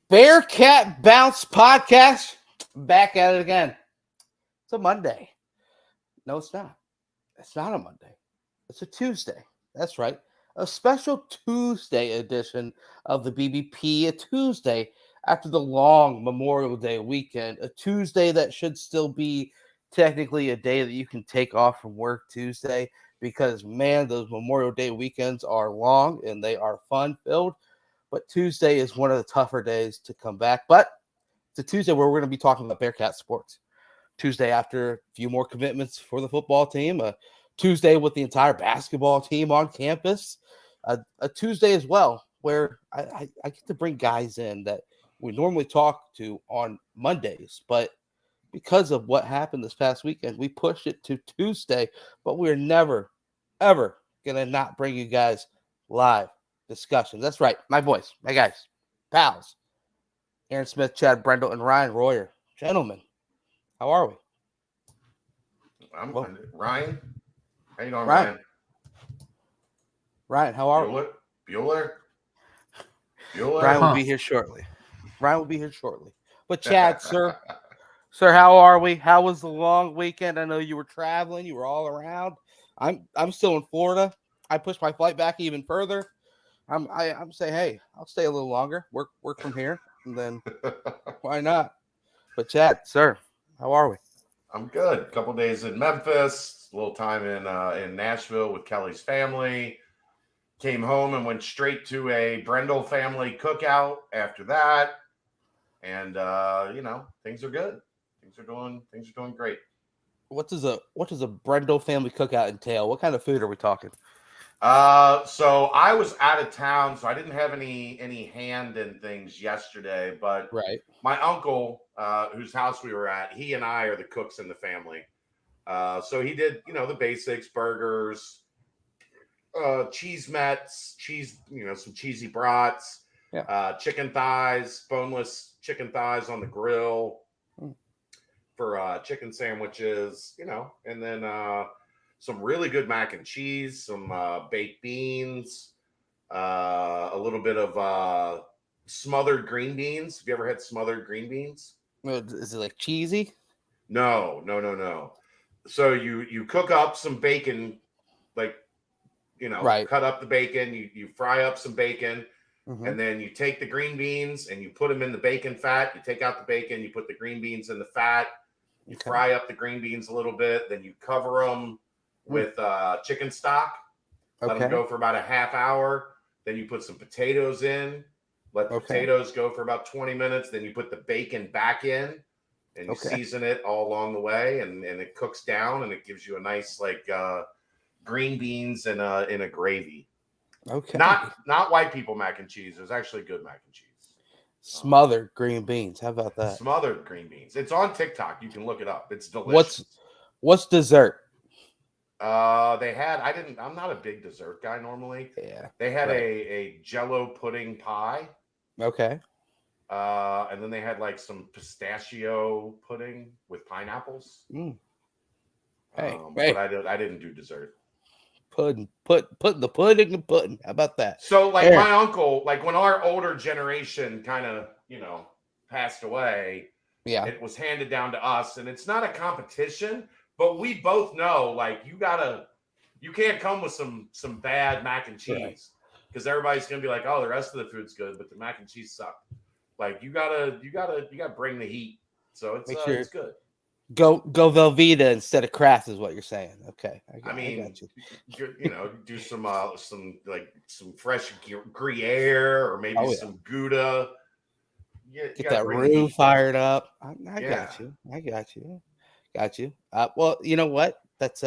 Bearcat Bounce Podcast. Back at it again. It's a Monday. No, it's not. It's not a Monday. It's a Tuesday. That's right. A special Tuesday edition of the BBP. A Tuesday after the long Memorial Day weekend. A Tuesday that should still be technically a day that you can take off from work Tuesday because, man, those Memorial Day weekends are long and they are fun-filled. But Tuesday is one of the tougher days to come back. But it's a Tuesday where we're going to be talking about Bearcat sports. Tuesday after a few more commitments for the football team. A Tuesday with the entire basketball team on campus. A Tuesday as well where I get to bring guys in that we normally talk to on Mondays. But because of what happened this past weekend, we pushed it to Tuesday. But we're never, ever going to not bring you guys live discussions. That's right. My boys, my guys, pals, Aaron Smith, Chad Brendel, and Ryan Royer. Gentlemen, how are we? I'm Ryan. How you doing, Ryan. Ryan? Ryan, how are we? Bueller? Ryan will be here shortly. But Chad, sir, how are we? How was the long weekend? I know you were traveling. You were all around. I'm still in Florida. I pushed my flight back even further. I'm saying, hey, I'll stay a little longer. Work from here, and then why not? But Chad, sir, how are we? I'm good. A couple days in Memphis, a little time in Nashville with Kelly's family. Came home and went straight to a Brendel family cookout after that. And things are good. Things are doing great. What does a Brendel family cookout entail? What kind of food are we talking? So I was out of town, so I didn't have any hand in things yesterday. But right, my uncle, whose house we were at, he and I are the cooks in the family. So he did, the basics: burgers, cheese mets, some cheesy brats, chicken thighs, boneless chicken thighs on the grill for chicken sandwiches, and then some really good mac and cheese, some baked beans, a little bit of smothered green beans. Have you ever had smothered green beans? Is it like cheesy? No. So you cook up some bacon, like, right. Cut up the bacon, you fry up some bacon, Mm-hmm. and then you take the green beans and you put them in the bacon fat. You take out the bacon, you put the green beans in the fat, you fry up the green beans a little bit, then you cover them with chicken stock. Let them go for about a half hour. Then you put some potatoes in. Let the potatoes go for about 20 minutes. Then you put the bacon back in, and you season it all along the way, and it cooks down, and it gives you a nice green beans in a gravy. Okay. Not white people mac and cheese. There's actually good mac and cheese. Smothered green beans. How about that? Smothered green beans. It's on TikTok. You can look it up. It's delicious. What's dessert? I'm not a big dessert guy normally. Yeah. They had a Jello pudding pie. Okay. And then they had like some pistachio pudding with pineapples. Hey, but I didn't do dessert. Putting the pudding and pudding. How about that? So my uncle, when our older generation kind of, passed away, it was handed down to us, and it's not a competition, but we both know, you can't come with some bad mac and cheese because everybody's going to be like, oh, the rest of the food's good, but the mac and cheese sucked. You gotta bring the heat. So it's good. Go Velveeta instead of Kraft is what you're saying. Okay, I got you. Do some fresh Gruyere or maybe some Gouda. Get that roux fired up. I got you. Well, you know what? That's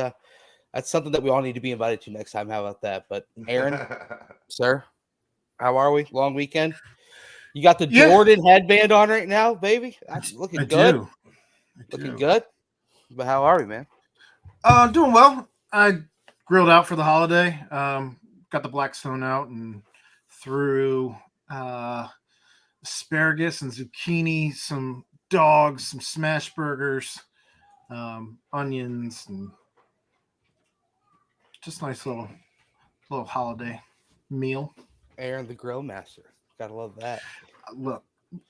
something that we all need to be invited to next time. How about that? But Aaron, sir, how are we? Long weekend. You got the Jordan headband on right now, baby. That's looking good. Looking good. But how are we, man? Doing well. I grilled out for the holiday. Got the Blackstone out and threw asparagus and zucchini, some dogs, some smash burgers, onions, and just nice little holiday meal. Aaron, the grill master. Gotta love that. Look,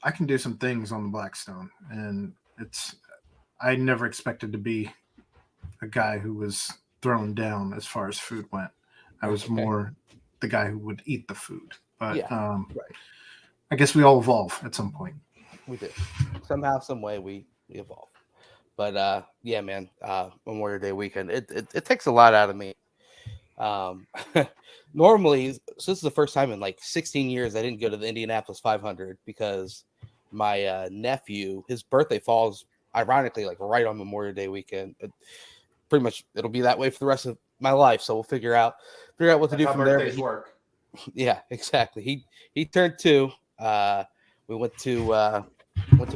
I can do some things on the Blackstone, and I never expected to be a guy who was thrown down as far as food went. I was more the guy who would eat the food. But right. I guess we all evolve at some point. We do. Somehow, some way, we evolve. But yeah, man, Memorial Day weekend, it takes a lot out of me. Um, normally, so this is the first time in like 16 years I didn't go to the Indianapolis 500 because my nephew, his birthday falls ironically like right on Memorial Day weekend. Pretty much, it'll be that way for the rest of my life. So we'll figure out what to That's do how from there. birthdays work. Yeah, exactly. He turned 2. We went to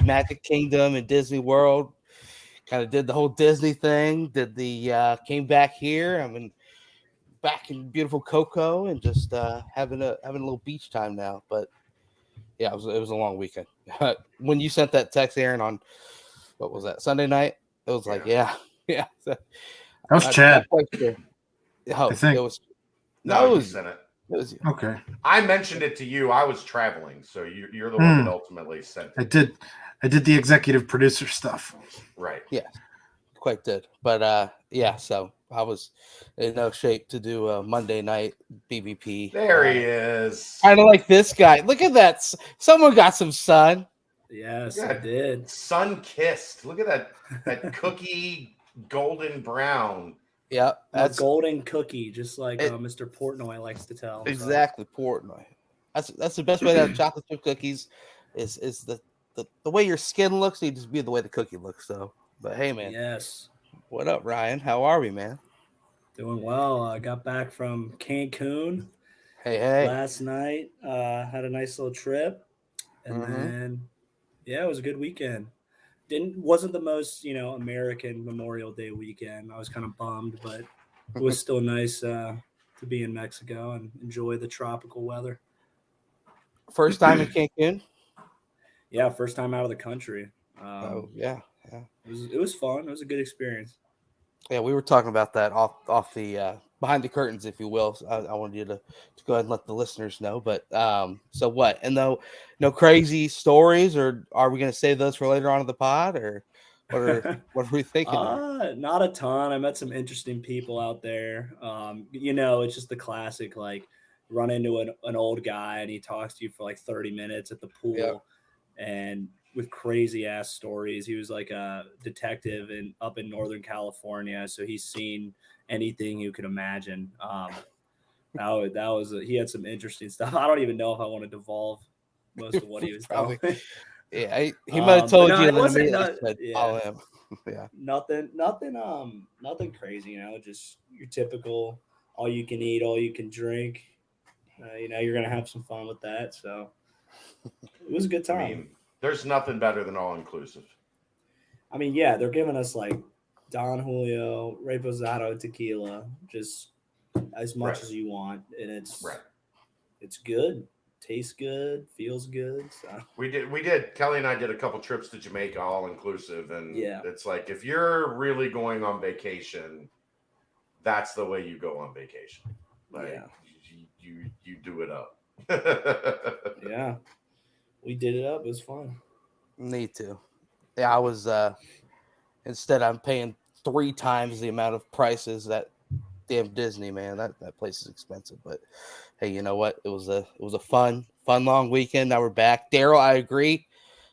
Magic Kingdom and Disney World. Kind of did the whole Disney thing. Did the came back here. I mean, back in beautiful Cocoa and just having a little beach time now. But yeah, it was a long weekend. When you sent that text, Aaron, on what was that, Sunday night? It was like, yeah. So, That was Chad. quite sure. Oh, I think. It was No, it you was sent it. It was you. Okay. I mentioned it to you. I was traveling, so you're the one that ultimately sent it. I did the executive producer stuff. Right. Yeah, quite did. But yeah, so I was in no shape to do a Monday night BBP. There he is. Kind of like this guy. Look at that. Someone got some sun. Yes, Yeah, I did. Sun kissed. Look at that cookie golden brown. Yeah, That's a golden cookie, just like Mr. Portnoy likes to tell. Exactly, Portnoy. That's the best way to have chocolate chip cookies. Is the way your skin looks needs to be the way the cookie looks. So, but hey, man. Yes. What up, Ryan? How are we, man? Doing well. I got back from Cancun. Hey. Last night, had a nice little trip, and then it was a good weekend. Wasn't the most American Memorial Day weekend. I was kind of bummed, but it was still nice to be in Mexico and enjoy the tropical weather. First time in Cancun? Yeah, first time out of the country. Yeah. It was fun. It was a good experience. Yeah, we were talking about that off the behind the curtains, if you will. So I wanted you to go ahead and let the listeners know. But so what? And no crazy stories, or are we going to save those for later on in the pod, or what are we thinking? Not a ton. I met some interesting people out there. It's just the classic, like run into an old guy and he talks to you for like 30 minutes at the pool, and with crazy ass stories. He was like a detective up in Northern California, so he's seen anything you could imagine. He had some interesting stuff. I don't even know if I want to divulge most of what he was telling me. Yeah, he might have told you. It wasn't follow him. Yeah, nothing crazy. Just your typical all you can eat, all you can drink. You're gonna have some fun with that. So it was a good time. I mean, there's nothing better than all inclusive. I mean, yeah, they're giving us like Don Julio, Reposado tequila, just as much as you want, and it's good, tastes good, feels good. So. We did. Kelly and I did a couple trips to Jamaica, all inclusive, and it's like if you're really going on vacation, that's the way you go on vacation. Like, you do it up. Yeah. We did it up. It was fun. Need to. Yeah, I was instead I'm paying 3 times the amount of prices that damn Disney, man. That place is expensive. But hey, you know what? It was a fun long weekend. Now we're back. Daryl, I agree.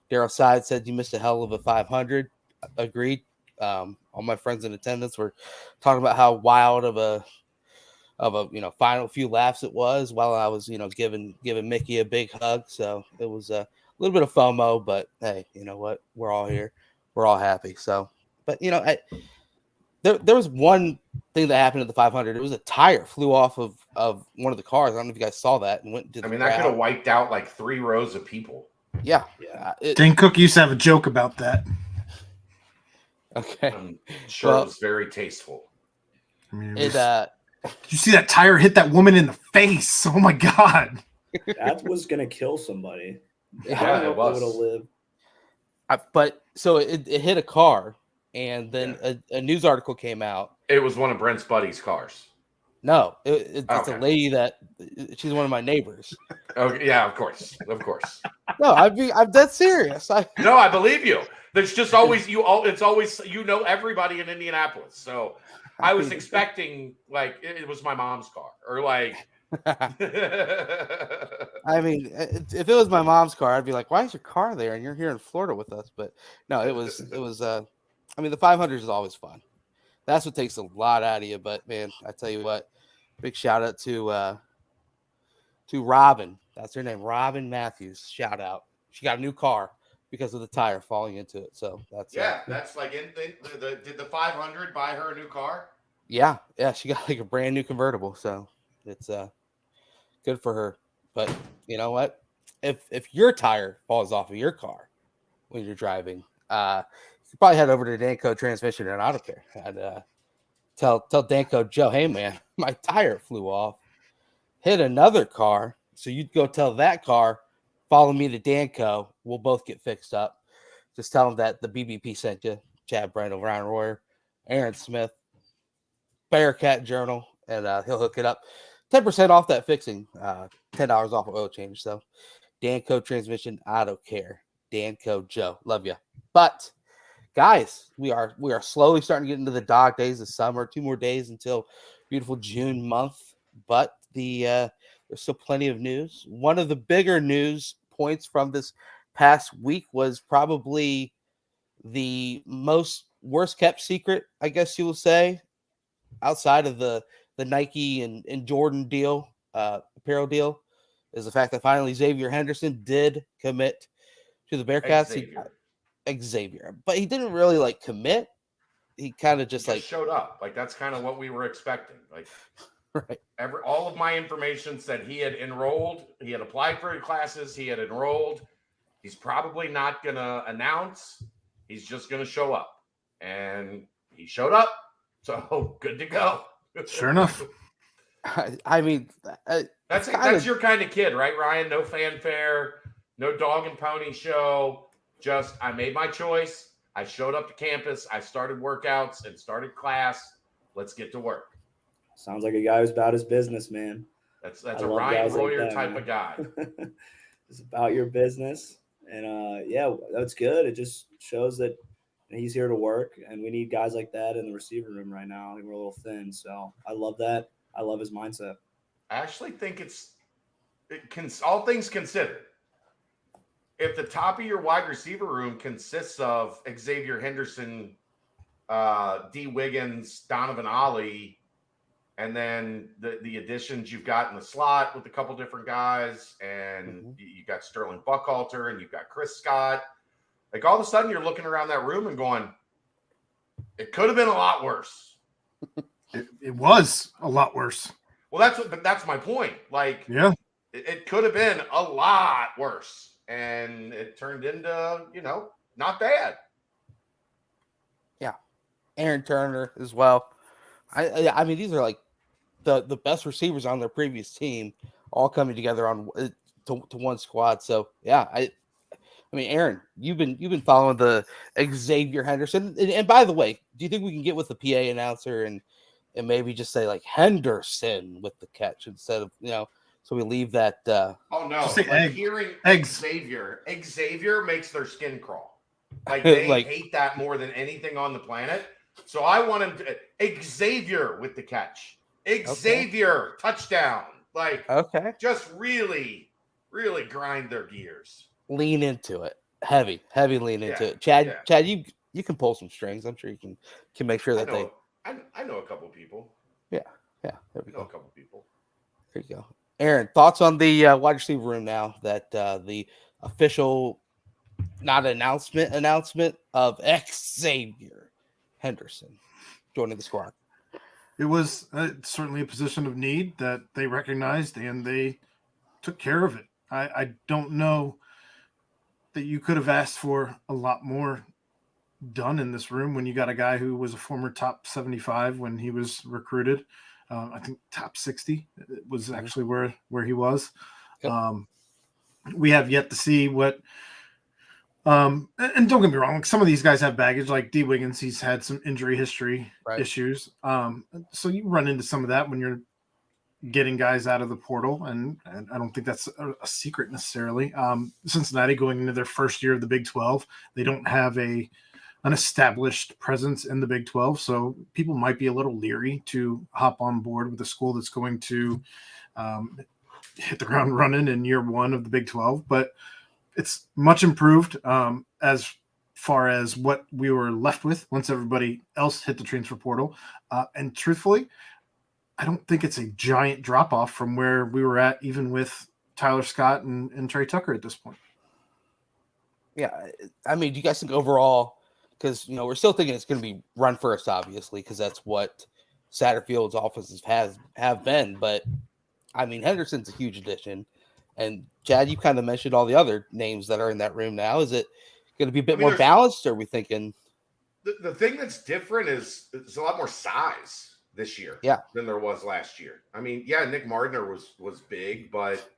Daryl Side said you missed a hell of a 500. Agreed. All my friends in attendance were talking about how wild of a final few laughs it was while I was giving Mickey a big hug. So it was a little bit of FOMO, but hey, you know what? We're all here, we're all happy. So, but there was one thing that happened at the 500. It was a tire flew off of one of the cars. I don't know if you guys saw that and went to. I mean, that could have wiped out like 3 rows of people. Yeah. Dan Cook used to have a joke about that. Okay. I'm sure it was very tasteful. I mean, did you see that tire hit that woman in the face? Oh my god! That was gonna kill somebody. Yeah, I don't know it was. if it would have lived. But so it hit a car, and then a news article came out. It was one of Brent's buddies' cars. No, it's a Okay. lady that she's one of my neighbors. Okay, yeah, of course. No, I'm dead serious. No, I believe you. There's just always it's always everybody in Indianapolis. So I was expecting like it was my mom's car or like. I mean, if it was my mom's car, I'd be like, "Why is your car there?" And you're here in Florida with us. But no, it was. I mean, the 500 is always fun. That's what takes a lot out of you. But man, I tell you what, big shout out to Robin. That's her name, Robin Matthews. Shout out. She got a new car because of the tire falling into it. So that's that's like did the 500 buy her a new car? yeah. She got like a brand new convertible. So it's good for her. But you know what? If your tire falls off of your car when you're driving, you probably head over to Danco Transmission and Auto Care and tell Danco Joe, hey man, my tire flew off, hit another car. So you'd go tell that car, follow me to Danco. We'll both get fixed up. Just tell them that the BBP sent you, Chad Brandel, Ryan Royer, Aaron Smith, Bearcat Journal, and he'll hook it up. 10% off that fixing, $10 off of oil change. So Danco Transmission Auto Care, Danco Joe, love you. But guys, we are slowly starting to get into the dog days of summer. 2 more days until beautiful June month, but there's still plenty of news. One of the bigger news points from this past week was probably the worst kept secret, I guess you will say, outside of the Nike and Jordan deal, apparel deal, is the fact that finally Xavier Henderson did commit to the Bearcats. Xavier, but he didn't really like commit. He kind of just showed up. Like that's kind of what we were expecting. Like right. All of my information said he had enrolled, he had applied for classes, he had enrolled. He's probably not gonna announce. He's just gonna show up, and he showed up. So good to go. Sure enough. I mean, that's your kind of kid, right, Ryan? No fanfare, no dog and pony show. Just I made my choice. I showed up to campus. I started workouts and started class. Let's get to work. Sounds like a guy who's about his business, man. That's a Ryan Royer like type man. of guy. It's about your business, and yeah, that's good. It just shows that he's here to work, and we need guys like that in the receiver room right now. I think we're a little thin, so I love that. I love his mindset. I actually think all things considered, if the top of your wide receiver room consists of Xavier Henderson, D. Wiggins, Donovan Ollie, and then the additions you've got in the slot with a couple different guys, and you got Sterling Buckhalter, and you've got Chris Scott. Like all of a sudden, you're looking around that room and going, "It could have been a lot worse." It was a lot worse. Well, that's my point. Like, yeah, it could have been a lot worse, and it turned into not bad. Yeah, Aaron Turner as well. I mean, these are like the best receivers on their previous team, all coming together on to one squad. So yeah, I mean, Aaron, you've been following the Xavier Henderson, and by the way, do you think we can get with the PA announcer and maybe just say like Henderson with the catch instead of so we leave that. Oh no! Like hearing eggs. Xavier makes their skin crawl. Like they hate that more than anything on the planet. So I want him to Xavier with the catch. Xavier touchdown. Like just really, really grind their gears. Lean into it. Heavy lean into it. Chad, you can pull some strings. I'm sure you can make sure that I know a couple people. Yeah. There we go. A couple people. There you go. Aaron, thoughts on the wide receiver room now that the official, not announcement of Xavier Henderson joining the squad? It was certainly a position of need that they recognized, and they took care of it. I don't know that you could have asked for a lot more done in this room when you got a guy who was a former top 75 when he was recruited. I think top 60 was actually where he was. Yep. We have yet to see what And don't get me wrong, like some of these guys have baggage. Like D. Wiggins, he's had some injury history issues. So you run into some of that when you're getting guys out of the portal, and I don't think that's a secret necessarily. Cincinnati going into their first year of the Big 12, they don't have an established presence in the Big 12, so people might be a little leery to hop on board with a school that's going to hit the ground running in year one of the Big 12. But it's much improved as far as what we were left with once everybody else hit the transfer portal. And truthfully, I don't think it's a giant drop off from where we were at, even with Tyler Scott and Trey Tucker at this point. Yeah. I mean, do you guys think overall, because, we're still thinking it's going to be run first, obviously, because that's what Satterfield's offenses have been. But, I mean, Henderson's a huge addition. And, Chad, you kind of mentioned all the other names that are in that room now. Is it going to be a bit more balanced, or are we thinking? The thing that's different is there's a lot more size this year than there was last year. I mean, Nick Mardner was big, but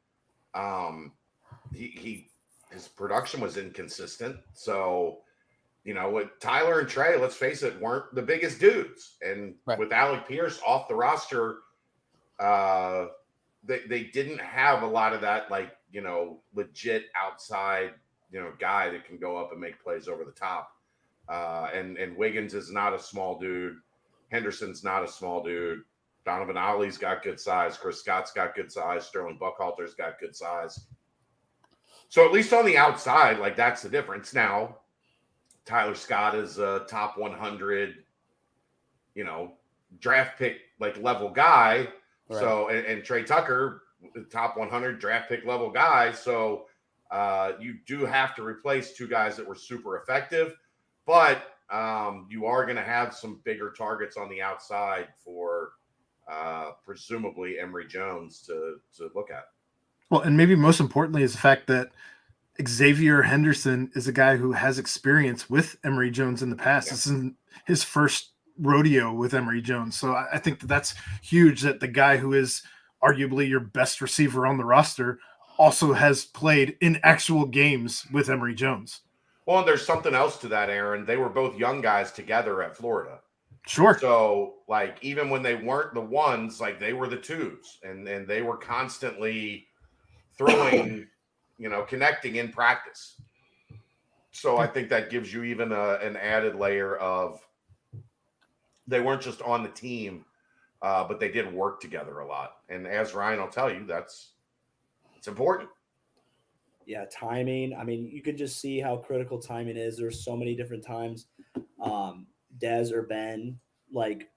his production was inconsistent. So, with Tyler and Trey, let's face it, weren't the biggest dudes. And with Alec Pierce off the roster, they didn't have a lot of that, legit outside, guy that can go up and make plays over the top. And Wiggins is not a small dude. Henderson's not a small dude. Donovan Ollie's got good size. Chris Scott's got good size. Sterling Buckhalter's got good size. So at least on the outside, that's the difference. Now, Tyler Scott is a top 100, draft pick level guy. Right. So and Trey Tucker, top 100 draft pick level guy. So you do have to replace two guys that were super effective, but you are going to have some bigger targets on the outside for presumably Emory Jones to look at. Well, and maybe most importantly is the fact that Xavier Henderson is a guy who has experience with Emory Jones in the past. Yeah. This isn't his first rodeo with Emory Jones. So I think that's huge that the guy who is arguably your best receiver on the roster also has played in actual games with Emory Jones. Well, and there's something else to that, Aaron. They were both young guys together at Florida. Sure. So, even when they weren't the ones, they were the twos, and they were constantly throwing, connecting in practice. So I think that gives you even an added layer of they weren't just on the team, but they did work together a lot. And as Ryan will tell you, it's important. Yeah, timing. I mean, you could just see how critical timing is. There's so many different times. Dez or Ben,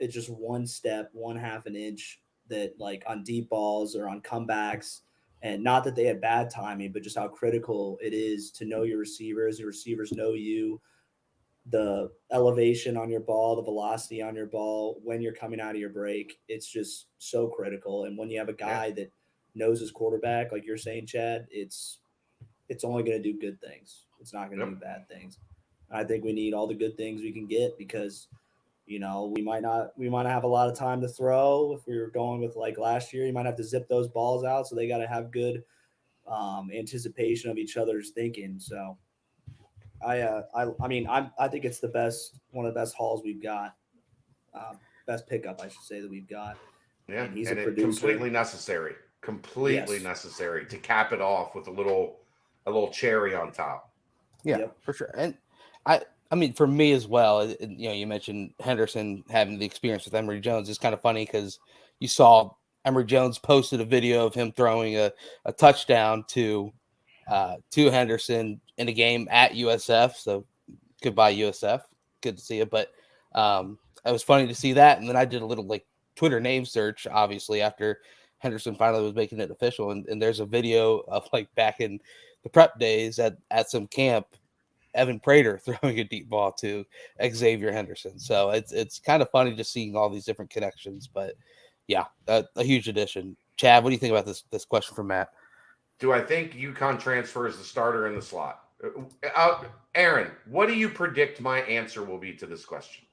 it's just one step, 1/2 an inch that on deep balls or on comebacks. And not that they had bad timing, but just how critical it is to know your receivers. Your receivers know you, the elevation on your ball, the velocity on your ball, when you're coming out of your break. It's just so critical. And when you have a guy that knows his quarterback, like you're saying, Chad, it's only going to do good things. It's not going to do bad things. I think we need all the good things we can get because, we might not have a lot of time to throw. If we were going with last year, you might have to zip those balls out. So they got to have good anticipation of each other's thinking. So I think it's one of the best hauls we've got. Best pickup, I should say, that we've got. Yeah, and he's a producer. Completely necessary to cap it off with a little cherry on top. Yeah, for sure. And I mean, for me as well, you mentioned Henderson having the experience with Emory Jones. It's kind of funny because you saw Emory Jones posted a video of him throwing a touchdown to Henderson in a game at USF. So goodbye, USF. Good to see you. But it was funny to see that. And then I did a little Twitter name search, obviously, after Henderson finally was making it official. And there's a video of back in the prep days at some camp, Evan Prater throwing a deep ball to Xavier Henderson. So it's kind of funny just seeing all these different connections. But yeah, a huge addition. Chad, what do you think about this question from Matt? Do I think UConn transfers the starter in the slot? Aaron, what do you predict my answer will be to this question?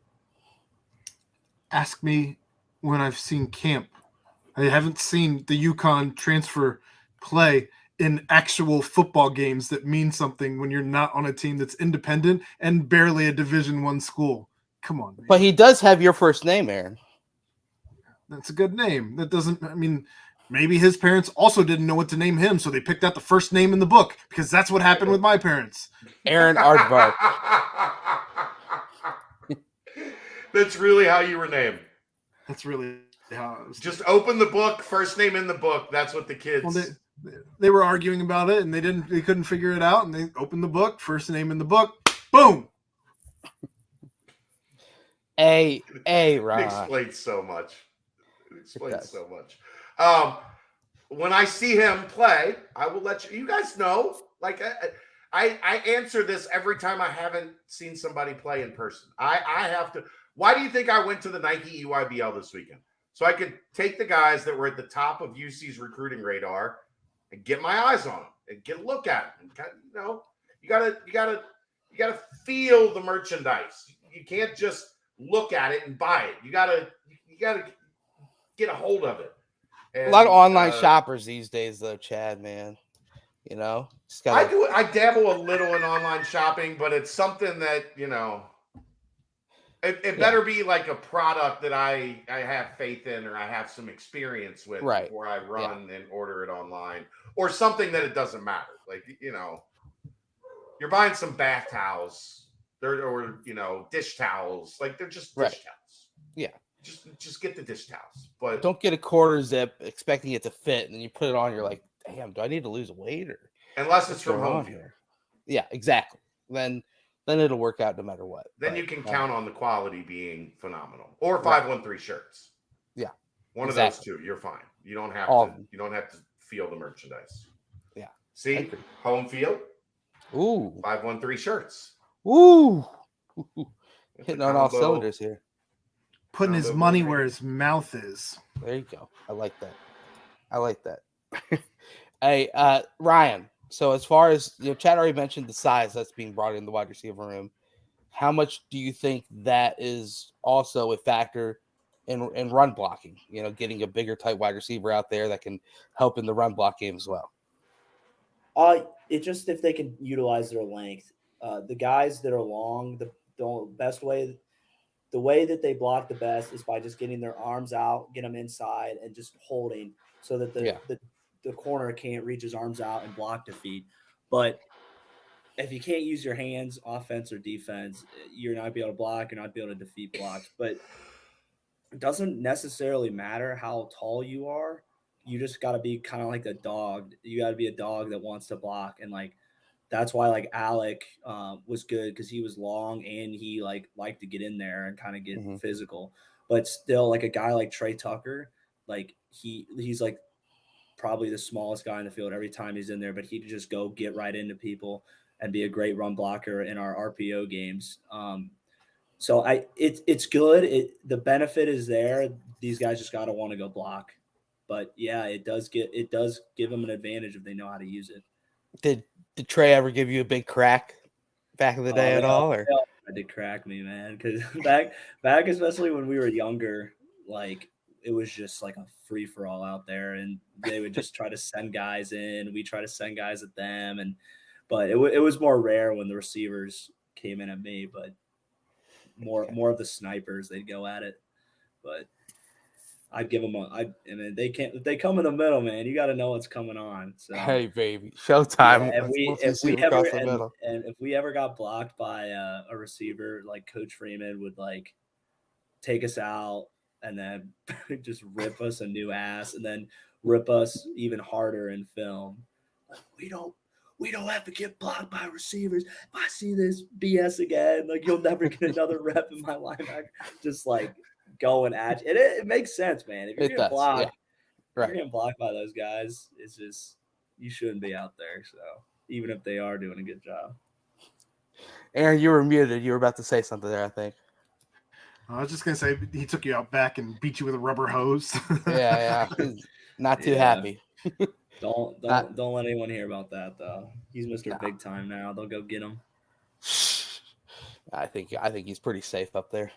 Ask me when I've seen camp. I haven't seen the UConn transfer play in actual football games that mean something when you're not on a team that's independent and barely a Division I school. Come on, man. But he does have your first name, Aaron. That's a good name. That doesn't, I mean, maybe his parents also didn't know what to name him, so they picked out the first name in the book, because that's what happened with my parents. Aaron Aardvark. That's really how you were named. That's really how it was. Just open the book, first name in the book. That's what the kids. Well, they were arguing about it, and they couldn't figure it out, and they opened the book, first name in the book, boom. Ron. It explains so much. When I see him play, I will let you guys know. Like I answer this every time I haven't seen somebody play in person. I have to. Why do you think I went to the Nike EYBL this weekend? So I could take the guys that were at the top of UC's recruiting radar and get my eyes on them and get a look at them. And you gotta feel the merchandise. You can't just look at it and buy it. You gotta get a hold of it. And, a lot of online shoppers these days, though, Chad, man. Just gotta... I dabble a little in online shopping, but it's something that it better be like a product that I have faith in or I have some experience with before I run and order it online, or something that it doesn't matter. Like you're buying some bath towels or dish towels, like they're just dish towels. Yeah. Just get the dish towels, but don't get a quarter zip expecting it to fit, and then you put it on. You're like, damn, do I need to lose weight? Or unless it's from home here. Yeah, exactly. Then it'll work out no matter what. Then you can count on the quality being phenomenal. Or 513 shirts. Yeah, one of those two. You're fine. You don't have to. You don't have to feel the merchandise. Yeah. See, home field. Ooh. 513 shirts. Ooh. Hitting on all cylinders here. Putting his money where his mouth is. There you go. I like that. Hey, Ryan. So as far as Chad already mentioned the size that's being brought in the wide receiver room. How much do you think that is also a factor in run blocking? Getting a bigger type wide receiver out there that can help in the run block game as well. It just if they can utilize their length. The guys that are long, the best way. The way that they block the best is by just getting their arms out, get them inside, and just holding so that the corner can't reach his arms out and block the feet. But if you can't use your hands, offense or defense, you're not be able to block, you're not be able to defeat blocks. But it doesn't necessarily matter how tall you are. You just got to be kind of like a dog. You got to be a dog that wants to block. And that's why Alec was good because he was long and he liked to get in there and kind of get physical. But still, a guy like Trey Tucker, he's probably the smallest guy in the field every time he's in there, but he could just go get right into people and be a great run blocker in our RPO games. So it's good. The benefit is there. These guys just got to want to go block. But yeah, it does give them an advantage if they know how to use it. Did Trey ever give you a big crack back in the day at all? Or it did crack me, man. Because back, especially when we were younger, it was just a free for all out there, and they would just try to send guys in. We try to send guys at them, but it was more rare when the receivers came in at me, but more of the snipers they'd go at it. But I'd give them if they come in the middle, man, you got to know what's coming on. So hey, baby, showtime. Yeah, if we ever got blocked by a receiver, Coach Freeman would take us out and then just rip us a new ass and then rip us even harder in film. We don't have to get blocked by receivers. If I see this BS again, you'll never get another rep in my linebacker. Just going at you. It makes sense, man. If you're getting blocked, you're getting blocked by those guys, it's just you shouldn't be out there. So even if they are doing a good job. Aaron, you were muted. You were about to say something there, I think. I was just gonna say he took you out back and beat you with a rubber hose. yeah. Not too happy. Don't let anyone hear about that though. He's Mr. Big Time now. They'll go get him. I think he's pretty safe up there.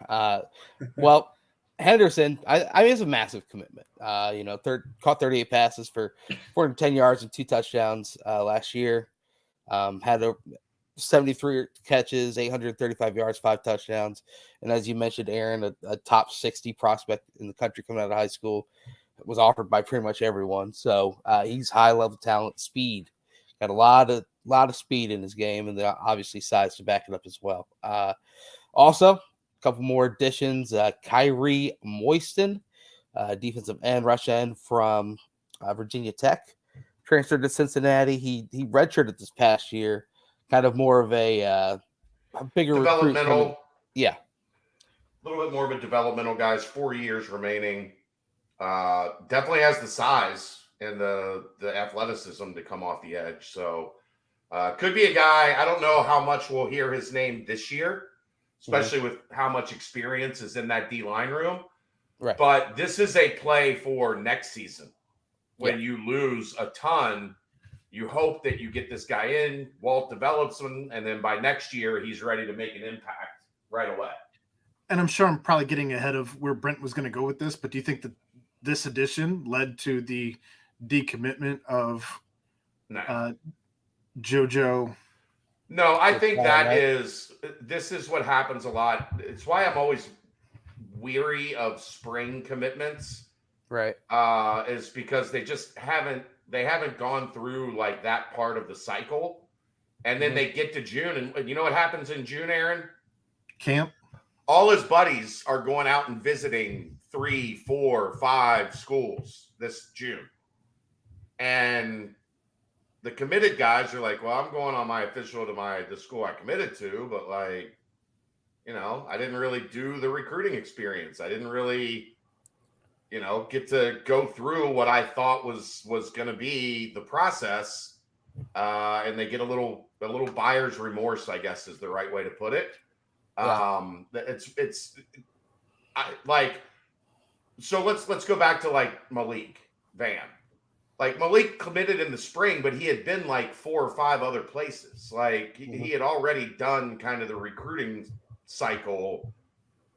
Well, Henderson, I mean, it's a massive commitment. Caught 38 passes for 410 yards and 2 touchdowns last year. Had 73 catches, 835 yards, 5 touchdowns. And as you mentioned, Aaron, a top 60 prospect in the country coming out of high school, was offered by pretty much everyone. So he's high level talent, speed. Got a lot of speed in his game, and then obviously size to back it up as well. Also, a couple more additions. Kyrie Moiston, defensive end, rush end from Virginia Tech, transferred to Cincinnati. He redshirted this past year, kind of more of a bigger developmental. Yeah, a little bit more of a developmental guys. 4 years remaining. Definitely has the size and the athleticism to come off the edge. So could be a guy. I don't know how much we'll hear his name this year, especially with how much experience is in that D-line room. right. But this is a play for next season. When you lose a ton, you hope that you get this guy in, Walt develops him, and then by next year, he's ready to make an impact right away. And I'm sure I'm probably getting ahead of where Brent was going to go with this, but do you think that this addition led to the decommitment of JoJo? No, I think this is what happens a lot. It's why I'm always weary of spring commitments. Right. Is because they haven't gone through like that part of the cycle. And then they get to June, and you know what happens in June, Aaron? Camp. All his buddies are going out and visiting 3, 4, 5 schools this June. And the committed guys are like, well, I'm going on my official to the school I committed to, but like, I didn't really do the recruiting experience. I didn't really, get to go through what I thought was going to be the process. And they get a little buyer's remorse, I guess is the right way to put it. So let's go back to like Malik Van. Like Malik committed in the spring, but he had been like 4 or 5 other places. Like he had already done kind of the recruiting cycle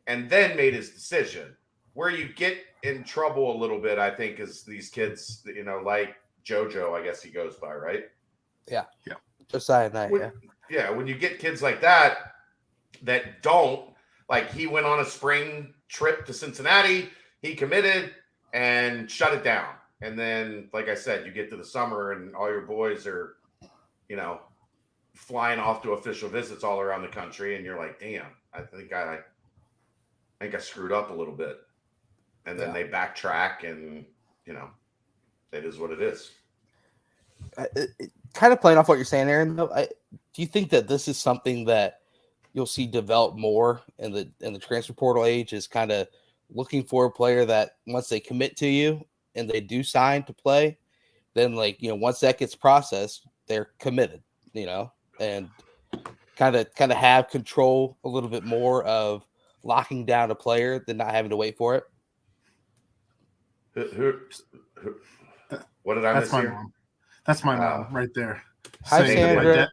and then made his decision. Where you get in trouble a little bit, I think, is these kids, like JoJo, I guess he goes by, right? Yeah. Josiah Knight, when you get kids like that don't, like he went on a spring trip to Cincinnati, he committed and shut it down. And then, like I said, you get to the summer and all your boys are, flying off to official visits all around the country. And you're like, damn, I think I screwed up a little bit. And then they backtrack and, it is what it is. Kind of playing off what you're saying, Aaron, though, do you think that this is something that you'll see develop more in the transfer portal age, is kind of looking for a player that once they commit to you and they do sign to play, then once that gets processed, they're committed, and kind of have control a little bit more of locking down a player than not having to wait for it? What did I miss here? Mom. That's my mom right there. Hi, Sandra.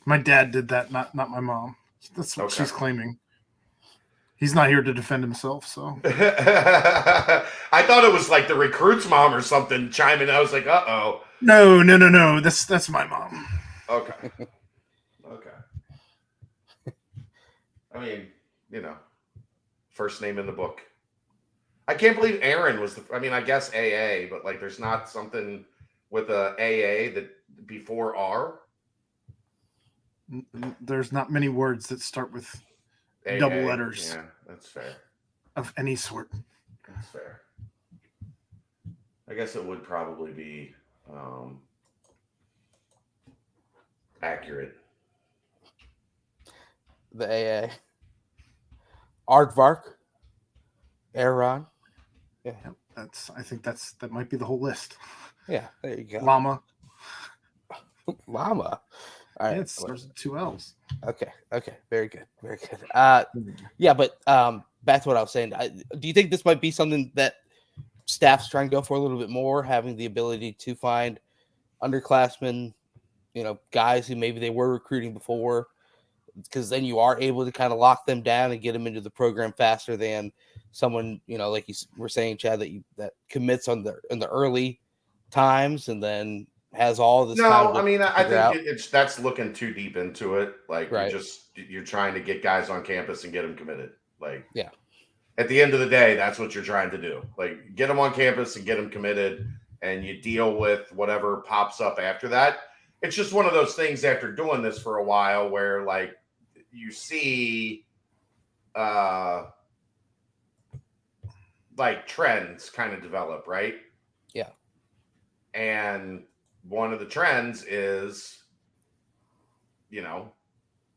My dad did that, not my mom. That's what she's claiming. He's not here to defend himself, so. I thought it was like the recruit's mom or something chiming in. I was like, uh-oh. No. That's my mom. Okay. I mean, first name in the book. I can't believe Aaron was I guess AA, but like there's not something with a AA that before R. There's not many words that start with AA, double letters. Yeah, that's fair. Of any sort. That's fair. I guess it would probably be accurate. The AA. Aardvark. Aaron. Yeah. I think that might be the whole list. Yeah, there you go. Llama. All right. It starts with 2 L's. Okay. Very good. Yeah, but back to what I was saying. Do you think this might be something that staff's trying to go for a little bit more, having the ability to find underclassmen, guys who maybe they were recruiting before, because then you are able to kind of lock them down and get them into the program faster than someone, like you were saying, Chad, that commits in the early times and then has all this time No, to I mean, I figure think out. that's looking too deep into it. Like Right. you're trying to get guys on campus and get them committed. Like, Yeah. At the end of the day, that's what you're trying to do. Like, get them on campus and get them committed, and you deal with whatever pops up after that. It's just one of those things after doing this for a while where, like, you see, like trends kind of develop, right? Yeah. And one of the trends is,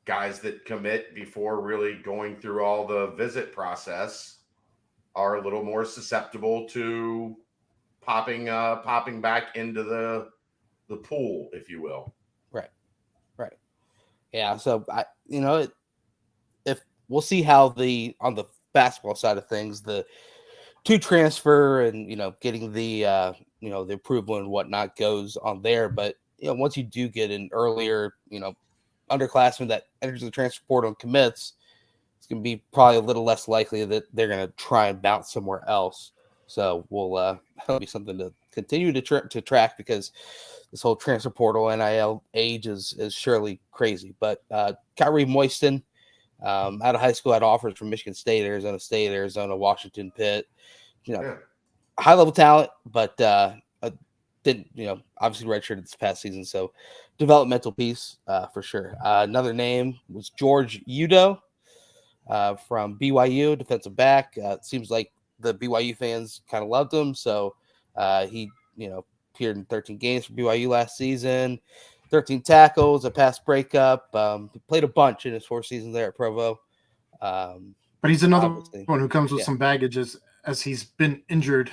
guys that commit before really going through all the visit process are a little more susceptible to popping back into the pool, if you will. Right. Yeah. So if we'll see how on the basketball side of things, the to transfer and getting the the approval and whatnot goes on there. But once you do get an earlier underclassman that enters the transfer portal and commits, it's going to be probably a little less likely that they're going to try and bounce somewhere else. So that'll be something to continue to track, because this whole transfer portal NIL age is surely crazy. But Kyrie Moisten, out of high school, had offers from Michigan State, Arizona, Washington, Pitt. High level talent, but didn't obviously redshirted this past season. So developmental piece for sure. Another name was George Udo from BYU, defensive back. It seems like the BYU fans kind of loved him. So he appeared in 13 games for BYU last season. 13 tackles, a pass breakup. He played a bunch in his 4 seasons there at Provo. But he's another one who comes with some baggage as he's been injured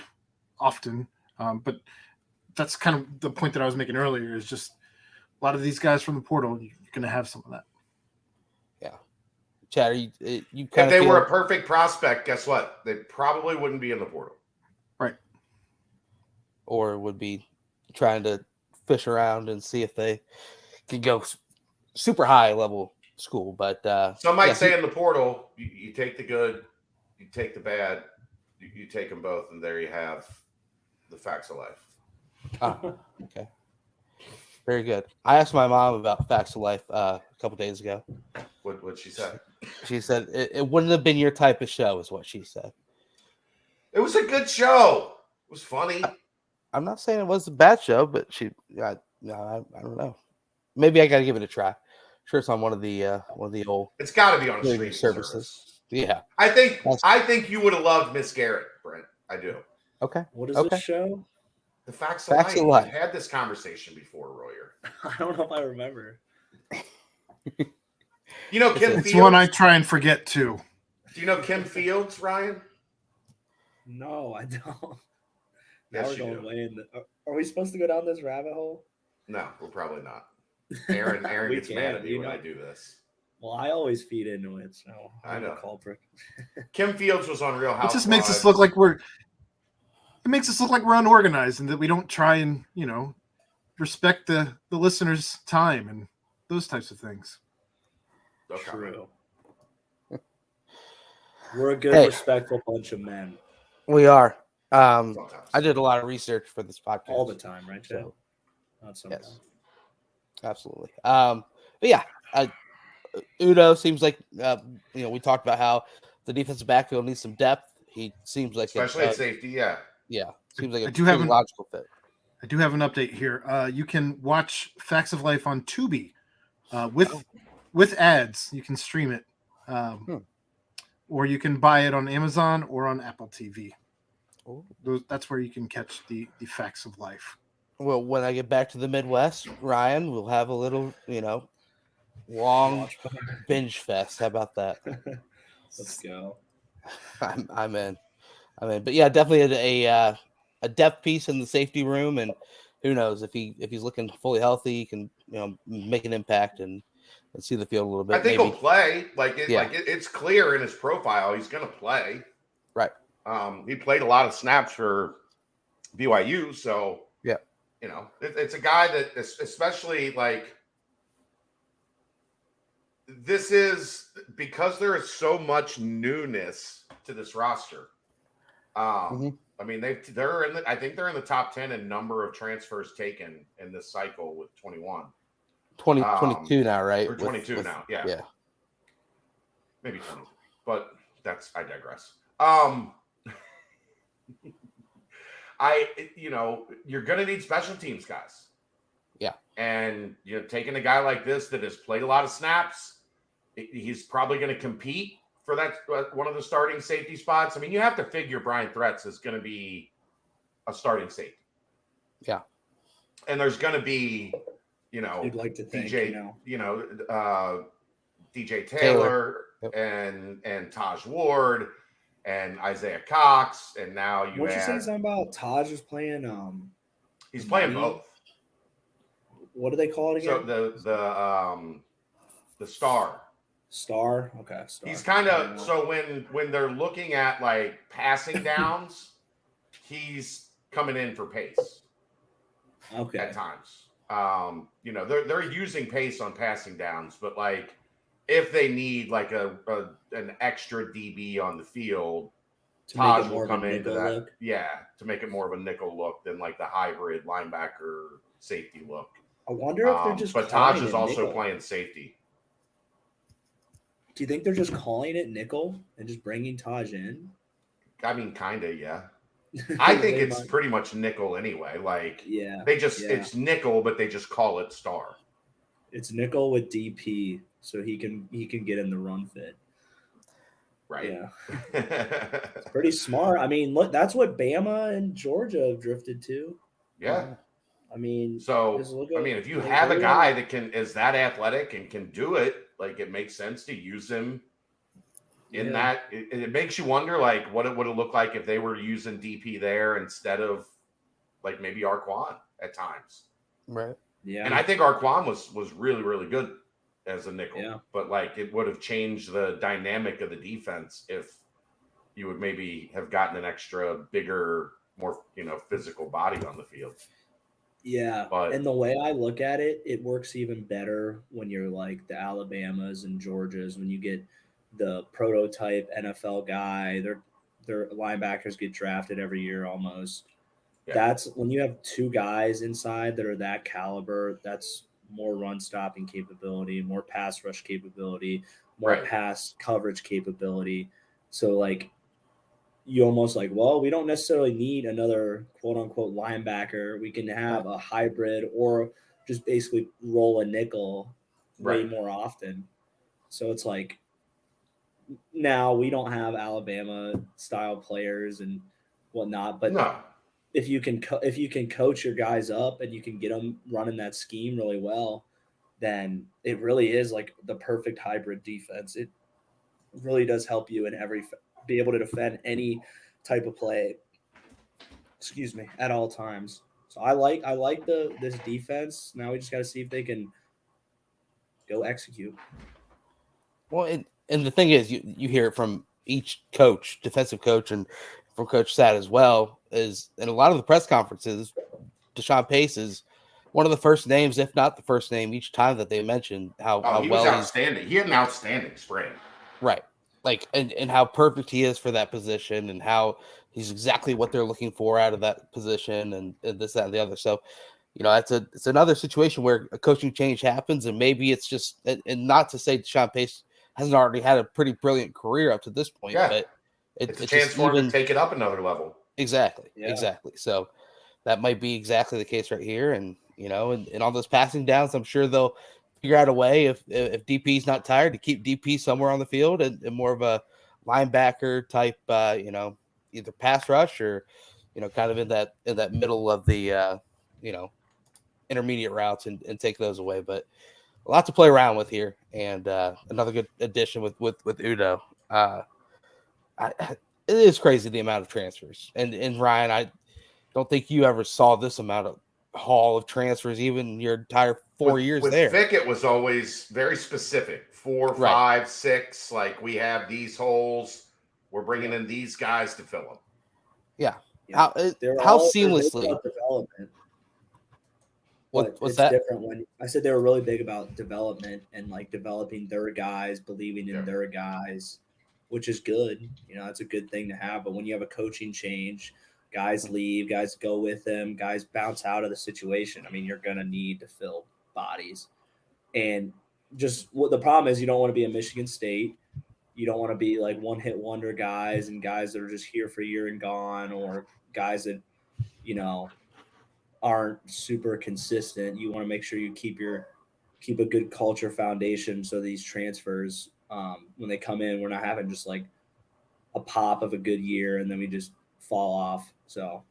often. But that's kind of the point that I was making earlier, is just a lot of these guys from the portal, you're going to have some of that. Yeah. Chad, you if they were a perfect prospect, guess what? They probably wouldn't be in the portal. Right. Or would be trying to fish around and see if they can go super high level school. But some might say in the portal, you take the good, you take the bad, you take them both, and there you have the facts of life. Okay. Very good. I asked my mom about Facts of Life a couple days ago. What'd she say? She said it wouldn't have been your type of show, is what she said. It was a good show. It was funny. I'm not saying it was a bad show, but I don't know. Maybe I got to give it a try. Sure, it's on one of the old. It's got to be on a streaming service. Yeah, I think you would have loved Miss Garrett, Brent. I do. Okay. What is this show? The Facts of Life. We've had this conversation before, Royer. I don't know if I remember. Kim It's Fields? One I try and forget too. Do you know Kim Fields, Ryan? No, I don't. Yes, now we're going way in are we supposed to go down this rabbit hole? No, we're probably not. Aaron gets mad at me when I do this. Well, I always feed into it, so I know. Culprit. Kim Fields was on Real Housewives. It just makes us look like we're unorganized, and that we don't try and respect the listeners' time and those types of things. Okay. True. We're a good, respectful bunch of men. We are. I did a lot of research for this podcast all the time, right? So, not sometimes. Yes, absolutely. But yeah, Udo seems like we talked about how the defensive backfield needs some depth. He seems like especially at safety. Yeah. Seems like a logical fit. I do have an update here. You can watch Facts of Life on Tubi with ads. You can stream it, or you can buy it on Amazon or on Apple TV. That's where you can catch the Facts of Life. Well, when I get back to the Midwest, Ryan, we'll have a little, long binge fest. How about that? Let's go. I'm in. But yeah, definitely a depth piece in the safety room, and who knows if he's looking fully healthy, he can make an impact and see the field a little bit. I think he'll play. It's clear in his profile he's going to play. Right. He played a lot of snaps for BYU, so yeah, it's a guy that, especially this is because there is so much newness to this roster. I mean, they're in I think they're in the top 10 in number of transfers taken in this cycle with 21. 22 now, right? Or 22 now, yeah. Yeah. Maybe 23. But I digress. You're gonna need special teams guys. Yeah. And taking a guy like this that has played a lot of snaps, he's probably going to compete for that one of the starting safety spots. I mean, you have to figure Brian Threats is going to be a starting safety. Yeah. And there's going to be, you'd like to think, DJ Taylor. Yep. and Taj Ward and Isaiah Cox, and now you say something about Taj is playing? He's playing both. What do they call it again? So the star. Star? Okay, star. He's kind of so when they're looking at like passing downs, he's coming in for pace. Okay. At times. They're using pace on passing downs, but like if they need like an extra DB on the field, Taj will come into that. Look. Yeah, to make it more of a nickel look than like the hybrid linebacker safety look. I wonder if they're just. But Taj is also playing safety. Do you think they're just calling it nickel and just bringing Taj in? I mean, kind of, yeah. I think it's pretty much nickel anyway. Like, it's nickel, but they just call it star. It's nickel with DP, so he can get in the run fit. Right. Yeah. It's pretty smart. I mean, look, that's what Bama and Georgia have drifted to. Yeah. I mean, if you have a guy that is that athletic and can do it, like it makes sense to use him in that. It makes you wonder, like, what it would have looked like if they were using DP there instead of like maybe Arquan at times. Right. Yeah. And I think Arquan was really, really good as a nickel. Yeah. But like it would have changed the dynamic of the defense if you would maybe have gotten an extra bigger, more physical body on the field. Yeah, and the way I look at it, it works even better when you're like the Alabamas and Georgias, when you get the prototype NFL guy. Their linebackers get drafted every year almost. Yeah. That's when you have two guys inside that are that caliber. That's more run stopping capability, more pass rush capability, more pass coverage capability. So like, you almost like, well, we don't necessarily need another quote unquote linebacker. We can have a hybrid or just basically roll a nickel way more often. So it's like, now we don't have Alabama style players and whatnot, but if you can coach your guys up and you can get them running that scheme really well, then it really is like the perfect hybrid defense. It really does help you in be able to defend any type of play, at all times. So I like this defense. Now we just got to see if they can go execute. Well, and the thing is, you hear it from each coach, defensive coach, and from Coach Sad as well, is in a lot of the press conferences, Deshaun Pace is one of the first names, if not the first name, each time that they mentioned how he well was outstanding. He had an outstanding spring. Right. Like, and how perfect he is for that position and how he's exactly what they're looking for out of that position and this, that, and the other. So, it's another situation where a coaching change happens and maybe it's just, and not to say Deshaun Pace hasn't already had a pretty brilliant career up to this point, but it's a chance for him to take it up another level. Exactly. Yeah. Exactly. So that might be exactly the case right here. And, and all those passing downs, I'm sure they'll figure out a way if DP's not tired to keep DP somewhere on the field and more of a linebacker type, either pass rush or, kind of in that middle of the, intermediate routes and take those away. But a lot to play around with here. And another good addition with Udo. It is crazy the amount of transfers. And Ryan, I don't think you ever saw this amount of haul of transfers, even your entire 4 years there. With Vic, it was always very specific. 4, 5, 6. Like, we have these holes. We're bringing in these guys to fill them. Yeah. How seamlessly. Development. What's that? Different when I said they were really big about development and like developing their guys, believing in their guys. which is good. It's a good thing to have. But when you have a coaching change, guys leave, guys go with them, guys bounce out of the situation. I mean, you're going to need to fill bodies. And just what the problem is, you don't want to be a Michigan State. You don't want to be like one hit wonder guys and guys that are just here for a year and gone, or guys that, aren't super consistent. You want to make sure you keep a good culture foundation. So these transfers, when they come in, we're not having just like a pop of a good year and then we just fall off. So,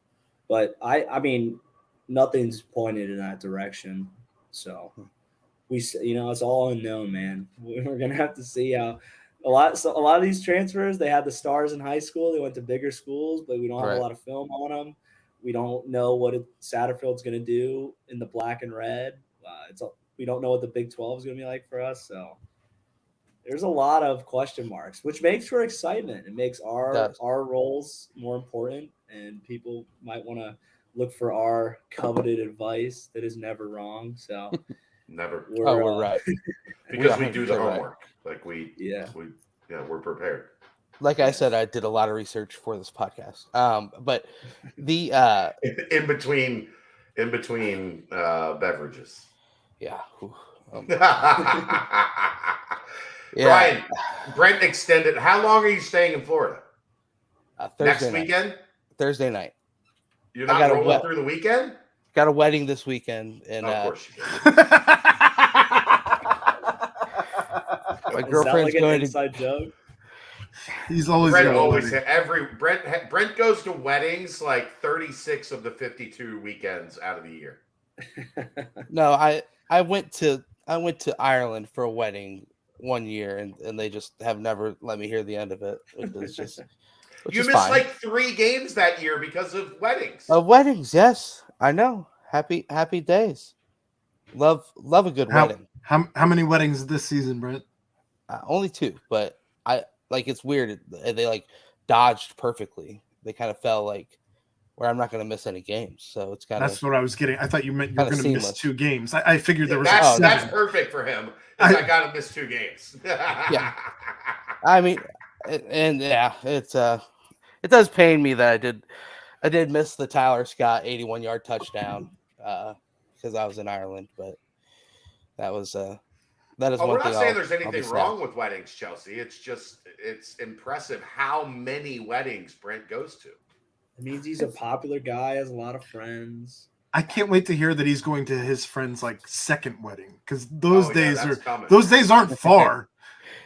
but I mean, nothing's pointed in that direction. So it's all unknown, man. We're going to have to see how a lot of these transfers, they had the stars in high school. They went to bigger schools, but we don't have a lot of film on them. We don't know what Satterfield's going to do in the black and red. We don't know what the Big 12 is going to be like for us. So there's a lot of question marks, which makes for excitement. It makes our roles more important, and people might want to look for our coveted advice that is never wrong. So never. We're right. Because we do the right. homework. Like we're prepared. Like I said, I did a lot of research for this podcast. But the in between beverages. Yeah. Ryan, Brent extended. How long are you staying in Florida? Next weekend? Thursday night. You're not rolling through the weekend? Got a wedding this weekend, and of course you do. My girlfriend's going to inside joke. He's always Brent goes to weddings like 36 of the 52 weekends out of the year. No, I went to Ireland for a wedding one year, and they just have never let me hear the end of it. It's just you missed like 3 games that year because of weddings. Weddings, yes, I know. Happy days. Love a good wedding. How many weddings this season, Brent? Only 2, but it's weird. They like dodged perfectly. They kind of fell like where I'm not going to miss any games. So it's kind of. That's what I was getting. I thought you meant you're going to miss 2 games. I figured there was. That's perfect for him. I got to miss 2 games. Yeah. I mean, it's it does pain me that I did miss the Tyler Scott 81-yard touchdown because I was in Ireland, but that is one thing. We're not saying there's anything wrong with weddings, Chelsea. It's impressive how many weddings Brent goes to. It means he's a popular guy, has a lot of friends. I can't wait to hear that he's going to his friend's second wedding, because those days aren't far.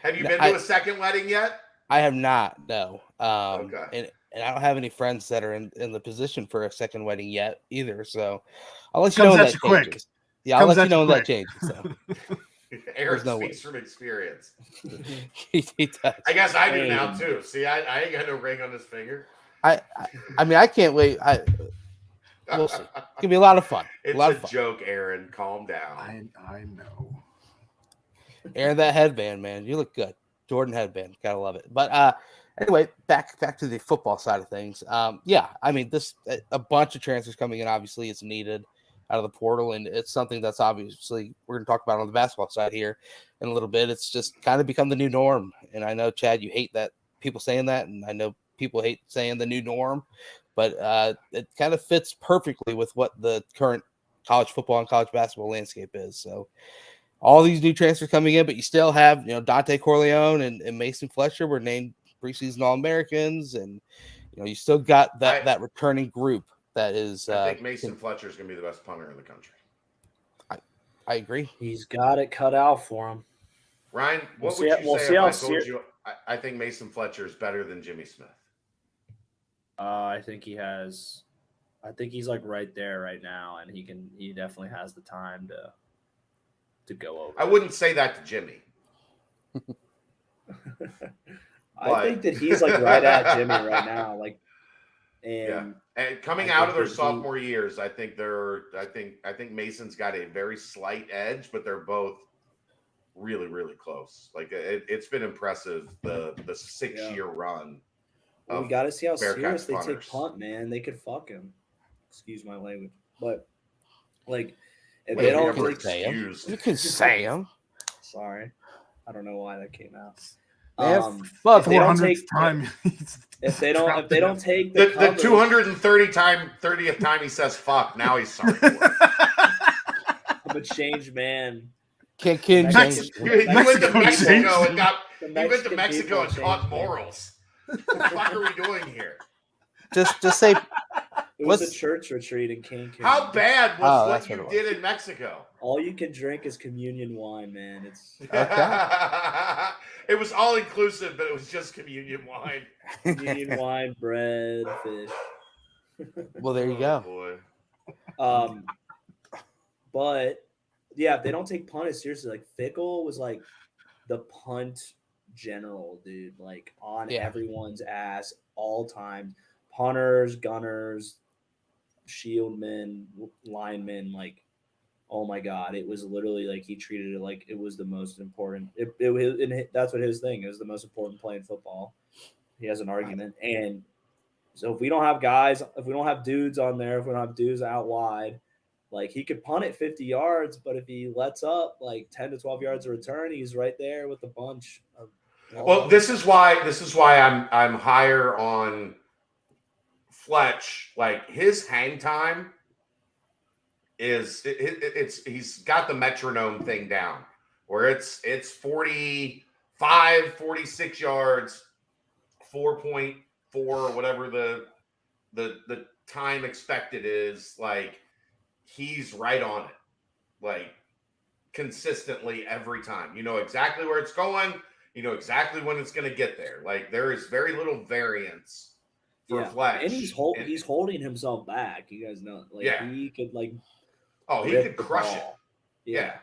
Have you been to a second wedding yet? I have not. No. Okay. And I don't have any friends that are in the position for a second wedding yet either. So I'll let you know when that changes. Yeah, I'll let you know when that changes. So. Aaron speaks from experience. he does. I guess I do now too. See, I ain't got no ring on this finger. I mean, I can't wait. We'll see. It's gonna be a lot of fun. It's a joke, Aaron. Calm down. I know. Aaron, that headband, man, you look good. Jordan headband, gotta love it. But anyway, back to the football side of things. Yeah, I mean, a bunch of transfers coming in. Obviously, it's needed out of the portal, and it's something that's obviously we're going to talk about on the basketball side here in a little bit. It's just kind of become the new norm, and I know, Chad, you hate that people saying that, and I know people hate saying the new norm, but it kind of fits perfectly with what the current college football and college basketball landscape is. So all these new transfers coming in, but you still have, Dante Corleone and Mason Fletcher were named preseason All-Americans, and you still got that returning group. That is, I think Mason Fletcher is going to be the best punter in the country. I agree. He's got it cut out for him. Ryan, what would you say if I told you I think Mason Fletcher is better than Jimmy Smith? I think he's like right there right now, and he definitely has the time to go over. I wouldn't say that to Jimmy. I think that he's like right at Jimmy right now. And coming out of their sophomore years, I think Mason's got a very slight edge, but they're both really, really close. Like it's been impressive the 6-year run. Well, we got to see how Bearcat serious they take punt, man. They could fuck him. Excuse my language, but if they don't you can say him. Sorry, I don't know why that came out. Man, If they Four don't hundredth take time. if they don't take The the 230th time he says fuck, now he's sorry for it. I'm a changed man. Can Mexican- change. He went to Mexico Mexico changed and got. The He went to Mexican Mexico people and taught changed me. morals. What the fuck are we doing here? Just say It was a What's- church retreat in Cancun. How bad was Oh, what that's you what it was. did in Mexico? All you can drink is communion wine, man. It's It was all inclusive, but it was just communion wine. communion wine, bread, fish. Well, there you Oh, go. boy. But yeah, if they don't take punt as seriously, like Fickle was like the punt general, dude, like on Yeah. everyone's ass all time. Punters, gunners, shieldmen, linemen, like, oh my god, it was literally like he treated it like it was the most important. That's what his thing is, the most important play in football. He has an argument, and so if we don't have guys, if we don't have dudes on there, if we don't have dudes out wide, like he could punt it 50 yards, but if he lets up like 10 to 12 yards of return, he's right there with a bunch of. Well, this is why I'm higher on Fletch. Like his hang time is he's got the metronome thing down where it's 45, 46 yards, 4.4, whatever the time expected is. Like he's right on it, like consistently every time. You know exactly where it's going. You know exactly when it's going to get there. Like there is very little variance for Fletch, and he's holding himself back. You guys know, like he could like. Oh, he could crush it. Yeah.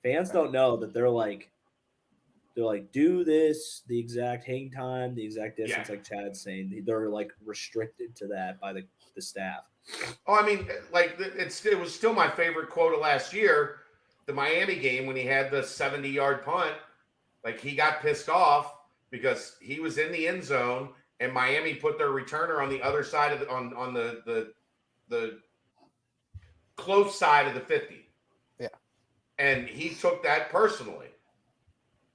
Fans don't know that they're like, do this, the exact hang time, the exact distance, like Chad's saying. They're like restricted to that by the staff. Oh, I mean, like it was still my favorite quote of last year, the Miami game when he had the 70-yard punt. Like he got pissed off because he was in the end zone and Miami put their returner on the other side of on the close side of the 50. Yeah. And he took that personally.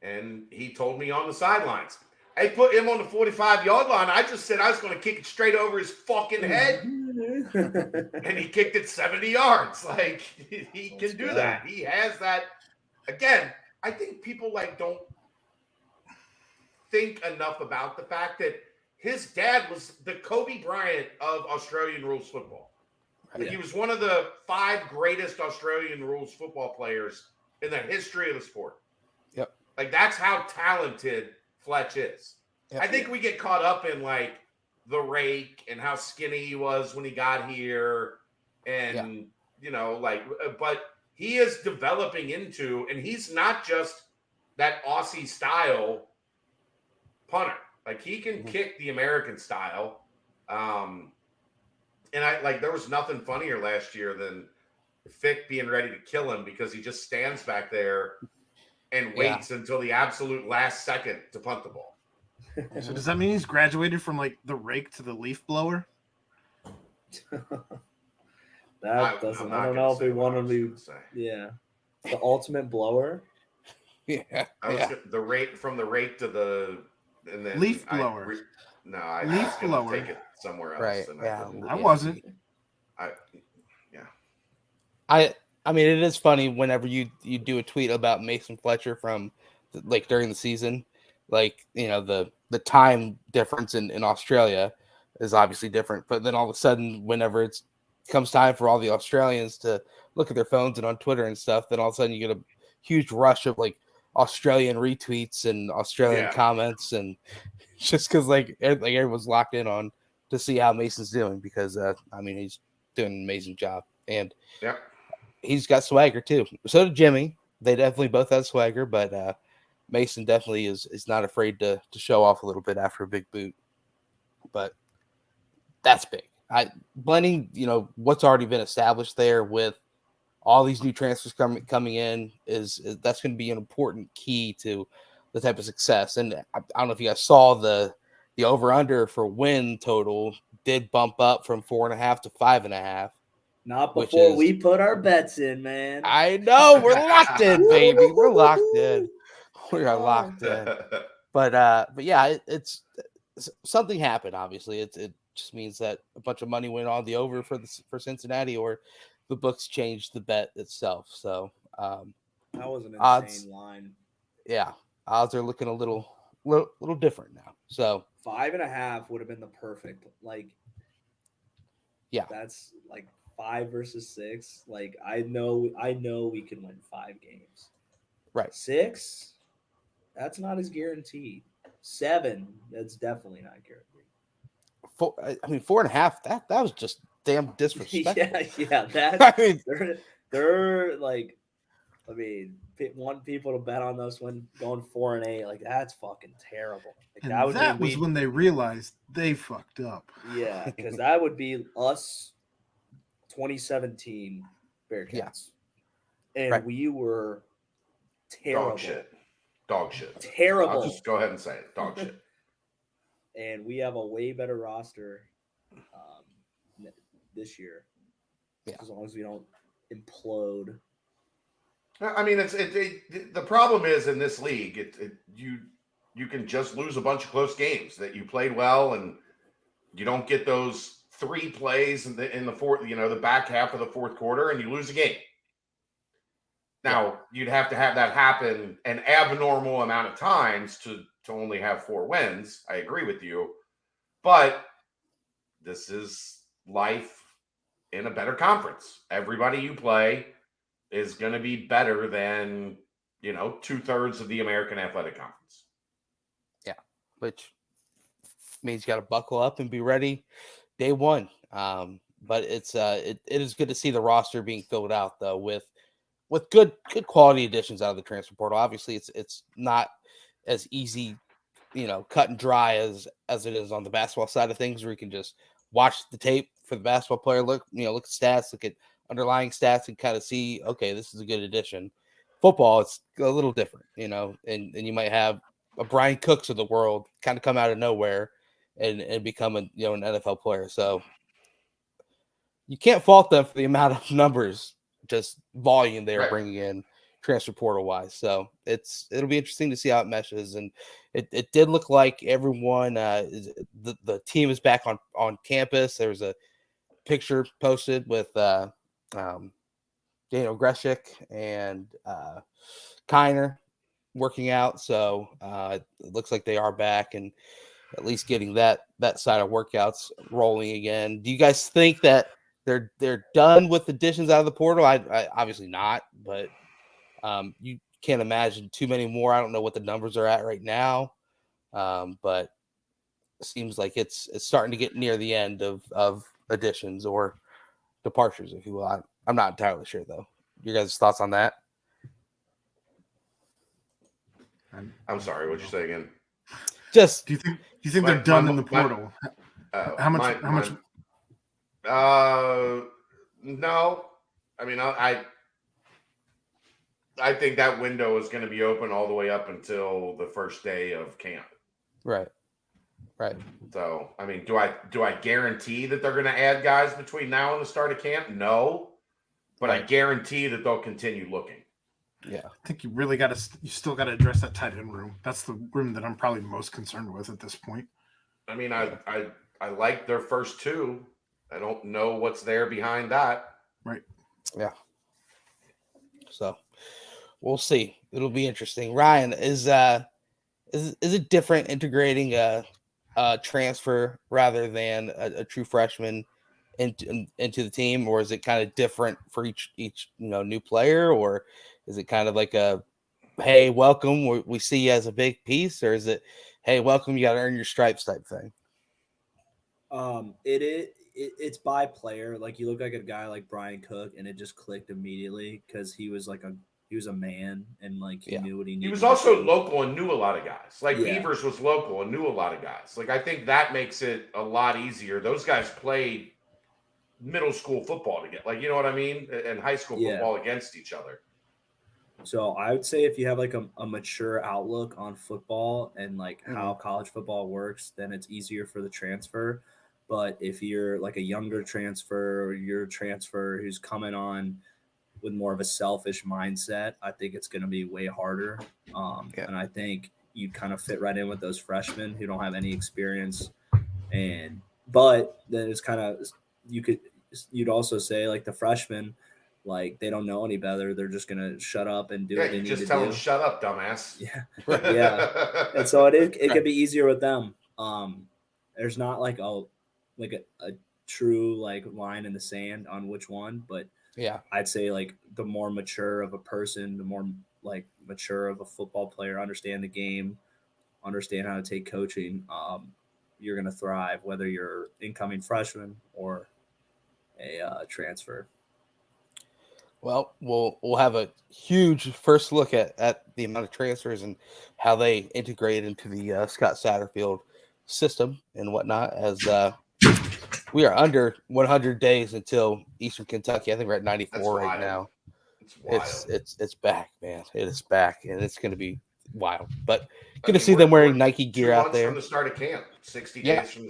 And he told me on the sidelines, I put him on the 45-yard line. I just said I was going to kick it straight over his fucking head. And he kicked it 70 yards. Like he can do that. He has that. Again, I think people like don't think enough about the fact that his dad was the Kobe Bryant of Australian rules football. He was one of the 5 greatest Australian rules football players in the history of the sport. Yep. Like that's how talented Fletch is. Yep. I think we get caught up in like the rake and how skinny he was when he got here, and you know, like, but he is developing into, and he's not just that Aussie style punter. Like he can kick the American style. And I like there was nothing funnier last year than Fick being ready to kill him because he just stands back there and waits until the absolute last second to punt the ball. So does that mean he's graduated from like the rake to the leaf blower? I don't know if we want to be. Yeah, the ultimate blower. The rake from the rake to the and then leaf blower. I leaf was gonna blower. take it somewhere else. Right. And I wasn't. I mean, it is funny whenever you do a tweet about Mason Fletcher from like during the season, like, you know, the time difference in Australia is obviously different, but then all of a sudden, whenever it comes time for all the Australians to look at their phones and on Twitter and stuff, then all of a sudden you get a huge rush of like Australian retweets and Australian comments, and just because like everyone's locked in on to see how Mason's doing, because I mean, he's doing an amazing job, and he's got swagger too. So did Jimmy. They definitely both have swagger, but Mason definitely is not afraid to show off a little bit after a big boot. But that's big. Blending, you know, what's already been established there with all these new transfers coming in is that's going to be an important key to the type of success. And I don't know if you guys saw the over under for win total did bump up from 4.5 to 5.5. Not before we put our bets in, man. I know we're locked in, baby. We're locked in. We are locked in. but yeah, it's something happened. Obviously, it just means that a bunch of money went on the over for Cincinnati, or the books changed the bet itself. So That was an odds, insane line. yeah, odds are looking a little different now. So 5.5 would have been the perfect. Like, yeah, that's like 5 versus 6. Like, I know we can win 5 games. right. 6, that's not as guaranteed. 7, that's definitely not guaranteed. I mean, 4.5. That was just damn disrespectful. yeah. That I mean, they're like, I mean, want people to bet on this one going 4-8. Like, that's fucking terrible. Like, And that would mean was when they realized they fucked up. yeah, because that would be us 2017 Bearcats. Yeah. And Right. we were terrible. Dog shit. Terrible. I'll just go ahead and say it. Dog shit. And we have a way better roster this year. Yeah. As long as we don't implode. I mean, the problem is in this league, you can just lose a bunch of close games that you played well, and you don't get those 3 plays in the fourth, the back half of the fourth quarter, and you lose a game. Now, you'd have to have that happen an abnormal amount of times to only have 4 wins. I agree with you. But this is life in a better conference. Everybody you play is going to be better than, 2/3 of the American Athletic Conference. Yeah, which means you got to buckle up and be ready day one. But it is good to see the roster being filled out though with good quality additions out of the transfer portal. Obviously, it's not as easy, cut and dry as it is on the basketball side of things, where you can just watch the tape for the basketball player, look at stats, look at underlying stats, and kind of see, okay, this is a good addition. Football, it's a little different, and you might have a Brian Cooks of the world kind of come out of nowhere and become an NFL player. So you can't fault them for the amount of numbers, just volume they are Right. bringing in transfer portal wise. So it'll be interesting to see how it meshes. And it did look like everyone, the team is back on campus. There was a picture posted with Daniel Greshik and Kiner working out. So it looks like they are back and at least getting that side of workouts rolling again. Do you guys think that they're done with additions out of the portal? I obviously not, but you can't imagine too many more. I don't know what the numbers are at right now, but it seems like it's starting to get near the end of additions or departures, if you will. I'm not entirely sure though. Your guys' thoughts on that? I'm sorry, what'd you say again? Just do you think they're done in the portal? How much? No. I mean, I think that window is going to be open all the way up until the first day of camp. right. So, I mean, do I guarantee that they're going to add guys between now and the start of camp? No, but I guarantee that they'll continue looking. Yeah, I think you still got to address that tight end room. That's the room that I'm probably most concerned with at this point. I mean, I like their first 2. I don't know what's there behind that. Right. Yeah. So we'll see. It'll be interesting. Ryan, is it different integrating a transfer rather than a true freshman into the team, or is it kind of different for each new player, or is it kind of like a hey, welcome, we see you as a big piece, or is it hey, welcome, you got to earn your stripes type thing? It's by player. Like, you look like a guy like Brian Cook, and it just clicked immediately because he was a man, and like he knew what he needed. He was also local and knew a lot of guys. Like Beavers was local and knew a lot of guys. Like, I think that makes it a lot easier. Those guys played middle school football together, like, you know what I mean, and high school football against each other. So I would say if you have like a mature outlook on football and like how college football works, then it's easier for the transfer. But if you're like a younger transfer, or you're a transfer who's coming on with more of a selfish mindset, I think it's going to be way harder. And I think you'd kind of fit right in with those freshmen who don't have any experience. But then it's kind of you'd also say like the freshmen, like they don't know any better. They're just gonna shut up and do what they need to do. Just tell them shut up, dumbass. Yeah, yeah. And so it could be easier with them. There's not like a true like line in the sand on which one, but yeah, I'd say like the more mature of a person, the more like mature of a football player, understand the game, understand how to take coaching. You're gonna thrive whether you're incoming freshman or a transfer. Well, we'll have a huge first look at the amount of transfers and how they integrate into the Scott Satterfield system and whatnot. As we are under 100 days until Eastern Kentucky. I think we're at 94 right now. It's back, man. It is back, and it's going to be wild. But good to see them wearing Nike gear out there. From the start of camp, 60 days from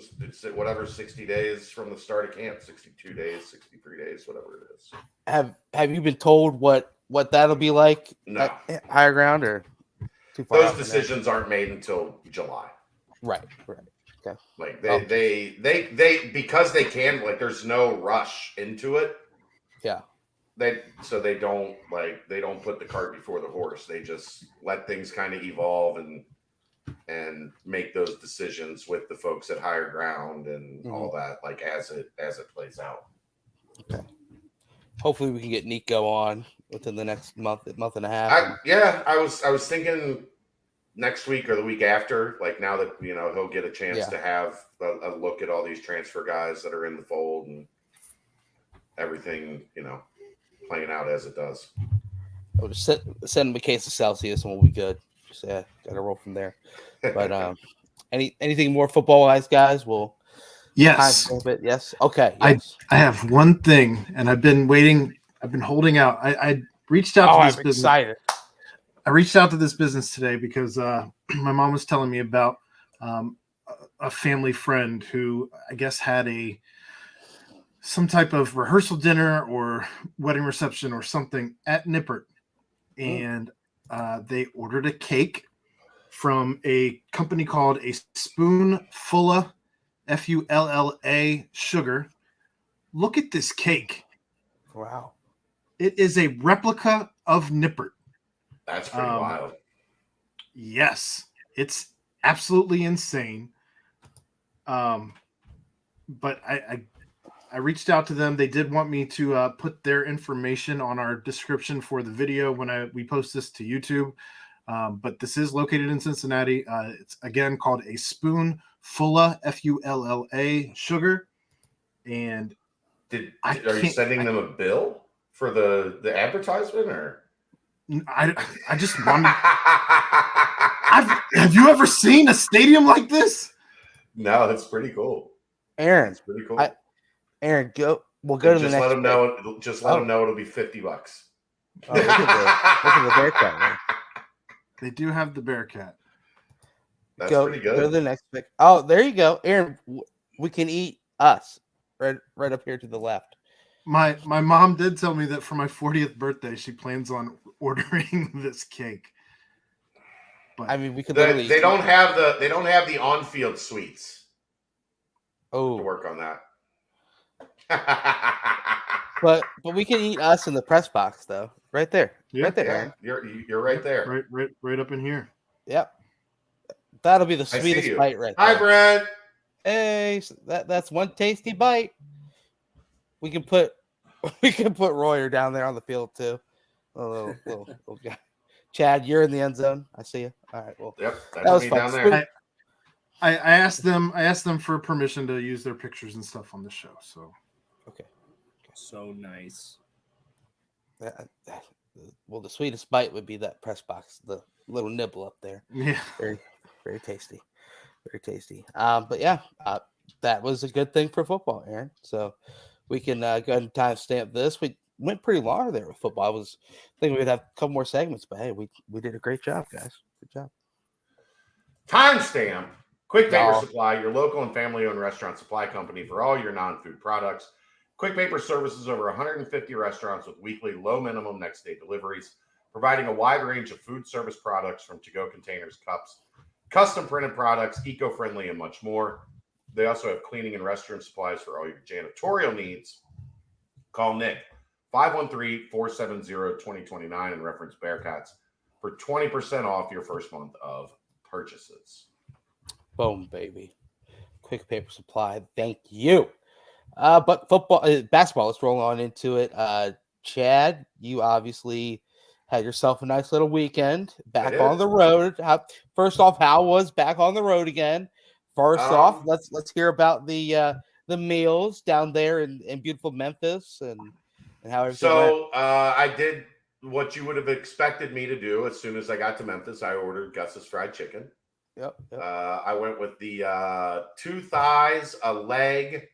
whatever 60 days from the start of camp, 62 days, 63 days, whatever it is. Have you been told what that'll be like? No. At higher ground or too far? Those decisions aren't made until July. Right. Okay. Like they because they can, like there's no rush into it. Yeah. They don't put the cart before the horse. They just let things kind of evolve and make those decisions with the folks at higher ground and all that, like as it plays out. Okay. Hopefully we can get Nico on within the next month and a half. I was thinking next week or the week after, like now that he'll get a chance to have a look at all these transfer guys that are in the fold and everything, playing out as it does. I'll just send him a case of Celsius and we'll be good. Just gotta roll from there. But anything more football wise, guys? Yes. Yes. Okay. Yes. I have one thing, and I've been waiting. I've been holding out. I reached out to this business. Excited. I reached out to this business today because my mom was telling me about a family friend who I guess had some type of rehearsal dinner or wedding reception or something at Nippert, and they ordered a cake from a company called A Spoonfulla, Fulla sugar. Look at this cake. Wow. It is a replica of Nippert. That's pretty wild. Yes. It's absolutely insane. But I reached out to them. They did want me to put their information on our description for the video when we post this to YouTube. But this is located in Cincinnati. It's again called A Spoonfulla, Fulla sugar. And are you sending them a bill for the advertisement, or? I just wanted. Have you ever seen a stadium like this? No, that's pretty cool. Aaron, it's pretty cool. Aaron, we'll go to the next. Let them know. Just let them know it'll be $50. Oh, look at the Bearcat, man. They do have the Bearcat. That's pretty good. Go to the next pick. Oh, there you go, Aaron. We can eat us right up here to the left. My mom did tell me that for my 40th birthday, she plans on ordering this cake. But I mean, we could. They don't have the on-field suites. Oh, to work on that. but we can eat us in the press box though, right there, right there. Aaron. You're right there, right up in here. Yep, that'll be the sweetest bite right there. Hi, Brent. Hey, that's one tasty bite. We can put Royer down there on the field too. Little guy. Chad, you're in the end zone. I see you. All right. Well, yep, that was fun. Down there. I asked them for permission to use their pictures and stuff on the show. So okay. So nice. Well, the sweetest bite would be that press box, the little nibble up there. Yeah. Very, very tasty. Very tasty. But yeah, that was a good thing for football, Aaron. So we can go ahead and timestamp this. We went pretty long there with football. I was thinking we'd have a couple more segments, but hey, we did a great job, guys. Good job. Timestamp. Quick Paper Supply, your local and family-owned restaurant supply company for all your non-food products. Quick Paper services over 150 restaurants with weekly low minimum next day deliveries, providing a wide range of food service products from to-go containers, cups, custom printed products, eco-friendly, and much more. They also have cleaning and restroom supplies for all your janitorial needs. Call Nick 513-470-2029 and reference Bearcats for 20% off your first month of purchases. Boom, baby. Quick Paper Supply. Thank you. But basketball, let's roll on into it. Chad, you obviously had yourself a nice little weekend back on the road. First off, how was back on the road again? First off, let's hear about the meals down there in beautiful Memphis and how everything went. I did what you would have expected me to do. As soon as I got to Memphis, I ordered Gus's fried chicken. Yep. I went with the 2 thighs, a leg,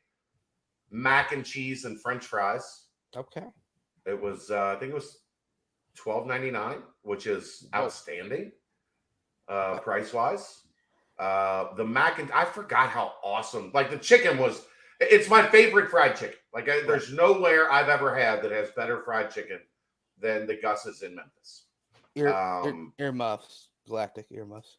mac and cheese, and French fries. Okay. It was I think it was $12.99, which is outstanding price wise. The mac and I forgot how awesome. Like the chicken was. It's my favorite fried chicken. Like there's nowhere I've ever had that has better fried chicken than the Gus's in Memphis. Earmuffs, galactic earmuffs.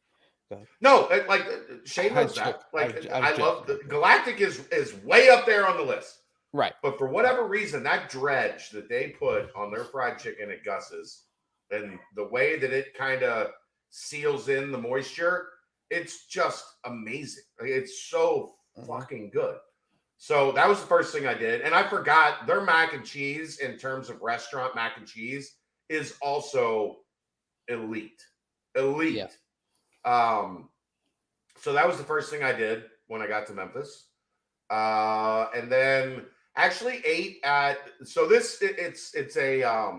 No, like Shane knows that. Like I love the Galactic is way up there on the list. Right. But for whatever reason, that dredge that they put on their fried chicken at Gus's and the way that it kind of seals in the moisture, it's just amazing. It's so fucking good. So that was the first thing I did. And I forgot their mac and cheese in terms of restaurant mac and cheese is also elite. Yeah. So that was the first thing I did when I got to Memphis. And then actually ate at, so this, it's a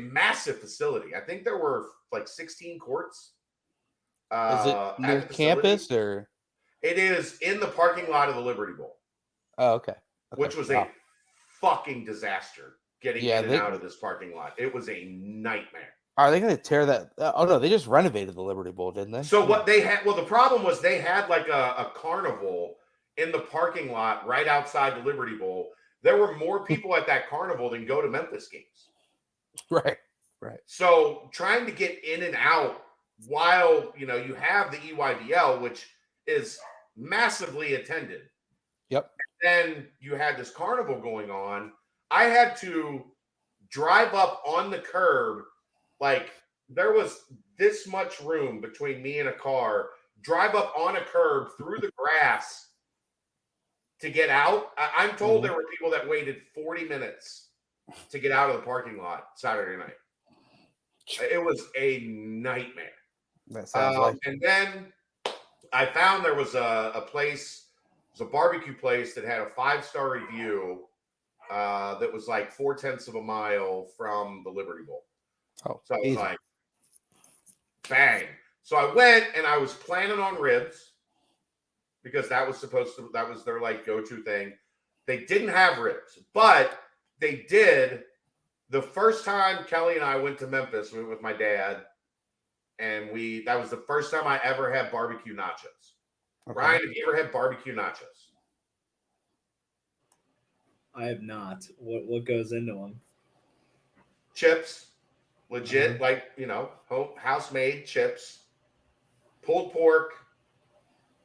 massive facility. I think there were like 16 courts. Is it near campus or? It is in the parking lot of the Liberty Bowl. Oh, okay. Which was a fucking disaster getting in and out of this parking lot. It was a nightmare. Are they going to tear that? Oh, no, they just renovated the Liberty Bowl, didn't they? So what they had, the problem was they had like a carnival in the parking lot right outside the Liberty Bowl. There were more people at that carnival than go to Memphis games. Right. So trying to get in and out while, you have the EYBL, which is massively attended. Yep. Then you had this carnival going on. I had to drive up on the curb. Like there was this much room between me and a car, drive up on a curb through the grass to get out. I'm told there were people that waited 40 minutes to get out of the parking lot Saturday night. It was a nightmare. That sounds like. And then I found there was a place, it was a barbecue place that had a 5-star review that was like 0.4 of a mile from the Liberty Bowl. Oh, so I was like, bang. So I went and I was planning on ribs because that was their like go-to thing. They didn't have ribs, but they did. The first time Kelly and I went to Memphis, we went with my dad, and that was the first time I ever had barbecue nachos. Okay. Ryan, have you ever had barbecue nachos? I have not. What goes into them? Chips. Legit, home house-made chips, pulled pork,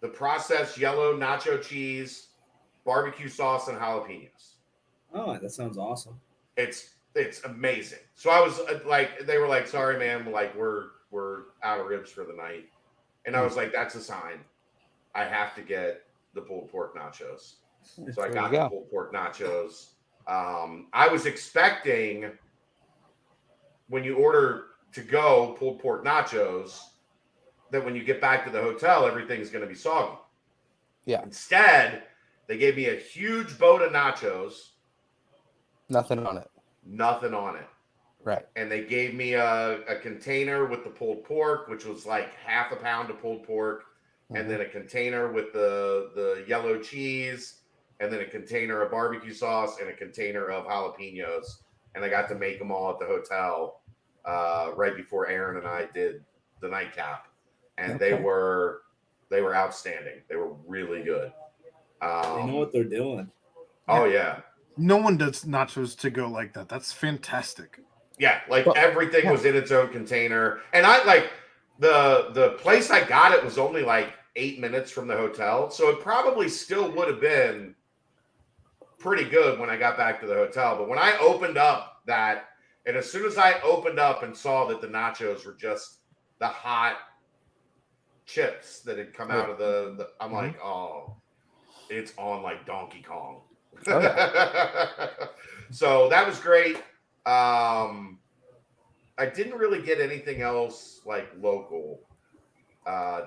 the processed yellow nacho cheese, barbecue sauce, and jalapenos. Oh, that sounds awesome. It's amazing. So I was they were like, sorry, man, like we're out of ribs for the night. And I was like, that's a sign. I have to get the pulled pork nachos. So I got the pulled pork nachos. I was expecting when you order to go pulled pork nachos, that when you get back to the hotel, everything's going to be soggy. Yeah. Instead, they gave me a huge boat of nachos. Nothing on it. Right. And they gave me a container with the pulled pork, which was like half a pound of pulled pork, and then a container with the yellow cheese, and then a container of barbecue sauce, and a container of jalapenos. And I got to make them all at the hotel right before Aaron and I did the nightcap, and they were outstanding. They were really good. They know what they're doing. Oh yeah. No one does nachos to go like that. That's fantastic. Yeah, like everything was in its own container, and I The place I got it was only like 8 minutes from the hotel, so it probably still would have been pretty good when I got back to the hotel. But when I opened up that, and as soon as I opened up and saw that the nachos were just the hot chips that had come out of the I'm like, oh, it's on like Donkey Kong. Oh, yeah. So that was great. I didn't really get anything else like local. I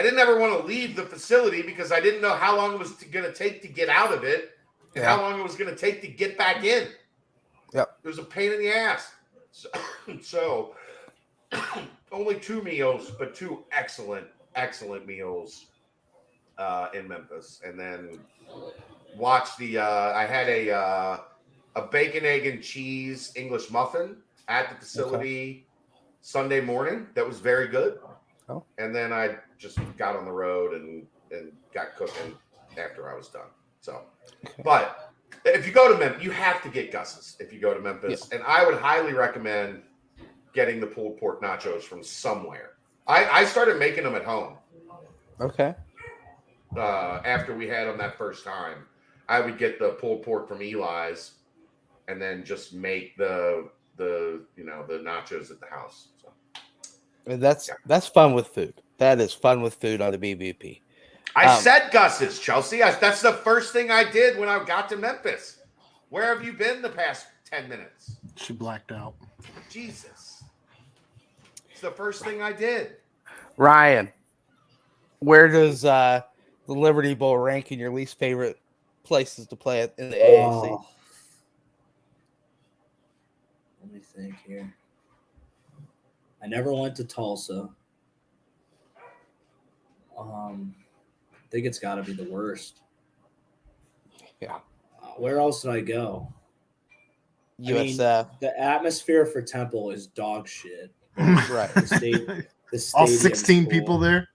didn't ever want to leave the facility because I didn't know how long it was going to take to get out of it and how long it was going to take to get back in. Yep. It was a pain in the ass. So only 2 meals, but 2 excellent meals in Memphis. And then watched I had a bacon, egg, and cheese English muffin at the facility Sunday morning. That was very good. Oh. And then I just got on the road and got cooking after I was done. So, but if you go to Memphis, you have to get Gus's if you go to Memphis. Yeah. And I would highly recommend getting the pulled pork nachos from somewhere. I started making them at home. Okay. After we had them that first time, I would get the pulled pork from Eli's and then just make the nachos at the house. So. And that's fun with food. That is fun with food on the BBP. I said Gus's, Chelsea. That's the first thing I did when I got to Memphis. Where have you been the past 10 minutes? She blacked out. Jesus. It's the first thing I did. Ryan, where does the Liberty Bowl rank in your least favorite places to play in the AAC? Let me think here. I never went to Tulsa. I think it's got to be the worst. Yeah. Where else did I go? USF. The atmosphere for Temple is dog shit. Right. The all 16 people there.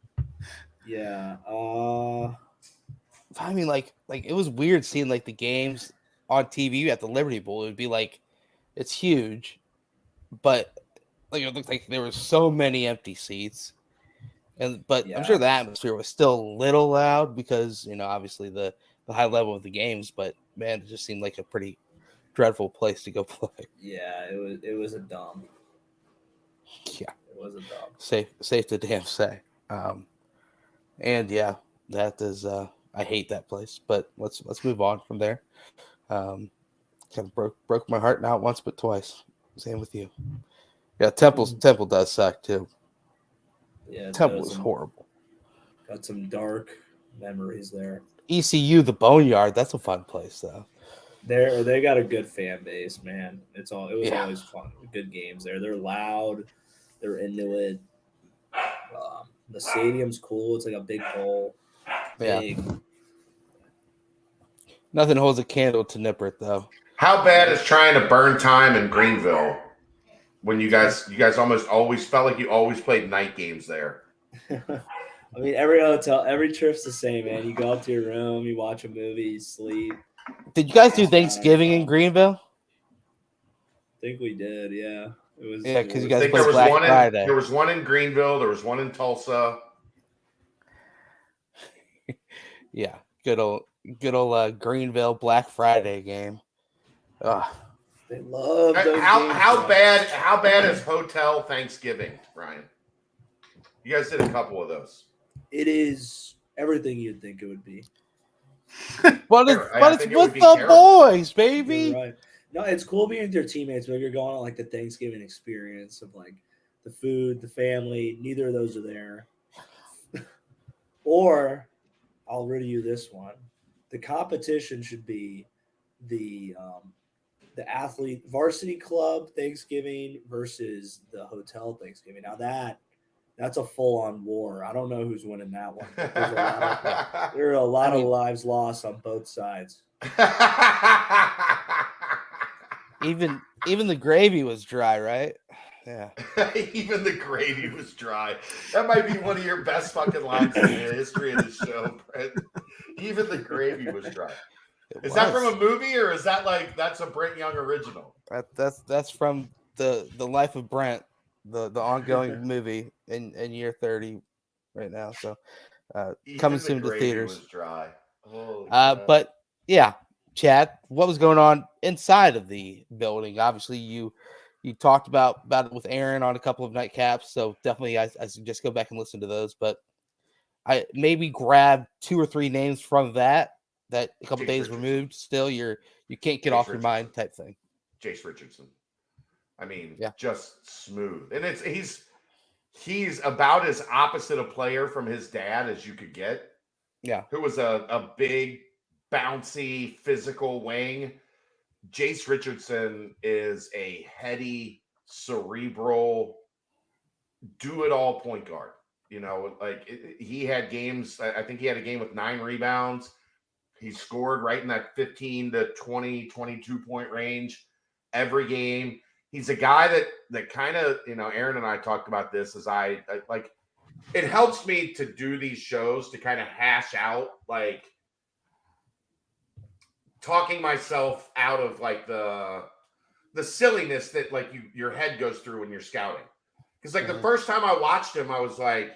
Yeah. I mean, like it was weird seeing like the games on TV at the Liberty Bowl. It would be like, it's huge, but like it looked like there were so many empty seats, but I'm sure the atmosphere was still a little loud because obviously the high level of the games. But man, it just seemed like a pretty dreadful place to go play. Yeah, it was a dumb. Yeah, it was a dumb. Safe to damn say. And yeah, that is I hate that place. But let's move on from there. Kind of broke my heart not once but twice. Same with you. Yeah, Temple does suck too. Yeah, Temple is horrible. Got some dark memories there. ECU, the Boneyard, that's a fun place though. They got a good fan base, man. It was always fun. Good games there. They're loud. They're into it. The stadium's cool. It's like a big bowl. Big. Yeah. Nothing holds a candle to Nippert though. How bad is trying to burn time in Greenville when you guys almost always felt like you always played night games there? I mean, every hotel, every trip's the same, man. You go up to your room, you watch a movie, you sleep. Did you guys do Thanksgiving in Greenville? I think we did, yeah. It was because you guys played Black Friday. There was one in Greenville. There was one in Tulsa. Yeah, good old Greenville Black Friday game. They love those games. How bad is hotel Thanksgiving, Ryan? You guys did a couple of those. It is everything you'd think it would be. But it's with the boys, baby. You're right. No, it's cool being with your teammates, but you're going on like the Thanksgiving experience of like the food, the family. Neither of those are there. Or I'll riddle you this one. The competition should be the athlete varsity club Thanksgiving versus the hotel Thanksgiving. Now that's a full-on war. I don't know who's winning that one. There are a lot of lives lost on both sides. Even the gravy was dry, right? Yeah. Even the gravy was dry. That might be one of your best fucking lines in the history of the show, Brent. Even the gravy was dry. Is that from a movie or is that that's a Brent Young original? That's from the Life of Brent. the ongoing movie in year 30 right now. So coming Even the soon to gravy theaters. was dry. Holy crap. But yeah, Chad, what was going on inside of the building? Obviously, you talked about it with Aaron on a couple of nightcaps, so definitely I suggest go back and listen to those. But I maybe grab 2 or 3 names from that a couple Jace days Richardson. removed. Still, you can't get Jace off your mind Richardson. type thing. Jace Richardson. I mean, Yeah. just smooth. And he's about as opposite a player from his dad as you could get. Yeah. Who was a big, bouncy, physical wing. Jace Richardson is a heady, cerebral, do-it-all point guard. You know, like he had games. I think he had a game with 9 rebounds. He scored right in that 15 to 20, 22 point range every game. He's a guy that kind of, you know, Aaron and I talked about this as I like, it helps me to do these shows to kind of hash out, like, talking myself out of like the silliness that like your head goes through when you're scouting. Because like the first time I watched him, I was like,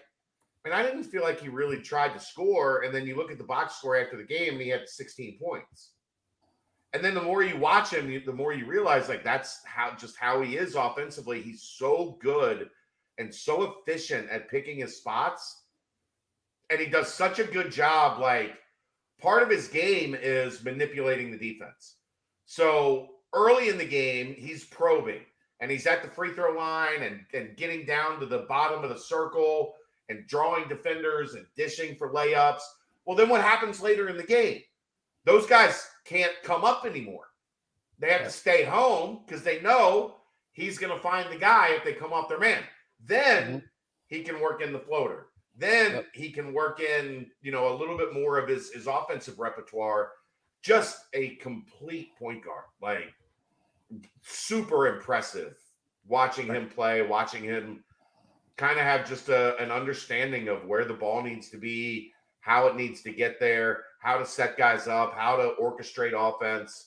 man, I didn't feel like he really tried to score. And then you look at the box score after the game and he had 16 points. And then the more you watch him, the more you realize like that's how he is offensively. He's so good and so efficient at picking his spots. And he does such a good job. Like, part of his game is manipulating the defense. So early in the game, he's probing and he's at the free throw line and getting down to the bottom of the circle and drawing defenders and dishing for layups. Well, then what happens later in the game? Those guys can't come up anymore. They have to stay home because they know he's going to find the guy if they come off their man. Then he can work in the floater. Then he can work in, you know, a little bit more of his offensive repertoire. Just a complete point guard. Like, super impressive watching him play, watching him kind of have just an understanding of where the ball needs to be, how it needs to get there, how to set guys up, how to orchestrate offense.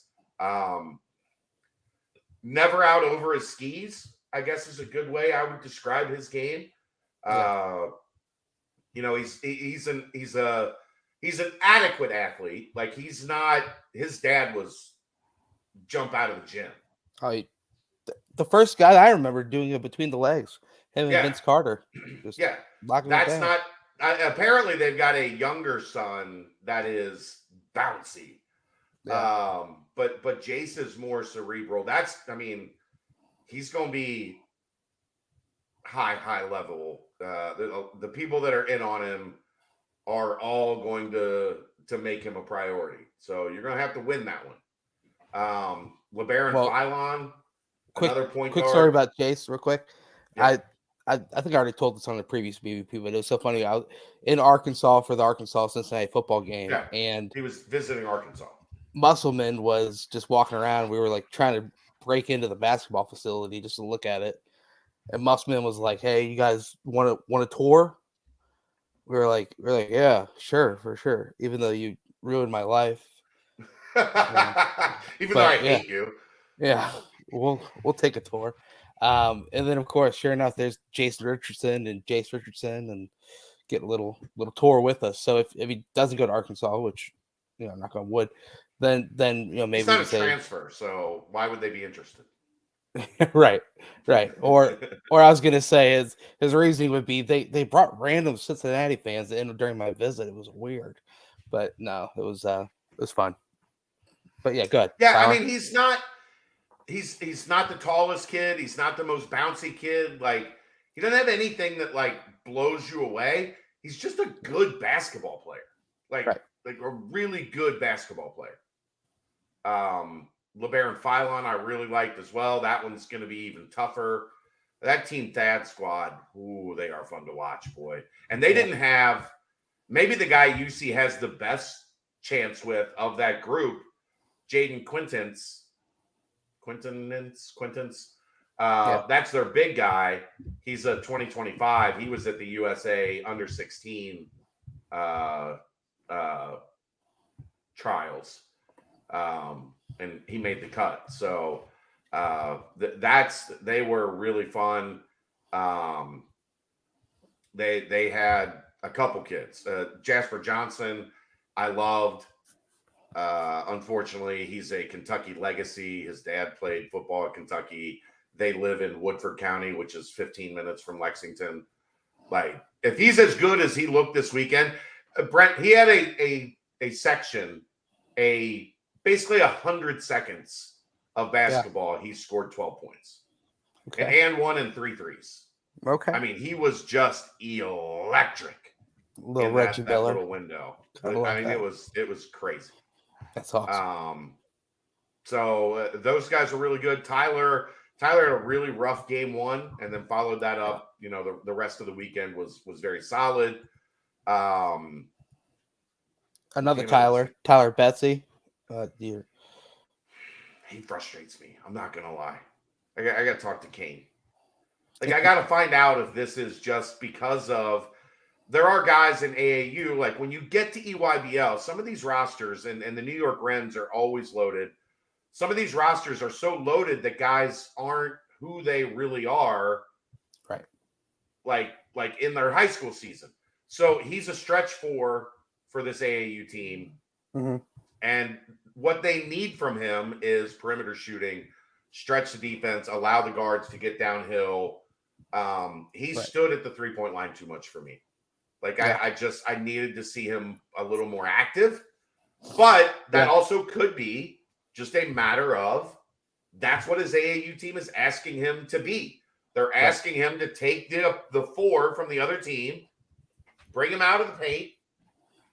Never out over his skis, I guess is a good way I would describe his game. You know, he's an adequate athlete. Like, he's not. His dad was jump out of the gym. The first guy I remember doing it between the legs, him and Vince Carter. That's not. Apparently, they've got a younger son that is bouncy. Yeah. But Jace is more cerebral. He's going to be high level. The people that are in on him are all going to make him a priority. So you're going to have to win that one. LeBaron Philon, another point guard. Quick story about Jace, real quick. Yeah. I think I already told this on the previous BBP, but it was so funny. I was in Arkansas for the Arkansas-Cincinnati football game, and he was visiting Arkansas. Musselman was just walking around. We were like trying to break into the basketball facility just to look at it, and Musselman was like, "Hey, you guys want a tour?" We were like, "Yeah, sure, for sure." Even though you ruined my life, even though I hate you, yeah, we'll take a tour. And then of course, sure enough, there's Jace Richardson and get a little tour with us. So if he doesn't go to Arkansas, which, you know, knock on wood, then you know, maybe it's not a transfer. So why would they be interested? right. Or I was gonna say his reasoning would be they brought random Cincinnati fans in during my visit. It was weird, but no, it was fun. But yeah, good. Yeah, I mean, he's not the tallest kid. He's not the most bouncy kid. Like, he doesn't have anything that like blows you away. He's just a good basketball player. Like a really good basketball player. LeBaron Philon, I really liked as well. That one's going to be even tougher. That Team Thad squad, ooh, they are fun to watch, boy. And they didn't have, maybe the guy UC has the best chance with of that group, Jaden Quintance. That's their big guy. He's a 2025. He was at the USA under 16 trials. And he made the cut. So they were really fun. They had a couple kids. Jasper Johnson, I loved. Unfortunately, he's a Kentucky legacy. His dad played football at Kentucky. They live in Woodford County, which is 15 minutes from Lexington. Like, if he's as good as he looked this weekend, Brent, he had a section, basically 100 seconds of basketball. He scored 12 points. Okay. And one and 3 threes. Okay. I mean, he was just electric Little in Reggie that Miller. little window. Kinda like I mean, that. it was crazy. That's awesome. So those guys were really good. Tyler had a really rough game one, and then followed that up. You know, the rest of the weekend was very solid. Another Tyler Betsy. He frustrates me. I'm not gonna lie. I got to talk to Kane. Like, I got to find out if this is just because of there are guys in AAU. Like, when you get to EYBL, some of these rosters and the New York Rens are always loaded. Some of these rosters are so loaded that guys aren't who they really are. Right. Like in their high school season. So he's a stretch for this AAU team. Mm-hmm. And what they need from him is perimeter shooting, stretch the defense, allow the guards to get downhill. He stood at the 3-point line too much for me. Like, I needed to see him a little more active, but that also could be just a matter of that's what his AAU team is asking him to be. They're asking him to take the 4 from the other team, bring him out of the paint,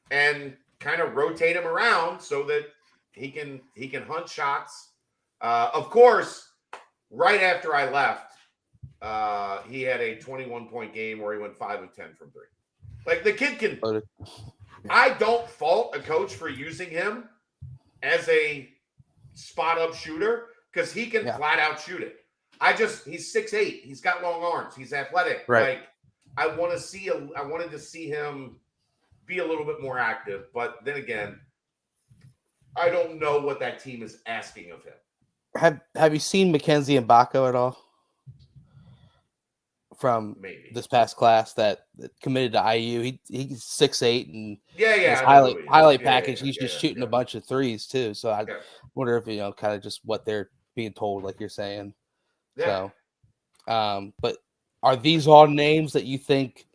and kind of rotate him around so that he can hunt shots. Of course, right after I left, he had a 21-point game where he went 5 of 10 from 3. Like, the kid can. I don't fault a coach for using him as a spot-up shooter because he can flat out shoot it. He's 6'8". He's got long arms. He's athletic. Right. Like, I wanted to see him be a little bit more active. But then again, I don't know what that team is asking of him. Have you seen Mackenzie Mbako at all? From this past class that committed to IU. He's 6'8" and his highlight package, he's just shooting a bunch of threes too. So I wonder if, kind of just what they're being told, like you're saying. Yeah. So, but are these all names that you think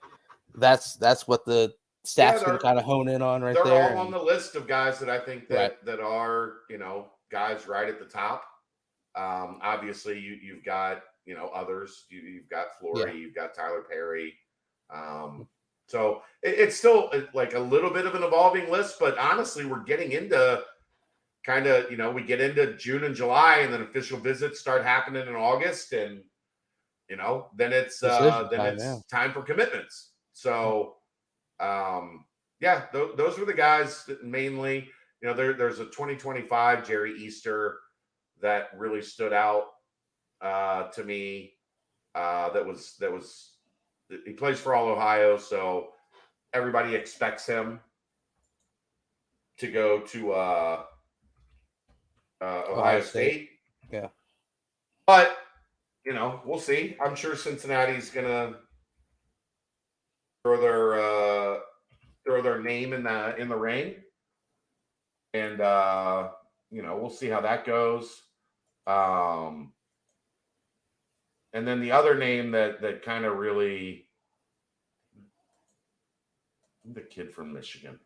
that's what the staff's going to kind of hone in on right there? They're all on the list of guys that I think that are, guys right at the top. Obviously you've got, others. You've got Flory, you've got Tyler Perry. So it's still like a little bit of an evolving list, but honestly, we're getting into kind of, we get into June and July, and then official visits start happening in August, and then it's time for commitments. So those were the guys that mainly. There's a 2025 Jerry Easter that really stood out to me. He plays for All Ohio, so everybody expects him to go to Ohio State. Yeah, but we'll see. I'm sure Cincinnati's gonna throw their name in the ring, and we'll see how that goes. And then the other name that kind of really, the kid from Michigan,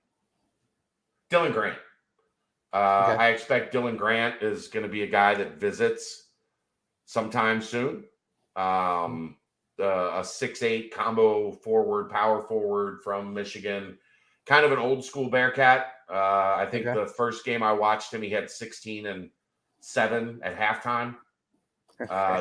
Dylan Grant. I expect Dylan Grant is going to be a guy that visits sometime soon. A 6'8" combo forward, power forward from Michigan, kind of an old school Bearcat. I think the first game I watched him, he had 16 and 7 at halftime.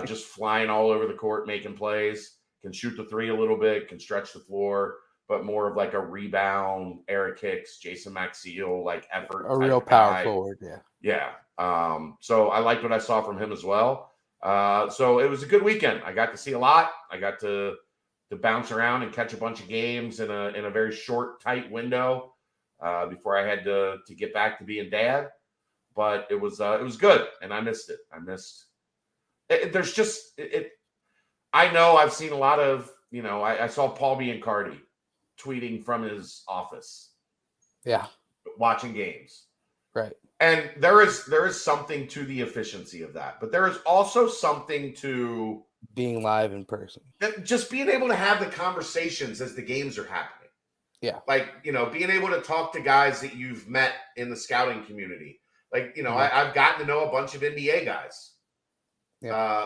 Just flying all over the court, making plays, can shoot the 3 a little bit, can stretch the floor, but more of like a rebound, Eric Hicks, Jason Maxiel, like effort. A real power forward, Yeah. So I liked what I saw from him as well. So it was a good weekend. I got to see a lot. I got to bounce around and catch a bunch of games in a very short, tight window before I had to get back to being dad. But it was good, and I missed it. There's just I know I've seen a lot of, I saw Paul Biancardi tweeting from his office, Yeah. watching games. Right. And there is something to the efficiency of that, but there is also something to being live in person. Just being able to have the conversations as the games are happening. Yeah. Like, being able to talk to guys that you've met in the scouting community. Like, I've gotten to know a bunch of NBA guys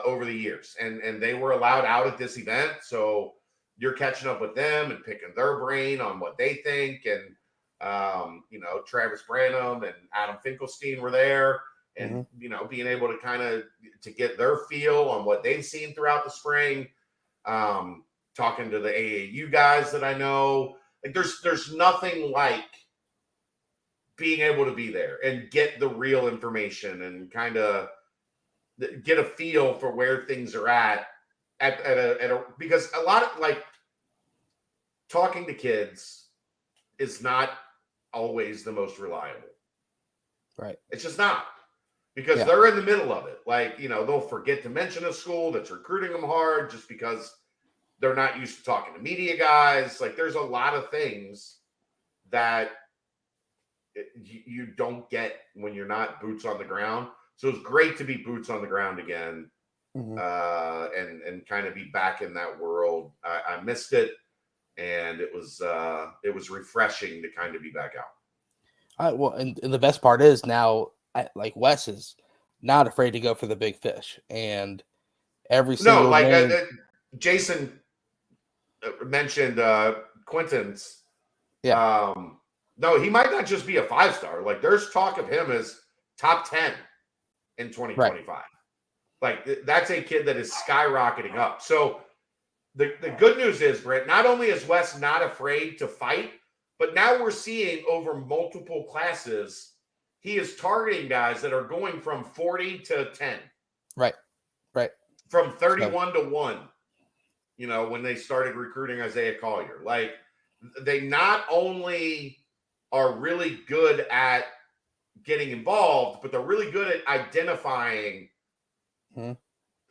over the years, and they were allowed out at this event. So you're catching up with them and picking their brain on what they think. And, Travis Branham and Adam Finkelstein were there, and, being able to kind of to get their feel on what they've seen throughout the spring. Talking to the AAU guys that I know, like there's nothing like being able to be there and get the real information and kind of get a feel for where things are at because a lot of like talking to kids is not always the most reliable. Right. It's just not, because they're in the middle of it. Like, they'll forget to mention a school that's recruiting them hard just because they're not used to talking to media guys. Like, there's a lot of things that you don't get when you're not boots on the ground. So it's great to be boots on the ground again, and kind of be back in that world. I missed it, and it was refreshing to kind of be back out. Well, and the best part is now, like Wes is not afraid to go for the big fish, and every single Jason mentioned Quentin's. Yeah. No, he might not just be a 5-star. Like, there's talk of him as top 10 in 2025. Right. Like, that's a kid that is skyrocketing up. So the good news is, Brent, not only is Wes not afraid to fight, but now we're seeing over multiple classes, he is targeting guys that are going from 40 to 10. Right. From 31 to 1, when they started recruiting Isaiah Collier. Like, they not only are really good at getting involved, but they're really good at identifying,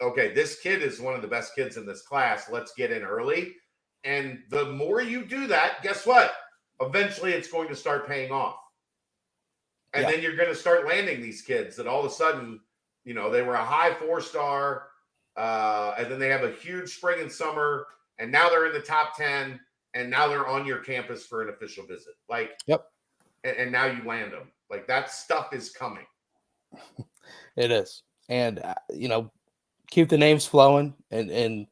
okay, this kid is one of the best kids in this class. Let's get in early. And the more you do that, guess what? Eventually it's going to start paying off. And then you're going to start landing these kids that all of a sudden, they were a high 4-star, and then they have a huge spring and summer, and now they're in the top 10, and now they're on your campus for an official visit. Like, and now you land them. Like, that stuff is coming. It is. And, keep the names flowing, and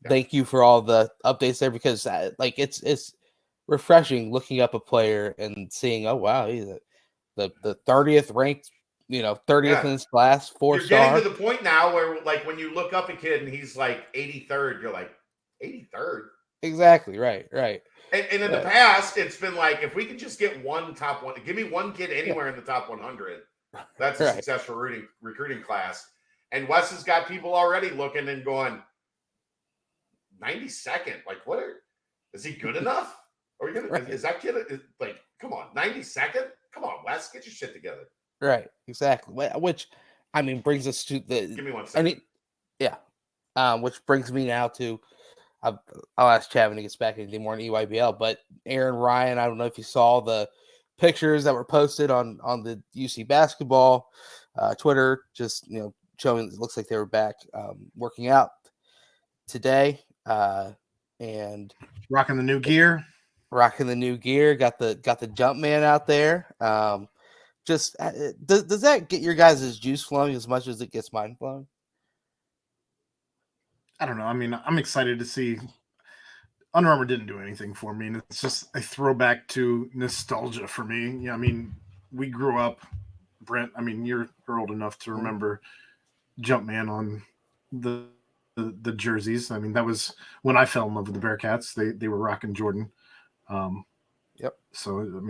thank you for all the updates there, because it's refreshing looking up a player and seeing, oh, wow, he's the 30th ranked, 30th in his class, 4-star. You're getting to the point now where, like, when you look up a kid and he's like 83rd, you're like, 83rd? Exactly. Right. And in the past, it's been like, if we could just get one top one, give me one kid anywhere in the top 100. That's a successful recruiting class. And Wes has got people already looking and going, 92nd? Like, is he good enough? Are you gonna? Is that kid like? Come on, 92nd? Come on, Wes, get your shit together. Right, exactly. Which, brings us to the. Give me 1 second. Which brings me now to. I'll ask Chad when he gets back anything more on EYBL, but Aaron Ryan, I don't know if you saw the pictures that were posted on the UC basketball Twitter, just showing it looks like they were back working out today, and rocking the new gear. Got the jump man out there. Just does that get your guys' juice flowing as much as it gets mine flowing? I don't know. I'm excited to see. Under Armour didn't do anything for me, and it's just a throwback to nostalgia for me. Yeah, we grew up, Brent. You're old enough to remember Jumpman on the jerseys. That was when I fell in love with the Bearcats. They were rocking Jordan. So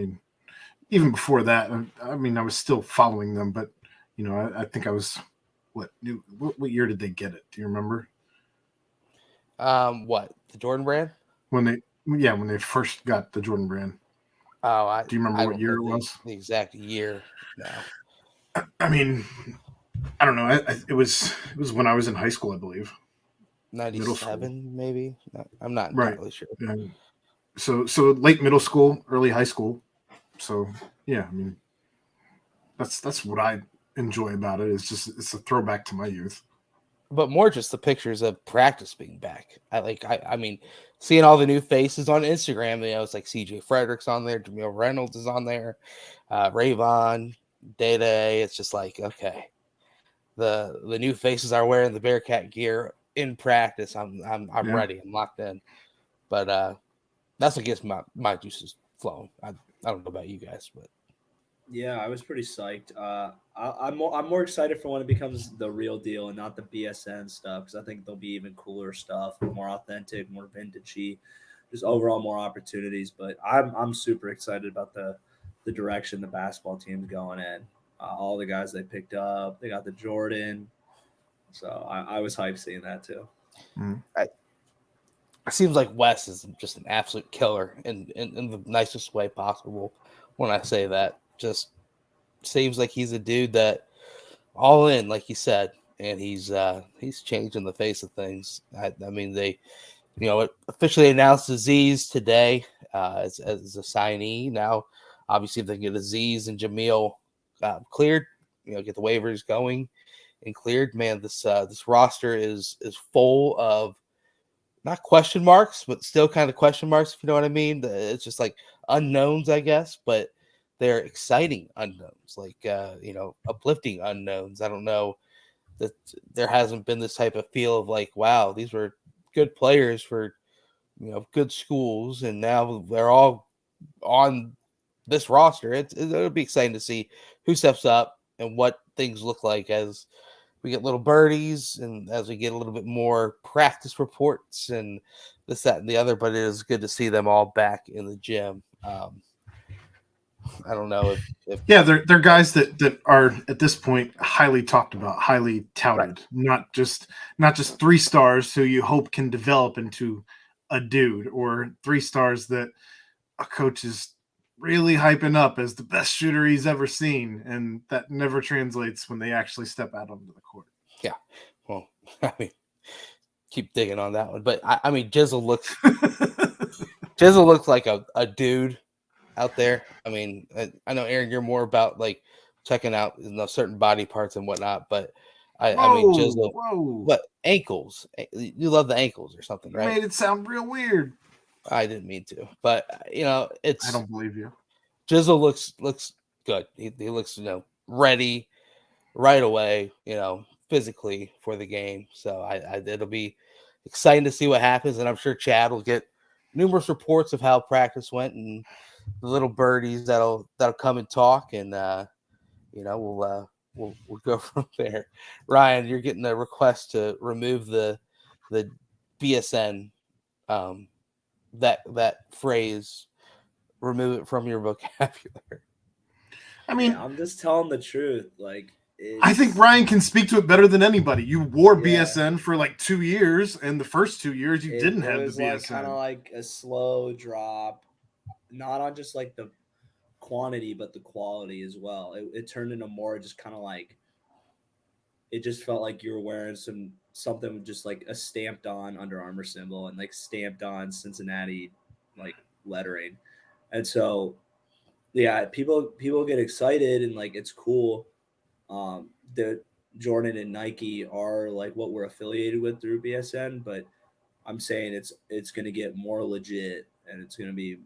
even before that, I was still following them, but I think I was what year did they get it? Do you remember? What, the Jordan brand? When they first got the Jordan brand. Oh, do you remember what year it was? The exact year. No. I don't know. It was when I was in high school, I believe. 97 maybe. I'm not Right. entirely sure. And so late middle school, early high school. So yeah, I mean, that's what I enjoy about it. It's a throwback to my youth. But more just the pictures of practice being back. I mean, seeing all the new faces on Instagram, it's like CJ Frederick's on there, Jamil Reynolds is on there, Rayvon, Day. It's just like, okay. The new faces are wearing the Bearcat gear in practice. I'm ready. I'm locked in. But that's what gets my juices flowing. I don't know about you guys, but Yeah, I was pretty psyched. I'm more excited for when it becomes the real deal and not the BSN stuff, because I think there'll be even cooler stuff, more authentic, more vintagey, just overall more opportunities. But I'm super excited about the direction the basketball team's going in. All the guys they picked up, they got the Jordan, so I was hyped seeing that too. it seems like Wes is just an absolute killer in the nicest way possible. When I say that, just seems like he's a dude that all in, like you said, and he's changing the face of things. I mean, they, it officially announced Aziz today as a signee. Now, obviously, if they get Aziz and Jamil cleared, get the waivers going and cleared, man, this roster is full of not question marks, but still kind of question marks, if you know what I mean. It's just like unknowns, I guess, but they're exciting unknowns, like uplifting unknowns. I don't know that there hasn't been this type of feel of like, wow, these were good players for good schools, and now they're all on this roster. It'll be exciting to see who steps up and what things look like as we get little birdies and as we get a little bit more practice reports and this, that, and the other. But it is good to see them all back in the gym. I don't know if Yeah, they're guys that are at this point highly talked about, highly touted. Right. Not just 3 stars who you hope can develop into a dude, or 3 stars that a coach is really hyping up as the best shooter he's ever seen, and that never translates when they actually step out onto the court. Yeah, well, I mean, keep digging on that one, but I mean, Jizzle looks like a dude out there. I mean, I know, Aaron, you're more about like checking out certain body parts and whatnot, but I mean, Jizzle, Whoa! what ankles? You love the ankles or something, You right? made it sound real weird. I didn't mean to, but it's I don't believe you. Jizzle looks good. He looks ready right away, physically for the game. So it'll be exciting to see what happens, and I'm sure Chad will get numerous reports of how practice went and the little birdies that'll come and talk, and we'll go from there. Ryan, you're getting a request to remove the BSN, that phrase, remove it from your vocabulary. I mean, I'm just telling the truth. Like, I think Ryan can speak to it better than anybody. You wore Yeah. BSN for like 2 years, and the first 2 years you didn't have the was like BSN. kind of like a slow drop, not on just like the quantity but the quality as well. It turned into more just kind of like, it just felt like you were wearing something with just like a stamped on Under Armour symbol and like stamped on Cincinnati like lettering. And so yeah, people get excited and like it's cool. The Jordan and Nike are like what we're affiliated with through BSN, but I'm saying it's going to get more legit and it's going to be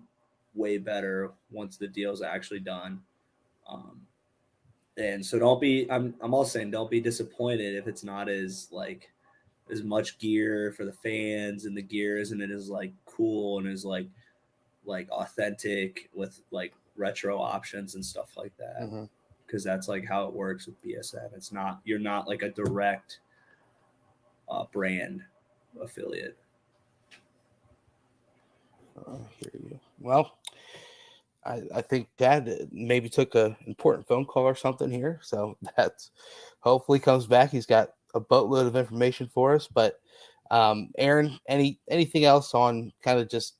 way better once the deal's actually done. And so I'm also saying don't be disappointed if it's not as like as much gear for the fans, and the gear isn't as like cool and is like authentic with like retro options and stuff like that. Mm-hmm. Because that's like how it works with BSN. It's not, you're not like a direct brand affiliate. I hear you. Well, I think Dad maybe took an important phone call or something here, so that's hopefully comes back. He's got a boatload of information for us. But Aaron, anything else on kind of just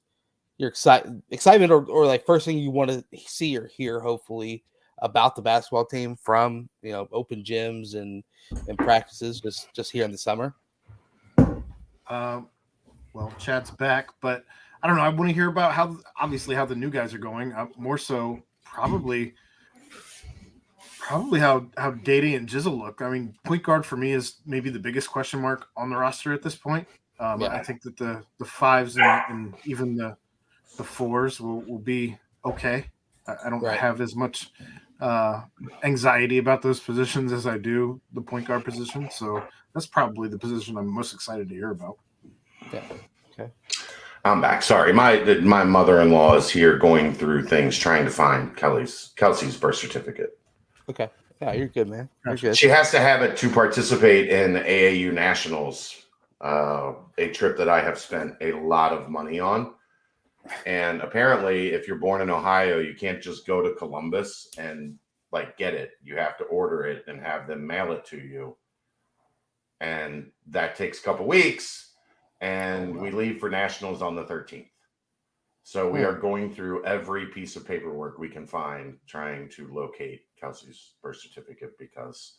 your excitement or like first thing you want to see or hear, hopefully, about the basketball team from open gyms and practices just here in the summer? Well, Chad's back, but I don't know. I want to hear about how the new guys are going. More so, probably how Dady and Jizzle look. I mean, point guard for me is maybe the biggest question mark on the roster at this point. Yeah. I think that the fives and even the fours will be okay. I don't Right. have as much anxiety about those positions as I do the point guard position. So that's probably the position I'm most excited to hear about. Yeah. Okay. I'm back. Sorry, my mother-in-law is here going through things trying to find Kelsey's birth certificate. Okay. Yeah, you're good, man. You're Gotcha. good. She has to have it to participate in the AAU Nationals, a trip that I have spent a lot of money on. And apparently, if you're born in Ohio, you can't just go to Columbus and get it. You have to order it and have them mail it to you. And that takes a couple weeks. And we leave for Nationals on the 13th. So we are going through every piece of paperwork we can find, trying to locate Kelsey's birth certificate because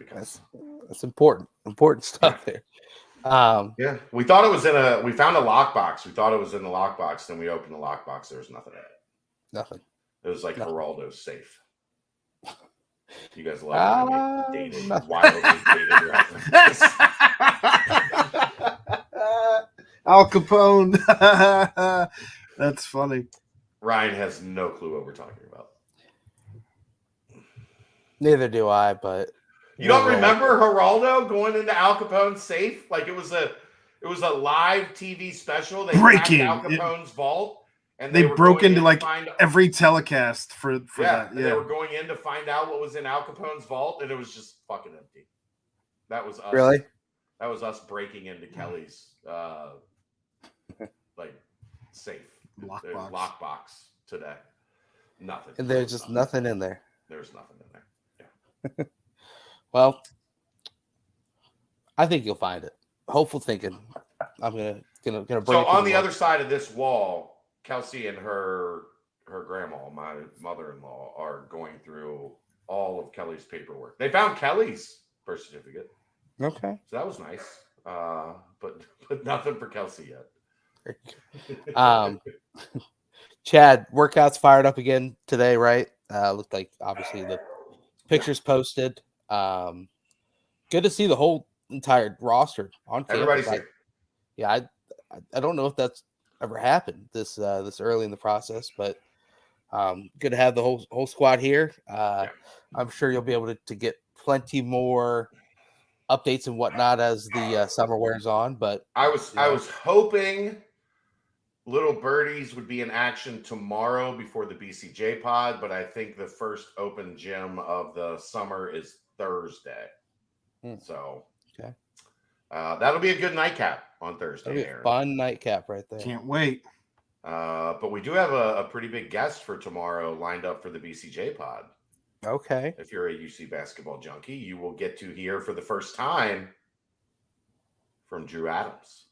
that's important stuff there. Yeah, we thought it was we found a lockbox. We thought it was in the lockbox. Then we opened the lockbox. There was nothing in it. Nothing. It was like Nothing. Geraldo's safe. You guys love dated, nothing. wildly dated references. Al Capone. That's funny. Ryan has no clue what we're talking about. Neither do I, but you don't remember Geraldo going into Al Capone's safe? Like it was a live TV special. They Breaking Al Capone's vault. And they broke into every telecast for that. Yeah, they were going in to find out what was in Al Capone's vault, and it was just fucking empty. That was us. Really? That was us breaking into Kelly's safe lockbox today. Nothing. And there's just nothing in there. There's nothing in there. Yeah. Well, I think you'll find it. Hopeful thinking. I'm gonna bring. So on the other side of this wall, Kelsey and her grandma, my mother-in-law, are going through all of Kelly's paperwork. They found Kelly's birth certificate. Okay. So that was nice. But nothing for Kelsey yet. Chad, workouts fired up again today, right? Looked like obviously the pictures posted. Good to see the whole entire roster on campus. Everybody's here. Yeah, I don't know if that's ever happened this early in the process, but good to have the whole squad here. I'm sure you'll be able to get plenty more updates and whatnot as the summer wears on. But I was hoping Little Birdies would be in action tomorrow before the BCJ pod, but I think the first open gym of the summer is Thursday. So okay. That'll be a good nightcap on Thursday. That'll be a fun nightcap right there. Can't wait. But we do have a pretty big guest for tomorrow lined up for the BCJ pod. Okay. If you're a UC basketball junkie, you will get to hear for the first time from Drew Adams.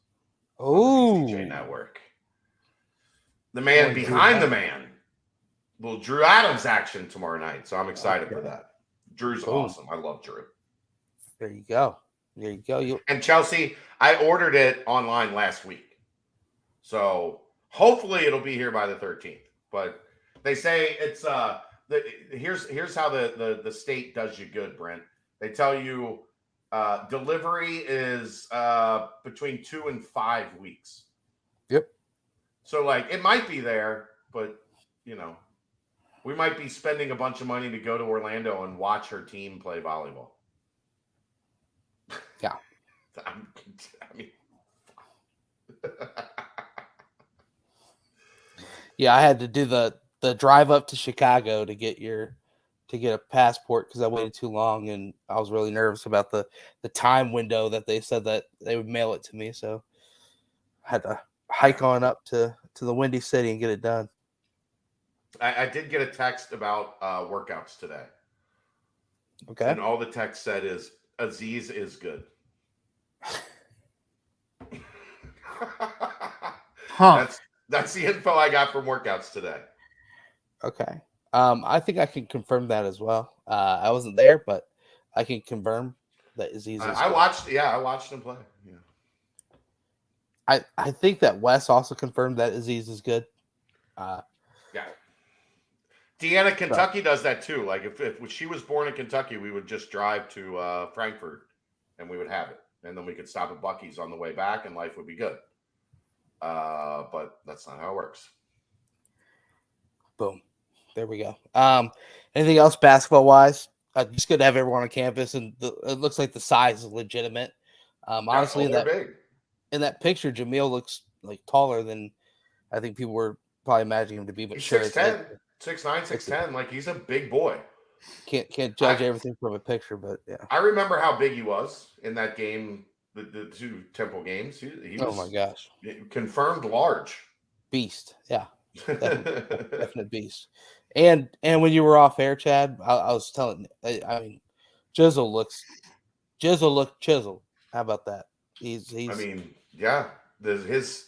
Oh, BCJ Network. The man behind the man. Well, Drew Adams action tomorrow night. So I'm excited for that. Drew's awesome. I love Drew. There you go. There you go. And Chelsea, I ordered it online last week. So hopefully it'll be here by the 13th. But they say it's here's how the state does you good, Brent. They tell you delivery is between 2 and 5 weeks. Yep. So it might be there, but we might be spending a bunch of money to go to Orlando and watch her team play volleyball. Yeah. I mean, yeah, I had to do the drive up to Chicago to get a passport because I waited too long and I was really nervous about the time window that they said that they would mail it to me. So I had to hike on up to the Windy City and get it done. I did get a text about workouts today. Okay. And all the text said is Aziz is good. Huh. That's the info I got from workouts today. Okay. I think I can confirm that as well. I wasn't there, but I can confirm that Aziz is I good. watched him play. Yeah. I think that Wes also confirmed that Aziz is good. Yeah. Deanna, Kentucky does that too. Like if she was born in Kentucky, we would just drive to Frankfurt and we would have it. And then we could stop at Buc-ee's on the way back and life would be good. But that's not how it works. Boom. There we go. Anything else basketball wise? Just good to have everyone on campus, and it looks like the size is legitimate. Honestly, they're big. In that picture, Jamil looks like taller than I think people were probably imagining him to be. But He's sure, 6'10", 6'9", 6'10". Like he's a big boy. Can't judge everything from a picture, but yeah. I remember how big he was in that game, the two Temple games. He was, oh my gosh, confirmed large. Beast, yeah, definite beast. And when you were off air, Chad, I was telling. I mean, Jizzle looked chiseled. How about that? He's. I mean, yeah, his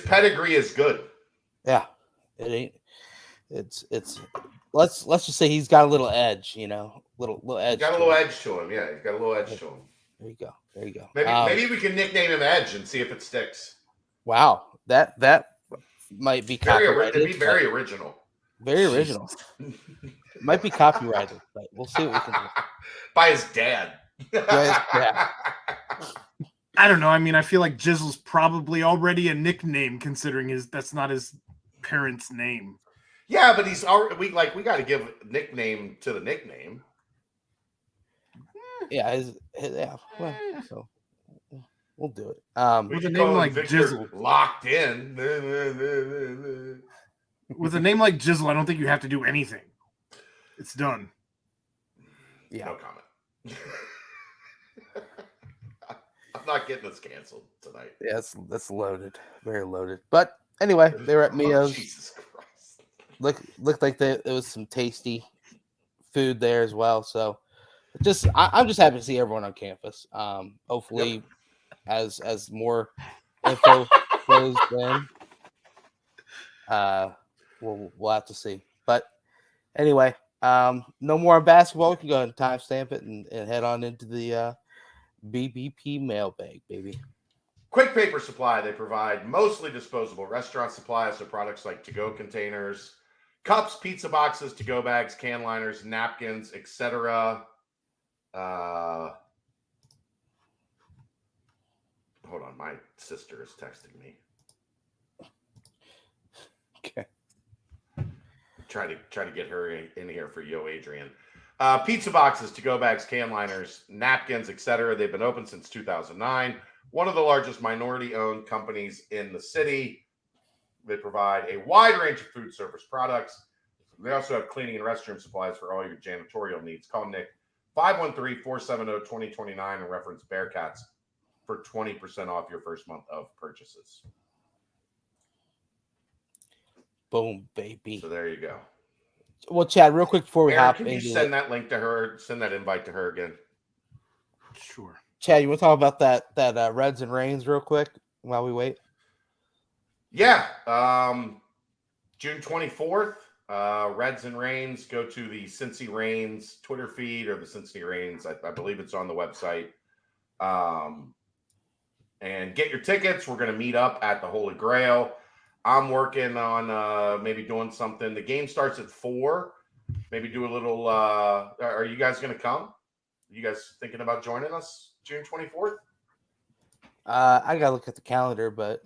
pedigree is good. Yeah, it ain't. It's. Let's just say he's got a little edge, little edge. He's got a little edge to him. Yeah, he's got a little edge to him. There you go. Maybe we can nickname him Edge and see if it sticks. Wow, that might be copyrighted. It'd be very original. Very original. Might be copyrighted, but we'll see what we can do. By his dad. Yeah. I don't know. I mean, I feel like Jizzle's probably already a nickname, considering that's not his parents' name. Yeah, but he's already we got to give a nickname to the nickname. Yeah, Well, so we'll do it. With a name like Jizzle, locked in. With a name like Jizzle, I don't think you have to do anything. It's done. Yeah. No comment. I'm not getting this canceled tonight. Yeah, that's loaded, very loaded. But anyway, they were at Mio's. Jesus Christ. Looked like it was some tasty food there as well. So I'm just happy to see everyone on campus. Hopefully, as more info flows in, we'll have to see. But anyway, no more on basketball. We can go ahead and timestamp it and head on into the BBP mailbag, baby. Quick Paper Supply. They provide mostly disposable restaurant supplies, so products like to-go containers, cups, pizza boxes, to-go bags, can liners, napkins, etc. Hold on, my sister is texting me. Okay. Try to get her in here for Yo Adrian. Pizza boxes, to-go bags, can liners, napkins, etc. They've been open since 2009. One of the largest minority-owned companies in the city. They provide a wide range of food service products. They also have cleaning and restroom supplies for all your janitorial needs. Call Nick 513-470-2029 and reference Bearcats for 20% off your first month of purchases. Boom, baby. So there you go. Well, Chad, real quick before we Aaron, hop can you send that link to her? Send that invite to her again. Sure. Chad, you want to talk about that Reds and Rains real quick while we wait? Yeah. June 24th, Reds and Rains. Go to the Cincy Rains Twitter feed or the Cincy Rains. I believe it's on the website. And get your tickets. We're going to meet up at the Holy Grail. I'm working on maybe doing something. The game starts at 4. Maybe do a little. Are you guys going to come? Are you guys thinking about joining us June 24th? I got to look at the calendar, but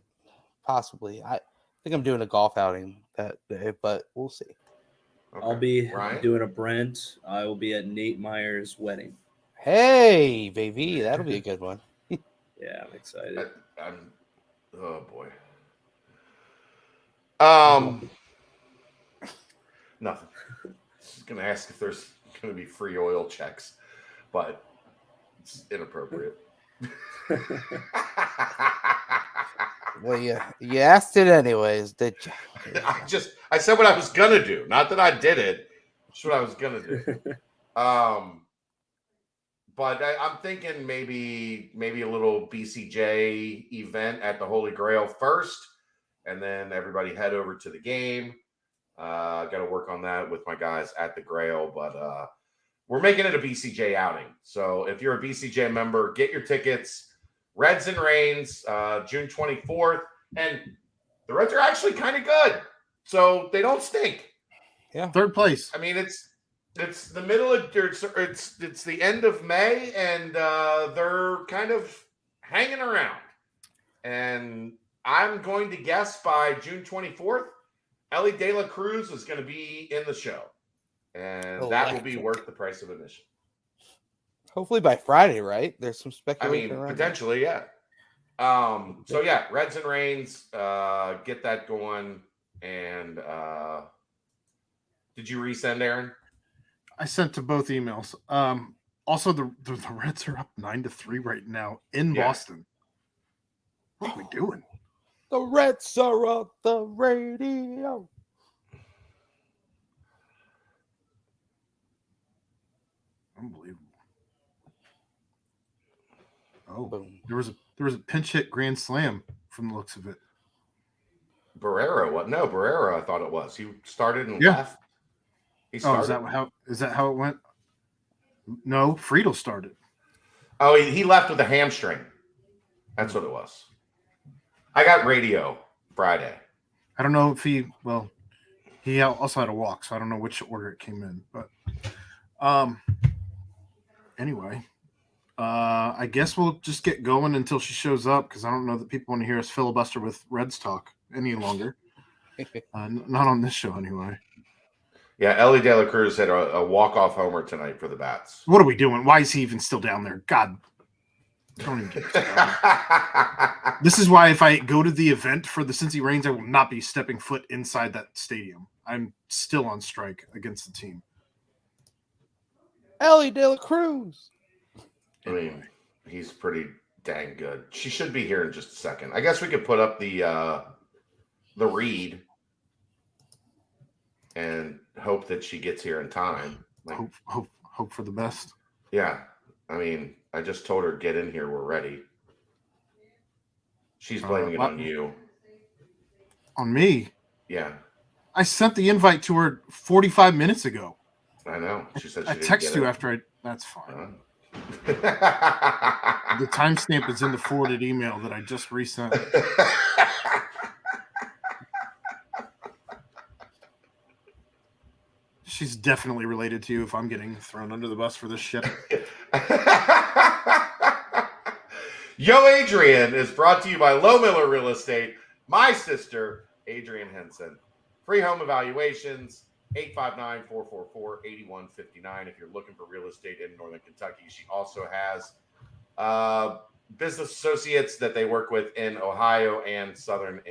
possibly. I think I'm doing a golf outing that day, but we'll see. Okay. I'll be Ryan? doing a Brent. I will be at Nate Meyer's wedding. Hey, baby, that'll be a good one. Yeah, I'm excited. Oh boy. Nothing. Just gonna ask if there's gonna be free oil checks, but it's inappropriate. Well, you asked it anyways, did you? I said what I was gonna do. Not that I did it. It's what I was gonna do. But I'm thinking maybe a little BCJ event at the Holy Grail first, and then everybody head over to the game. Got to work on that with my guys at the Grail, but we're making it a BCJ outing. So if you're a BCJ member, get your tickets. Reds and Rains, June 24th. And the Reds are actually kind of good. So they don't stink. Yeah. Third place. I mean, it's the middle of it's the end of May, and they're kind of hanging around. And I'm going to guess by June 24th, Ellie De La Cruz is going to be in the show. And that will be worth the price of admission. Hopefully by Friday, right? There's some I speculation mean, around potentially, yeah. So yeah, Reds and Rains, get that going. And did you resend, Aaron? I sent to both emails. Also, the Reds are up 9-3 right now in Boston. What are we doing? The Reds are on the radio. Unbelievable. Oh, Boom. there was a pinch hit grand slam from the looks of it. Barrera, what? No, Barrera, I thought it was. He started and Yeah. left. He Oh, started. is that how it went? No, Friedel started. Oh, he left with a hamstring. That's what it was. I got radio Friday. I don't know if he also had a walk, so I don't know which order it came in. But anyway, I guess we'll just get going until she shows up because I don't know that people want to hear us filibuster with Reds talk any longer. Not on this show, anyway. Yeah, Ellie De La Cruz had a walk-off homer tonight for the Bats. What are we doing? Why is he even still down there? God, don't even get me started. This is why if I go to the event for the Cincy Reigns, I will not be stepping foot inside that stadium. I'm still on strike against the team. Ellie De La Cruz. I mean, he's pretty dang good. She should be here in just a second. I guess we could put up the read and hope that she gets here in time. Hope for the best. Yeah. I mean, I just told her, get in here. We're ready. She's blaming it on you. On me? Yeah. I sent the invite to her 45 minutes ago. I know. She said she I didn't text get you it. after that's fine. The timestamp is in the forwarded email that I just resent. She's definitely related to you if I'm getting thrown under the bus for this shit. Yo, Adrian is brought to you by Low Miller Real Estate. My sister, Adrian Henson. Free home evaluations, 859-444-8159 if you're looking for real estate in Northern Kentucky. She also has business associates that they work with in Ohio and southeastern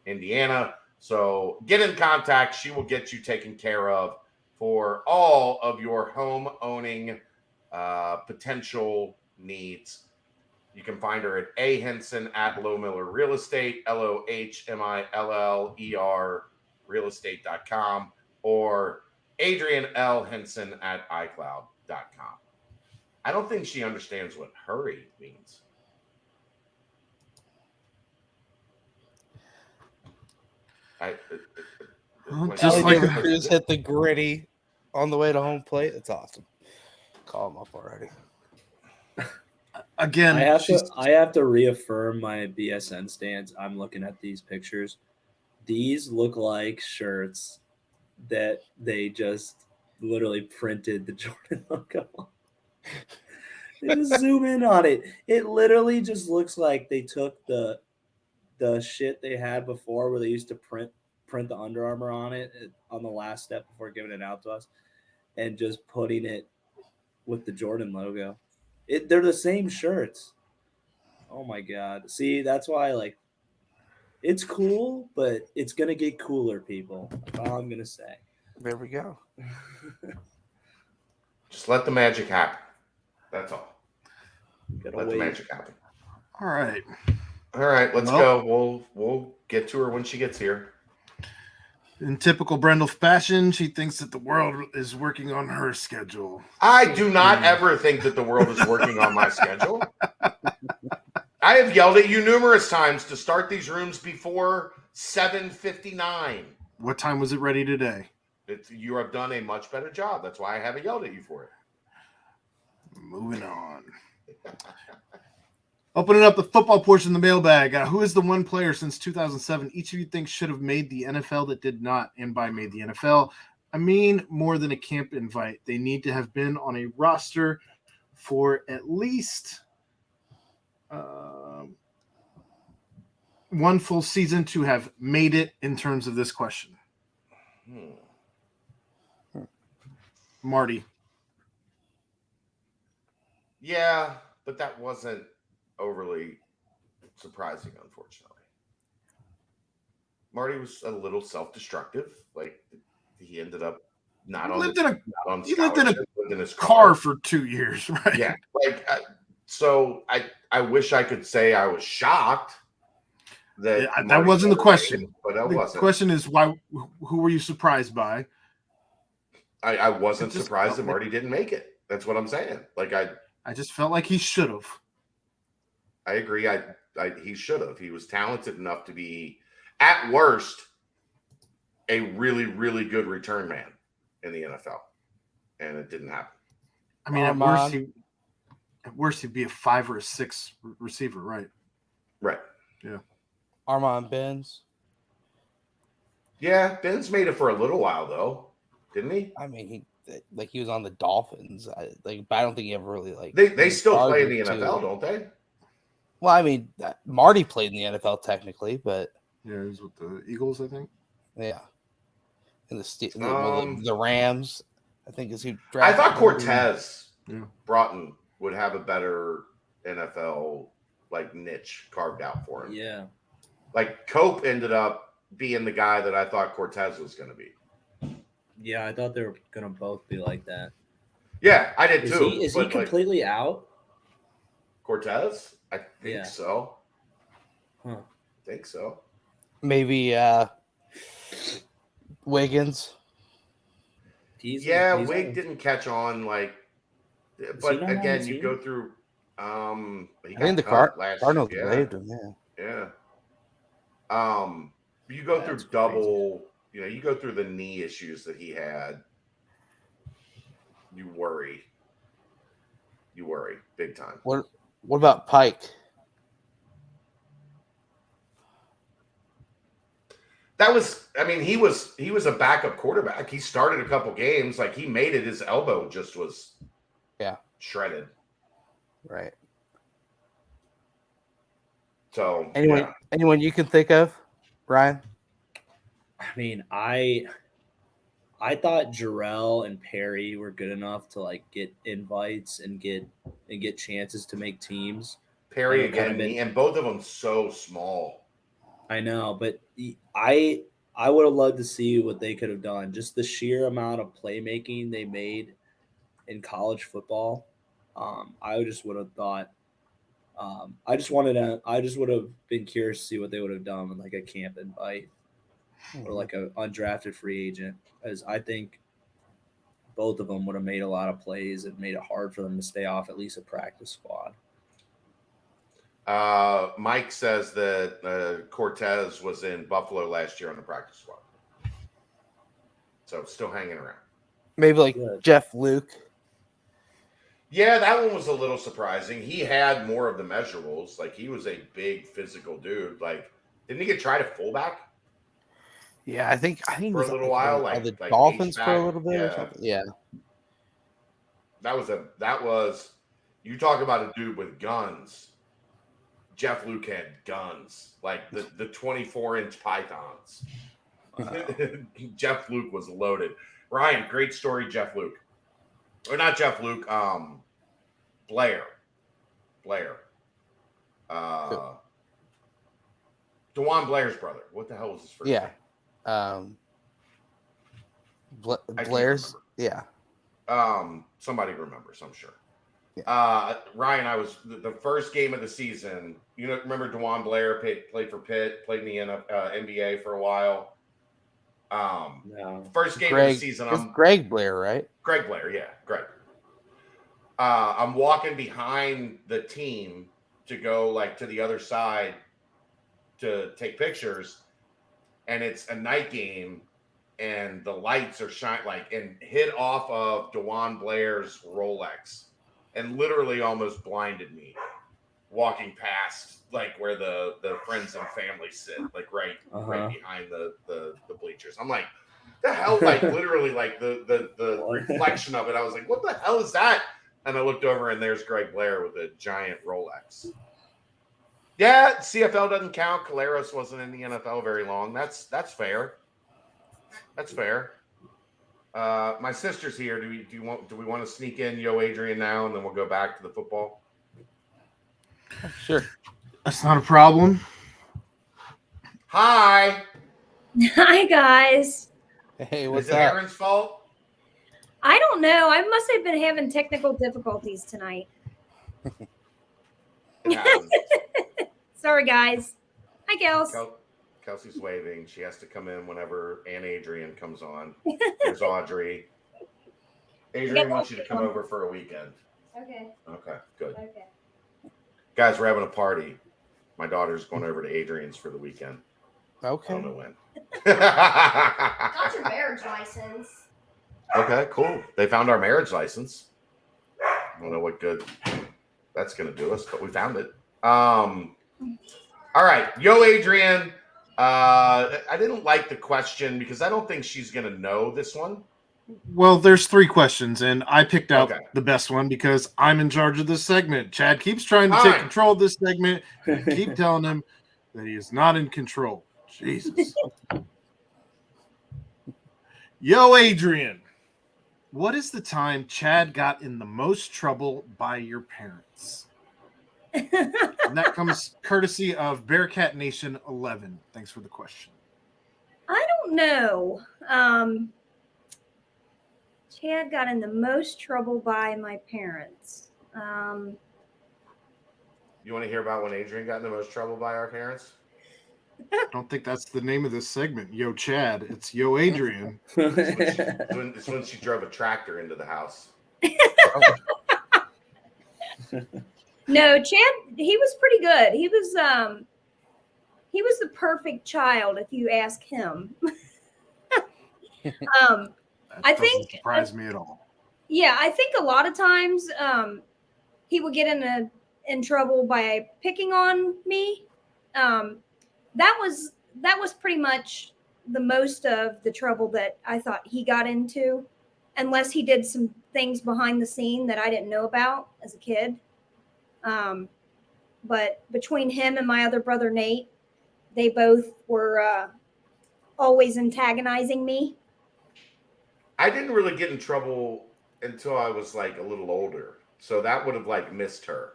Indiana. So get in contact. She will get you taken care of for all of your home owning potential needs. You can find her at A. Henson at Low Miller Real Estate, LOHMILLER realestate.com, or Adrian L. Henson at iCloud.com. I don't think she understands what hurry means. Just Ellie like De La Cruz hit the gritty on the way to home plate. That's awesome. Call him up already. Again, I have to reaffirm my BSN stance. I'm looking at these pictures. These look like shirts that they just literally printed the Jordan logo on. They just zoom in on it. It literally just looks like they took the shit they had before where they used to print the Under Armour on it on the last step before giving it out to us and just putting it with the Jordan logo. They're the same shirts. Oh my God. See, that's why it's cool, but it's going to get cooler, people. That's all I'm going to say. There we go. Just let the magic happen. That's all. Gotta Let wait. the magic happen. all right. All right, let's go. We'll get to her when she gets here. In typical Brendel fashion, she thinks that the world is working on her schedule. I do not ever think that the world is working on my schedule. I have yelled at you numerous times to start these rooms before 7:59. What time was it ready today? You have done a much better job. That's why I haven't yelled at you for it. Moving on. Opening up the football portion of the mailbag. Who is the one player since 2007 each of you think should have made the NFL that did not? And by made the NFL, I mean more than a camp invite. They need to have been on a roster for at least one full season to have made it in terms of this question. Marty. Yeah, but that wasn't overly surprising, unfortunately. Marty was a little self-destructive. Like, he ended up not on lived in a his car for 2 years, right? Yeah, like so I wish I could say I was shocked that that wasn't the question. But that wasn't. The question is why? Who were you surprised by? I wasn't surprised that Marty didn't make it. That's what I'm saying. Like I just felt like he should have. I agree. He should have. He was talented enough to be, at worst, a really, really good return man in the NFL, and it didn't happen. I mean, at worst, he'd be a 5 or a 6 receiver, right? Right. Yeah. Armand Benz. Yeah, Ben's made it for a little while though, didn't he? I mean, he was on the Dolphins. But I don't think he ever really They still play in the NFL, don't they? Well, I mean, Marty played in the NFL technically, but yeah, he was with the Eagles, I think. Yeah, and the Rams, I think is who drafted. I thought Cortez Yeah. Broughton would have a better NFL niche carved out for him. Yeah, like Cope ended up being the guy that I thought Cortez was going to be. Yeah, I thought they were going to both be like that. Yeah, I did too. Is he completely out? Cortez? I think so. Huh. I think so. Maybe Wiggins. He's Wig didn't catch on but again, you go through I think the Cardinals waived him, Yeah. You go through double, you go through the knee issues that he had. You worry big time. What about Pike? He was a backup quarterback. He started a couple games. He made it. His elbow just was shredded. Right. So anyone you can think of, Brian? I mean, I thought Jarrell and Perry were good enough to get invites and get chances to make teams. Perry again, and both of them so small. I know, but I would have loved to see what they could have done. Just the sheer amount of playmaking they made in college football. I just would have thought. I just would have been curious to see what they would have done with a camp invite or an undrafted free agent, as I think both of them would have made a lot of plays and made it hard for them to stay off at least a practice squad. Mike says that Cortez was in Buffalo last year on the practice squad, so still hanging around. Maybe Jeff Luke. Yeah, that one was a little surprising. He had more of the measurables. He was a big physical dude. Didn't he get tried at fullback? Yeah, I think for a little while. The Dolphins for a little bit or something. Yeah. That was you talk about a dude with guns. Jeff Luke had guns, the 24-inch pythons. Wow. Jeff Luke was loaded. Ryan, great story, Jeff Luke. Or not Jeff Luke, Blair. DeJuan Blair's brother. What the hell was his first name? Blair's. Yeah. Somebody remembers, I'm sure. Yeah. Ryan, I was the first game of the season. Remember DeJuan Blair played for Pitt, played in the NBA for a while. No. First game of the season. I'm Greg Blair, right? Greg Blair, yeah, Greg. I'm walking behind the team to go to the other side to take pictures, and it's a night game, and the lights are shining like and hit off of DeJuan Blair's Rolex and literally almost blinded me walking past like where the friends and family sit, like right behind the bleachers. I'm like, the hell, like literally like the reflection of it. I was like, what the hell is that? And I looked over and there's Greg Blair with a giant Rolex. Yeah, CFL doesn't count. Caleros wasn't in the NFL very long. That's fair. That's fair. My sister's here. Do we want to sneak in Yo Adrian now, and then we'll go back to the football? Sure. That's not a problem. Hi. Hi, guys. Hey, what's Is it up? Aaron's fault? I don't know. I must have been having technical difficulties tonight. It happens. Sorry, guys. Hi, Kels. Kelsey's waving. She has to come in whenever Aunt Adrian comes on. There's Audrey. Adrian wants you to come over for a weekend. Okay. Okay, good. Okay. Guys, we're having a party. My daughter's going over to Adrian's for the weekend. I Okay. don't know when. Got your marriage license. Okay, cool. They found our marriage license. I don't know what good that's going to do us, but we found it. All right. Yo, Adrian. I didn't like the question because I don't think she's going to know this one. Well, there's 3 questions, and I picked out Okay. the best one because I'm in charge of this segment. Chad keeps trying to All take right. control of this segment, and I keep telling him that he is not in control. Jesus. Yo, Adrian. What is the time Chad got in the most trouble by your parents? And that comes courtesy of Bearcat Nation 11. Thanks for the question. I don't know. Chad got in the most trouble by my parents. You want to hear about when Adrian got in the most trouble by our parents? I don't think that's the name of this segment. Yo, Chad. It's Yo, Adrian. It's when she drove a tractor into the house. No, Chad, he was pretty good. He was the perfect child if you ask him. That I doesn't think surprise me at all. Yeah, I think a lot of times he would get in trouble by picking on me. That was pretty much the most of the trouble that I thought he got into, unless he did some things behind the scene that I didn't know about as a kid. But between him and my other brother Nate, they both were always antagonizing me. I didn't really get in trouble until I was like a little older. So that would have like missed her.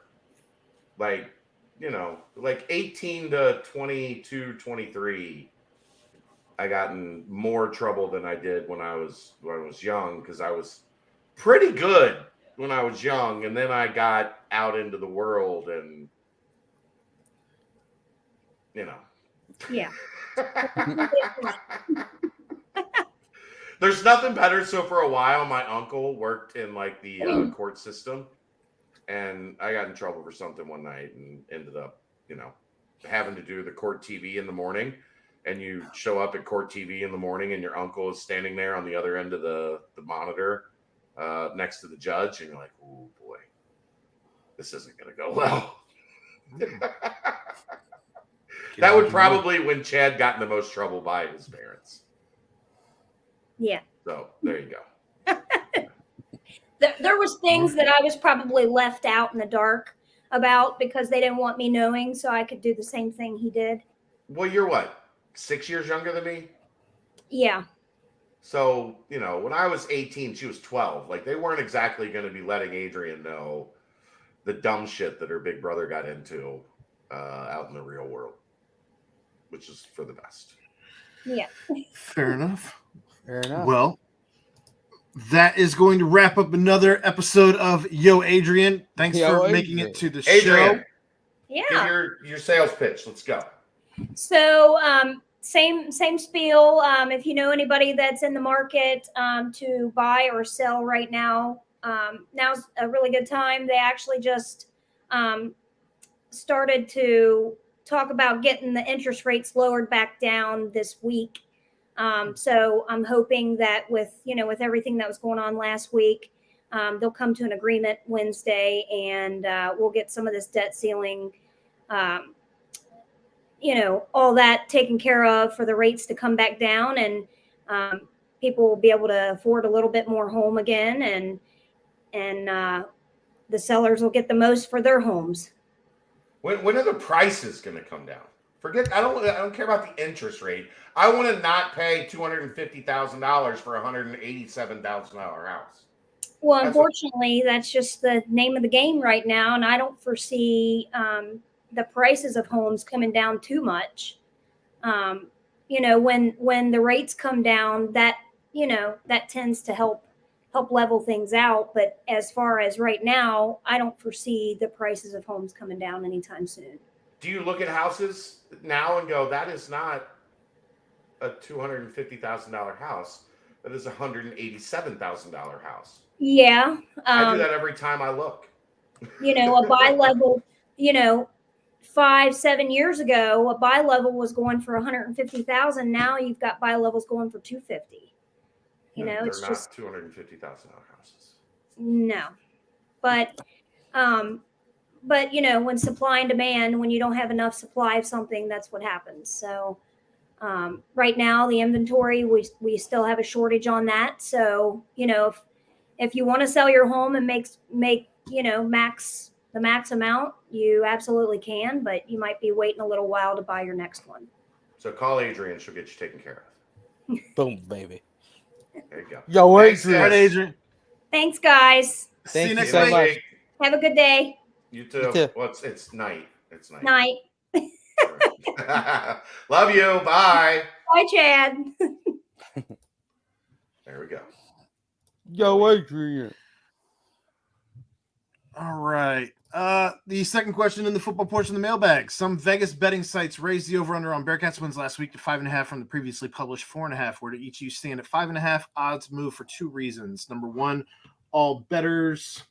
Like, you know, like 18 to 22, 23, I got in more trouble than I did when I was young because I was pretty good when I was young, and then I got out into the world and you know. Yeah. There's nothing better. So for a while, my uncle worked in like the court system, and I got in trouble for something one night and ended up, you know, having to do the court TV in the morning. And you show up at court TV in the morning, and your uncle is standing there on the other end of the monitor next to the judge, and you're like, "Oh boy, this isn't going to go well." That would probably when Chad got in the most trouble by his parents. Yeah. So there you go. There was things that I was probably left out in the dark about because they didn't want me knowing, so I could do the same thing he did. Well, you're what, 6 years younger than me? Yeah. So, you know, when I was 18, she was 12. Like, they weren't exactly going to be letting Adrian know the dumb shit that her big brother got into out in the real world, which is for the best. Yeah. Fair enough. Fair enough. Well, that is going to wrap up another episode of Yo, Adrian. Thanks Yo, for making Adrian. it to the Adrian, show. Yeah. give your sales pitch. Let's go. So same spiel. If you know anybody that's in the market to buy or sell right now, now's a really good time. They actually just started to talk about getting the interest rates lowered back down this week. So I'm hoping that with everything that was going on last week, they'll come to an agreement Wednesday, and we'll get some of this debt ceiling, all that taken care of for the rates to come back down, and people will be able to afford a little bit more home again, and the sellers will get the most for their homes. When are the prices going to come down? I don't care about the interest rate. I want to not pay $250,000 for a $187,000 house. Well, unfortunately, that's just the name of the game right now, and I don't foresee the prices of homes coming down too much. When the rates come down, that tends to help level things out. But as far as right now, I don't foresee the prices of homes coming down anytime soon. Do you look at houses now and go, that is not a $250,000 house. That is a $187,000 house. Yeah. I do that every time I look. A buy level, 5-7 years ago, a buy level was going for 150,000. Now you've got buy levels going for 250. They're it's not just $250,000 houses. No, but when supply and demand, when you don't have enough supply of something, that's what happens. So right now, the inventory, we still have a shortage on that. So if you want to sell your home and make the max amount, you absolutely can, but you might be waiting a little while to buy your next one. So call Adrian; she'll get you taken care of. Boom, baby. There you go. Yo, Thanks, Adrian. guys. Adrian. Thanks, guys. See you Thank next you so week. much. Have a good day. You too. You too. Well, it's night. It's night. Night. Love you. Bye. Bye, Chad. There we go. Yo, Adrian. All right. The second question in the football portion of the mailbag. Some Vegas betting sites raised the over-under on Bearcats wins last week to 5.5 from the previously published 4.5. Where do each of you stand at 5.5? Odds move for two reasons. Number one, all bettors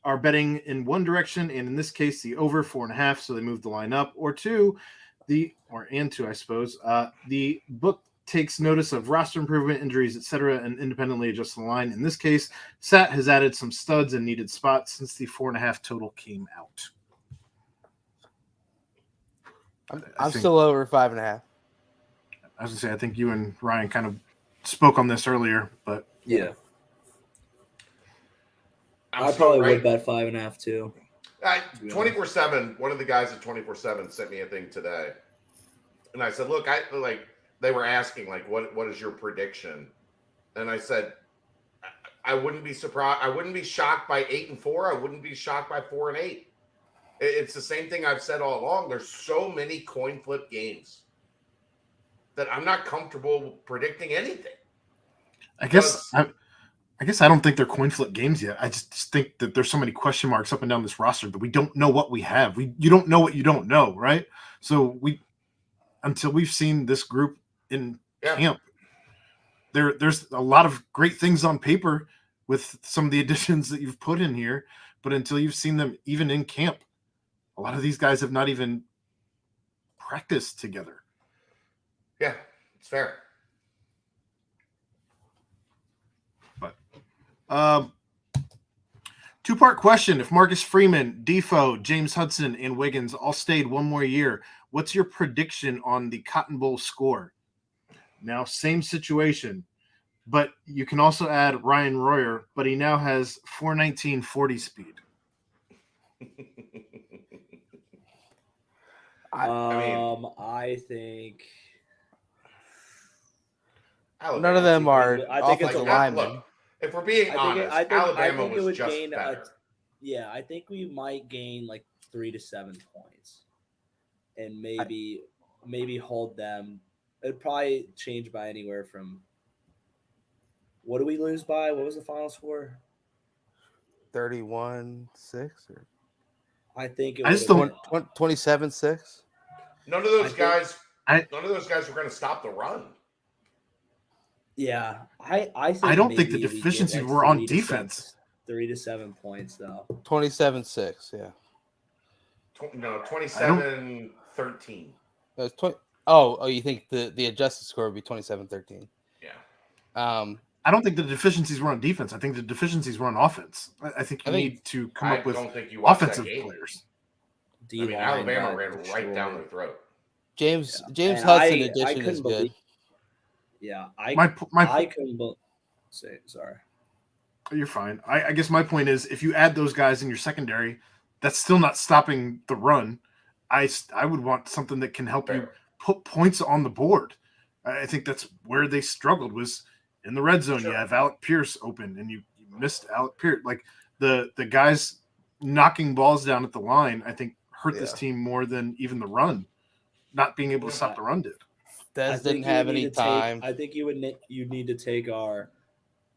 are betting in one direction, and in this case, the over 4.5, so they move the line up. Or two, the book takes notice of roster improvement, injuries, etc., and independently adjusts the line. In this case, Sat has added some studs and needed spots since the 4.5 total came out. I'm still over 5.5. I was gonna say, I think you and Ryan kind of spoke on this earlier, but Yeah. I'm I still probably right. would bet 5.5 too. 24/7. One of the guys at 24/7 sent me a thing today, and I said, "Look, they were asking like, what is your prediction?" And I said, I wouldn't be surprised. I wouldn't be shocked by 8-4. I wouldn't be shocked by 4-8. It's the same thing I've said all along. There's so many coin flip games that I'm not comfortable predicting anything. I guess I don't think they're coin flip games yet. I just think that there's so many question marks up and down this roster that we don't know what we have. You don't know what you don't know, right? So until we've seen this group in camp, there's a lot of great things on paper with some of the additions that you've put in here, but until you've seen them even in camp, a lot of these guys have not even practiced together. Yeah, it's fair. But two-part question. If Marcus Freeman, Defoe, James Hudson, and Wiggins all stayed one more year, what's your prediction on the Cotton Bowl score? Now, same situation, but you can also add Ryan Royer, but he now has 419 40 speed. I think none of them are offensive linemen. Look, if we're being honest, Alabama was just better. I think we might gain like 3 to 7 points, and maybe hold them. It'd probably change by anywhere from. What do we lose by? What was the final score? 31-6 or I think it I was just don't 27-6. None of those guys were going to stop the run. Yeah, I think I don't think the maybe we get, deficiencies like, were on 3 to defense. 3 to 7 points though. 27-6, yeah. No, 27-13. It was Oh, you think the adjusted score would be 27-13? Yeah. I don't think the deficiencies were on defense. I think the deficiencies were on offense. I think you need to come up with don't think you watched offensive that game. players. I mean, Alabama ran right down their throat. James And Hudson I addition couldn't is believe. good. Yeah, My I couldn't say sorry. You're fine. I guess my point is, if you add those guys in your secondary, that's still not stopping the run. I would want something that can help you put points on the board. I think that's where they struggled, was in the red zone. Sure. You have Alec Pierce open, and you missed Alec Pierce. Like the guys knocking balls down at the line, I think hurt this team more than even the run. Not being able to stop the run did. Dez didn't have any time. I think you need to take our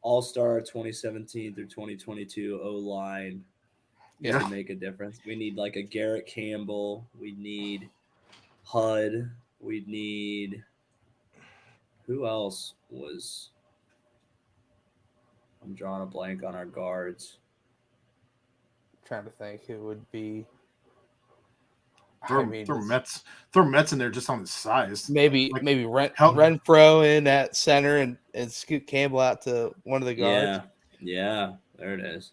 All-Star 2017 through 2022 O-line to make a difference. We need like a Garrett Campbell. We need HUD. We need who else was? I'm drawing a blank on our guards. I'm trying to think who would be. Throw Metz in there just on his size. Maybe Renfro in at center and scoot Campbell out to one of the guards. Yeah, there it is.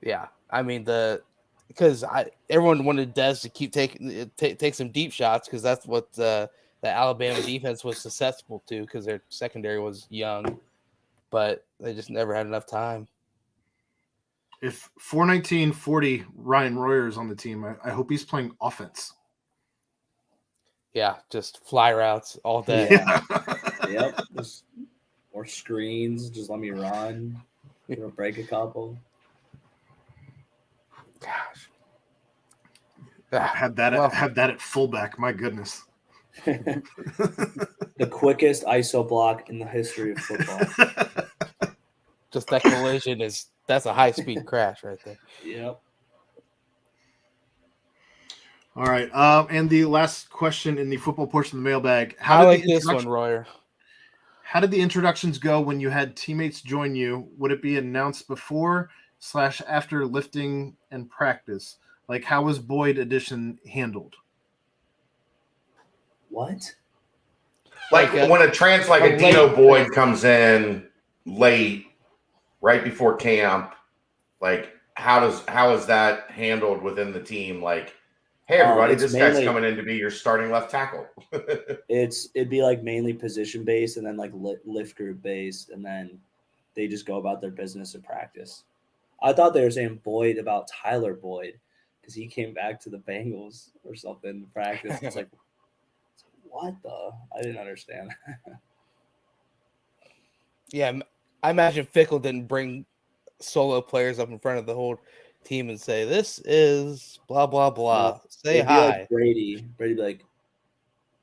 Yeah, I mean because everyone wanted Dez to keep take some deep shots because that's what the Alabama defense was susceptible to because their secondary was young, but they just never had enough time. If 419-40 Ryan Royer is on the team, I hope he's playing offense. Yeah, just fly routes all day. Yeah. Yep. Or screens. Just let me run. Break a couple. Gosh. Have that at fullback. My goodness. The quickest ISO block in the history of football. Just that collision that's a high-speed crash right there. Yep. All right. And the last question in the football portion of the mailbag. I like this one, Royer. How did the introductions go when you had teammates join you? Would it be announced before/after lifting and practice? Like, how was Boyd addition handled? What? Like when a Dino Boyd comes in late, right before camp, like how is that handled within the team? Like, hey everybody, this guy's coming in to be your starting left tackle. It'd be like mainly position based and then like lift group based, and then they just go about their business in practice. I thought they were saying Boyd about Tyler Boyd because he came back to the Bengals or something in practice. It's like, what the? I didn't understand. Yeah, I imagine Fickle didn't bring solo players up in front of the whole team and say, "This is blah blah blah." Say hi. Like Brady be like,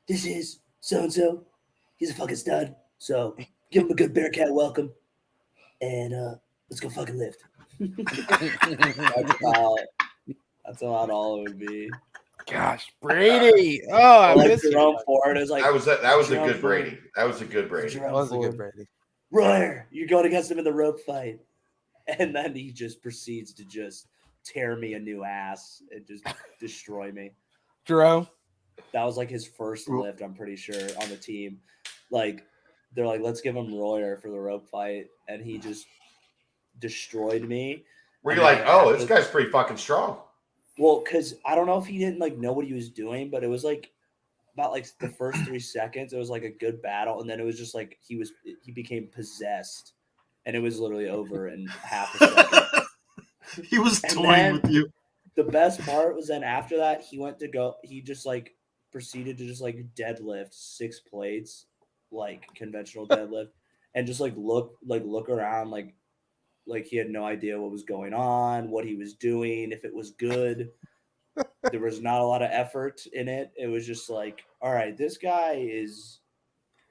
"This is so and so. He's a fucking stud. So give him a good Bearcat welcome, and let's go fucking lift." That's about all it would be. Gosh, Brady! Oh, I missed Jerome Ford. It was like that was a good Brady. That was a good Brady. That was a good Brady. Royer, you're going against him in the rope fight, and then he just proceeds to just tear me a new ass and just destroy me. Jerome. That was like his first lift, I'm pretty sure, on the team. Like, they're like, let's give him Royer for the rope fight, and he just destroyed me. Were you like, oh, this guy's pretty fucking strong? Well, because I don't know if he didn't like know what he was doing, but it was like about like the first 3 seconds, it was like a good battle, and then it was just like he became possessed, and it was literally over in half a second. He was toying with you. The best part was then after that, he just like proceeded to just like deadlift 6 plates, like conventional deadlift, and just like look around like he had no idea what was going on, what he was doing, if it was good. There was not a lot of effort in it. It was just like, all right, this guy is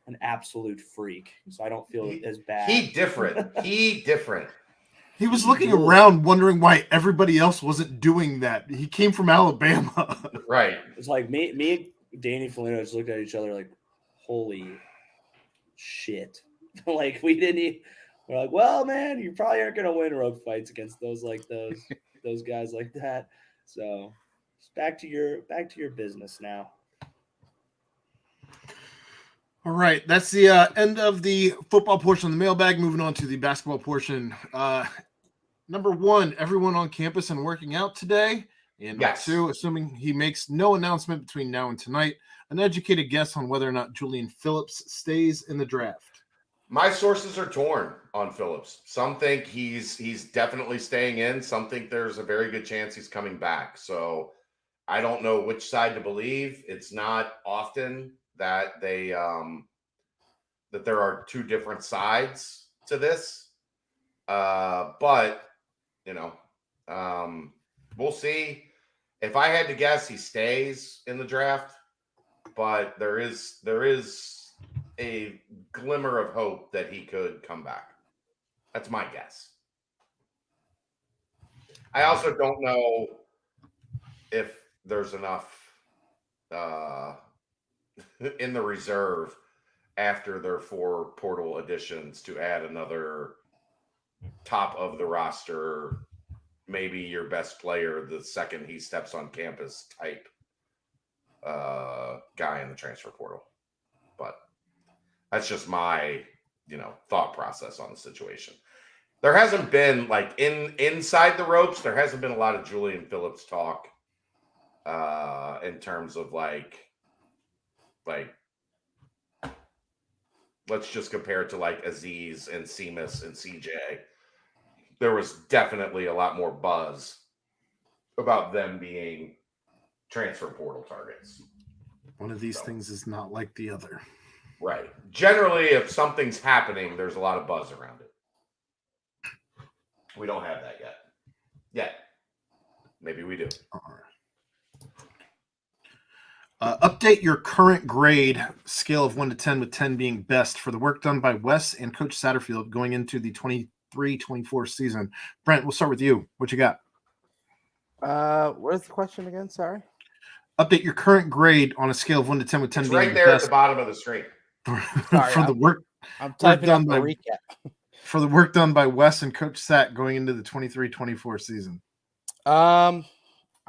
an absolute freak, so I don't feel as bad. He different. He was looking around wondering why everybody else wasn't doing that. He came from Alabama. Right. It's like me and Danny Felino just looked at each other like, holy shit. Like we're like, well, man, you probably aren't gonna win rope fights against those guys like that. So back to your business now. All right, that's the end of the football portion of the mailbag. Moving on to the basketball portion. Number one, everyone on campus and working out today. And number Yes. two, assuming he makes no announcement between now and tonight, an educated guess on whether or not Julian Phillips stays in the draft. My sources are torn on Phillips. Some think he's definitely staying in. Some think there's a very good chance he's coming back. So I don't know which side to believe. It's not often that they that there are two different sides to this. But you know, we'll see. If I had to guess, he stays in the draft, but there is a glimmer of hope that he could come back. That's my guess. I also don't know if there's enough in the reserve after their 4 portal additions to add another top of the roster, maybe your best player the second he steps on campus type guy in the transfer portal. But that's just my, thought process on the situation. There hasn't been like inside the ropes, there hasn't been a lot of Julian Phillips talk in terms of like let's just compare it to like Aziz and Seamus and CJ. There was definitely a lot more buzz about them being transfer portal targets. One of these things is not like the other. Right. Generally, if something's happening, there's a lot of buzz around it. We don't have that yet. Maybe we do. All right. Update your current grade scale of 1 to 10, with 10 being best for the work done by Wes and Coach Satterfield going into the 23-24 season. Brent, we'll start with you. What you got? What is the question again? Sorry. Update your current grade on a scale of 1 to 10, with 10 It's being right there best at the bottom of the screen. for the work. I'm typing done up by the recap. For the work done by Wes and Coach Sat going into the 23-24 season. I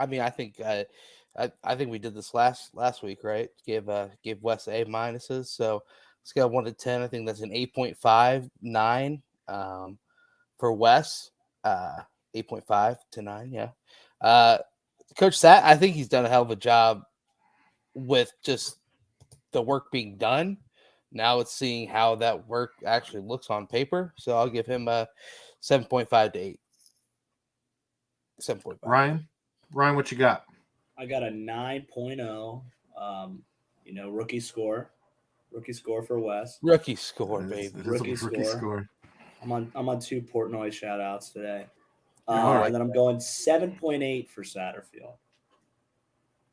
mean, I think we did this last week, right? Give Wes A minuses. So scale 1 to 10, I think that's an 8.59. For Wes, 8.5 to 9. Yeah. Coach Sat, I think he's done a hell of a job with just the work being done. Now it's seeing how that work actually looks on paper. So I'll give him a 7.5 to 8. 7.5. Ryan, what you got? I got a 9.0. Rookie score for Wes. Rookie score, baby. Rookie score. I'm on 2 Portnoy shout outs today. And then I'm going 7.8 for Satterfield.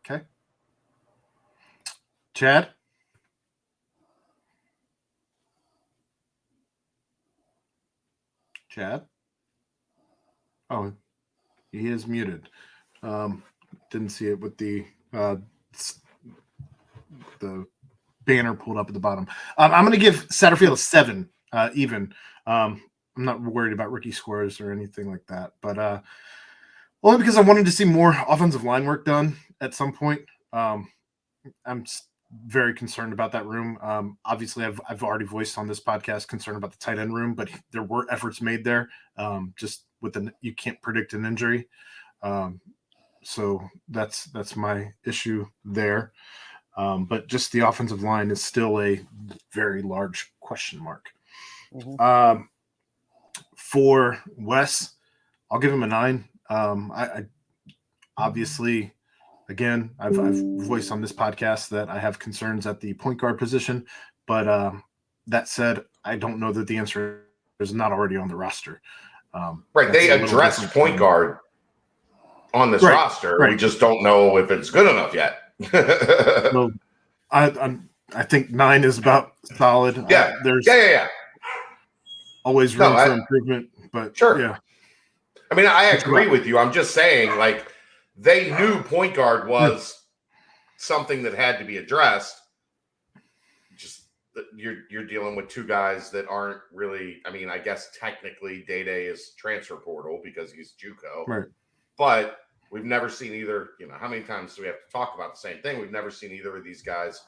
Okay. Chad? Oh, he is muted. Didn't see it with the banner pulled up at the bottom. I'm going to give Satterfield a 7, even. I'm not worried about rookie scores or anything like that, but only because I wanted to see more offensive line work done at some point. I'm very concerned about that room. Obviously, I've already voiced on this podcast concern about the tight end room, but there were efforts made there. Just you can't predict an injury, so that's my issue there. But just the offensive line is still a very large question mark. Mm-hmm. For Wes, I'll give him a 9. I obviously, again, I've voiced on this podcast that I have concerns at the point guard position, but that said, I don't know that the answer is not already on the roster. Right, they addressed point guard on this roster. Right. We just don't know if it's good enough yet. So I think 9 is about solid. Yeah, there's always room for improvement, but sure. Yeah. I mean, I agree with you. I'm just saying, like, they knew point guard was something that had to be addressed. Just you're dealing with 2 guys that aren't really. I mean, I guess technically Day is transfer portal because he's JUCO, right? But we've never seen either. How many times do we have to talk about the same thing? We've never seen either of these guys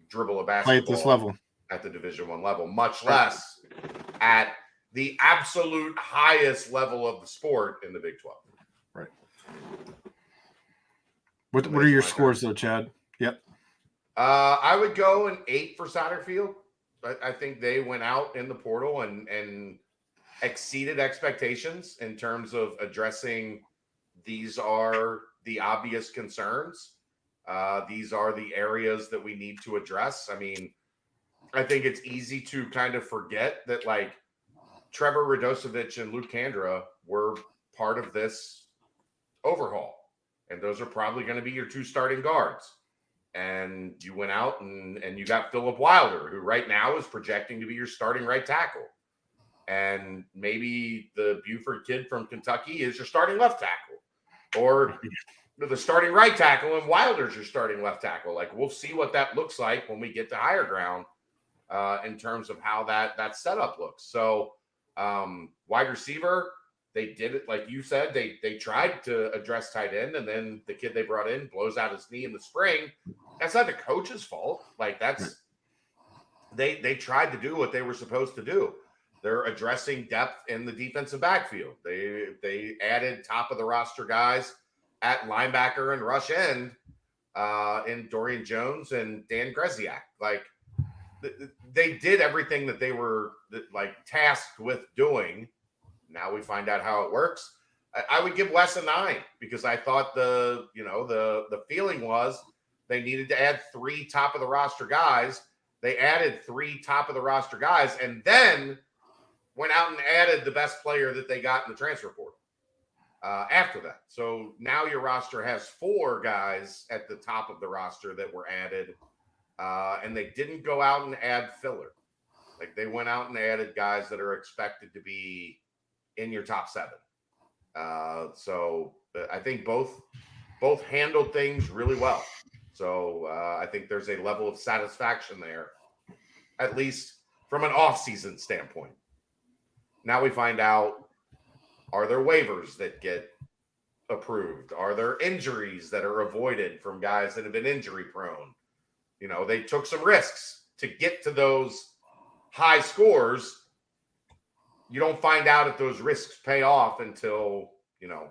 dribble a basketball play at this level. at the Division I level, much less at the absolute highest level of the sport in the Big 12. Right. What are your scores though, Chad? Yep. I would go an 8 for Satterfield. I think they went out in the portal and exceeded expectations in terms of addressing these are the obvious concerns. These are the areas that we need to address. I mean, I think it's easy to kind of forget that like Trevor Radosevich and Luke Kandra were part of this overhaul. And those are probably going to be your 2 starting guards. And you went out and you got Philip Wilder, who right now is projecting to be your starting right tackle. And maybe the Buford kid from Kentucky is your starting left tackle. Or the starting right tackle and Wilder's your starting left tackle. Like, we'll see what that looks like when we get to higher ground in terms of how that setup looks. So wide receiver, they did it like you said. They tried to address tight end, and then the kid they brought in blows out his knee in the spring. That's not the coach's fault. Like that's they tried to do what they were supposed to do. They're addressing depth in the defensive backfield. They added top of the roster guys at linebacker and rush end in Dorian Jones and Dan Greziak. Like they did everything that they were like tasked with doing. Now we find out how it works. I would give Wes a 9 because I thought the feeling was they needed to add 3 top of the roster guys. They added 3 top of the roster guys and then went out and added the best player that they got in the transfer portal after that. So now your roster has 4 guys at the top of the roster that were added, and they didn't go out and add filler. Like they went out and added guys that are expected to be in your top 7. So I think both handled things really well. So I think there's a level of satisfaction there, at least from an off-season standpoint. Now we find out, are there waivers that get approved? Are there injuries that are avoided from guys that have been injury prone? You know, they took some risks to get to those high scores. You don't find out if those risks pay off until, you know,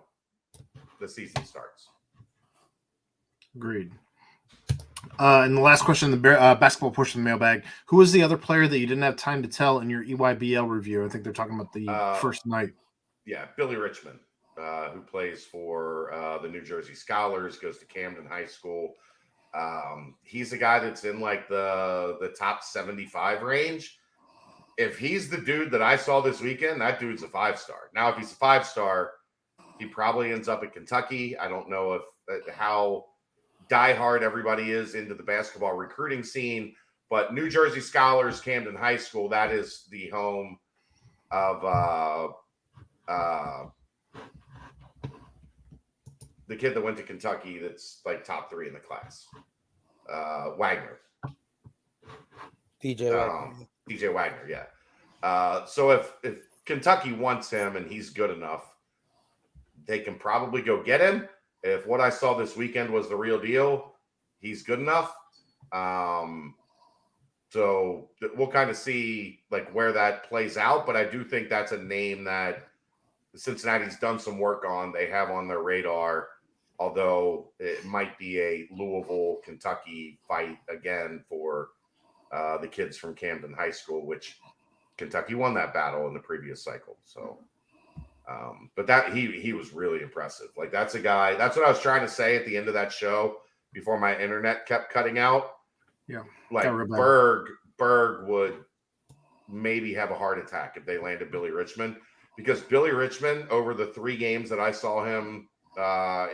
the season starts. Agreed. And the last question, the basketball portion of the mailbag. Who was the other player that you didn't have time to tell in your EYBL review? I think they're talking about the first night. Yeah, Billy Richmond, who plays for the New Jersey Scholars, goes to Camden High School. He's a guy that's in like the top 75 range. If he's the dude that I saw this weekend, that dude's a 5-star. Now, if he's a 5-star, he probably ends up at Kentucky. I don't know if how diehard everybody is into the basketball recruiting scene, but New Jersey Scholars, Camden High School, that is the home of the kid that went to Kentucky that's like top 3 in the class. Wagner. DJ Wagner. DJ Wagner, yeah. So if Kentucky wants him and he's good enough, they can probably go get him. If what I saw this weekend was the real deal, he's good enough. So we'll kind of see like where that plays out. But I do think that's a name that Cincinnati's done some work on. They have on their radar, although it might be a Louisville, Kentucky fight again for the kids from Camden High School, which Kentucky won that battle in the previous cycle. So, but that he was really impressive. Like that's a guy. That's what I was trying to say at the end of that show before my internet kept cutting out. Yeah, like Berg would maybe have a heart attack if they landed Billy Richmond, because Billy Richmond over the 3 games that I saw him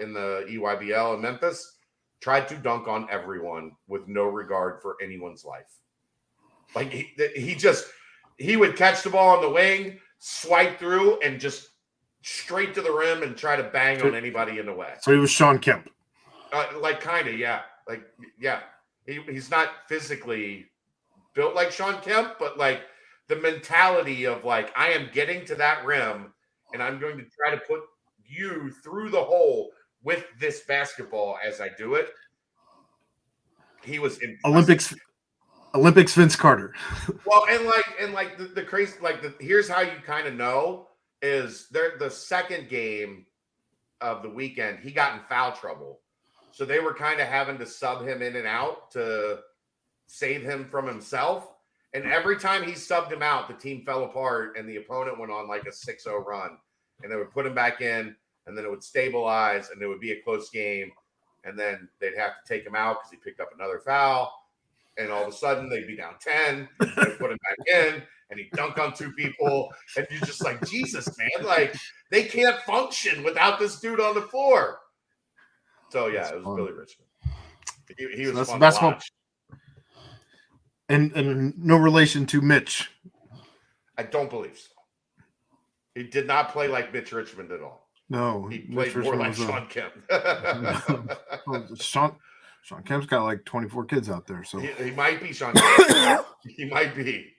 in the EYBL in Memphis tried to dunk on everyone with no regard for anyone's life. Like he would catch the ball on the wing, swipe through, and just straight to the rim and try to bang on anybody in the way. So he was Sean Kemp. Like kind of, yeah. Like, yeah. He's not physically built like Sean Kemp, but like the mentality of like, I am getting to that rim and I'm going to try to put you through the hole with this basketball as I do it. He was impressive. Olympics Vince Carter. Well, and the crazy, here's how you kind of know is the second game of the weekend, he got in foul trouble. So they were kind of having to sub him in and out to save him from himself. And every time he subbed him out, the team fell apart and the opponent went on like a 6-0 run. And they would put him back in, and then it would stabilize, and it would be a close game. And then they'd have to take him out because he picked up another foul. And all of a sudden, they'd be down 10. They'd put him back in, and he'd dunk on 2 people. And you're just like, Jesus, man. Like, they can't function without this dude on the floor. So, yeah, it was fun. Billy Richmond. He was That's fun basketball. to watch. And no relation to Mitch. I don't believe so. He did not play like Mitch Richmond at all. No, He played more like Sean Kemp. Sean Kemp's got like 24 kids out there. So he might be Sean Kemp. He might be.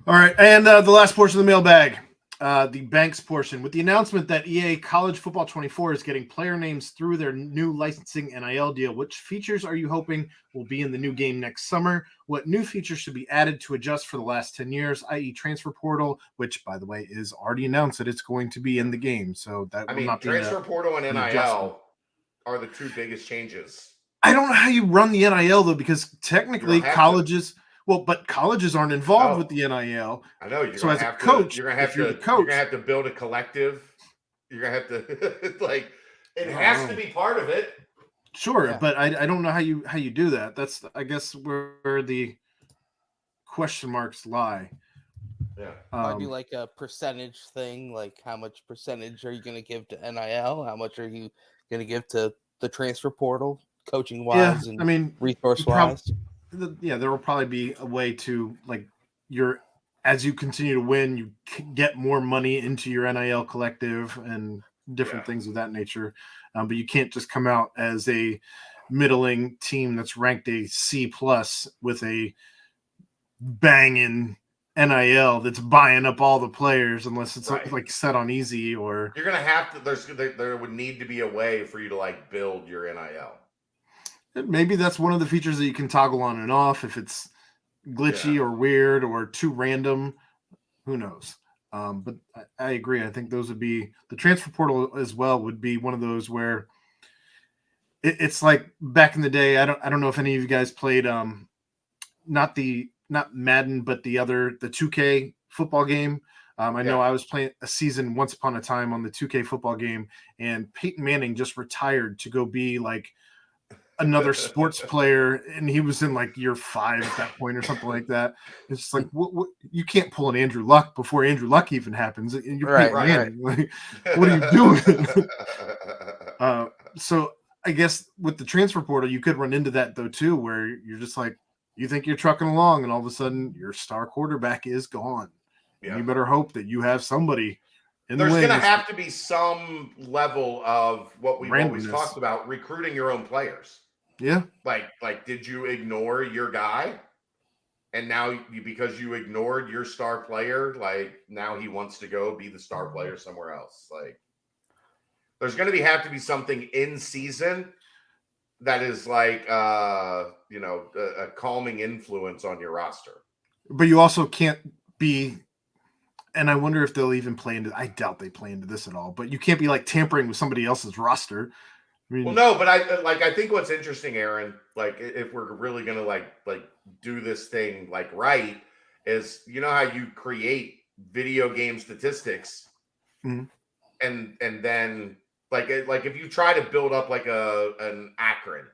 All right, and the last portion of the mailbag, the Banks portion, with the announcement that EA College Football 24 is getting player names through their new licensing NIL deal. Which features are you hoping will be in the new game next summer? What new features should be added to adjust for the last 10 years, i.e. transfer portal, which, by the way, is already announced that it's going to be in the game. So that will not be transfer portal and adjustment. NIL are the 2 biggest changes. I don't know how you run the NIL, though, because technically colleges – well, but colleges aren't involved with the NIL. I know. So as a coach, you're gonna have to build a collective. You're gonna have to like it has to be part of it. Sure, yeah. But I don't know how you do that. That's I guess where the question marks lie. Yeah. Might be like a percentage thing, like how much percentage are you going to give to NIL? How much are you going to give to the transfer portal, coaching wise and resource wise? There will probably be a way to like as you continue to win, you get more money into your NIL collective and different things of that nature. But you can't just come out as a middling team that's ranked a C+ with a banging NIL that's buying up all the players unless it's like set on easy or you're gonna have to. There would need to be a way for you to like build your NIL. Maybe that's one of the features that you can toggle on and off if it's glitchy or weird or too random. Who knows? But I agree. I think those would be the transfer portal as well. Would be one of those where it's like back in the day. I don't know if any of you guys played not Madden, but the 2K football game. I know I was playing a season once upon a time on the 2K football game, and Peyton Manning just retired to go be like another sports player, and he was in like year 5 at that point or something like that. It's just like what you can't pull an Andrew Luck before Andrew Luck even happens, and you're right. Like, what are you doing? So I guess with the transfer portal, you could run into that though too, where you're just like you think you're trucking along, and all of a sudden your star quarterback is gone. Yeah. You better hope that you have somebody. There's going to have to be some level of what we've always talked about, recruiting your own players. Yeah. Like, did you ignore your guy? And now because you ignored your star player, like now he wants to go be the star player somewhere else. Like there's going to have to be something in season that is like, a calming influence on your roster. But you also can't be, and I wonder if they'll even play into, I doubt they play into this at all, but you can't be like tampering with somebody else's roster. I mean, well, no, but I think what's interesting, Aaron, like if we're really going to like do this thing like right, is how you create video game statistics and then like if you try to build up like an Akron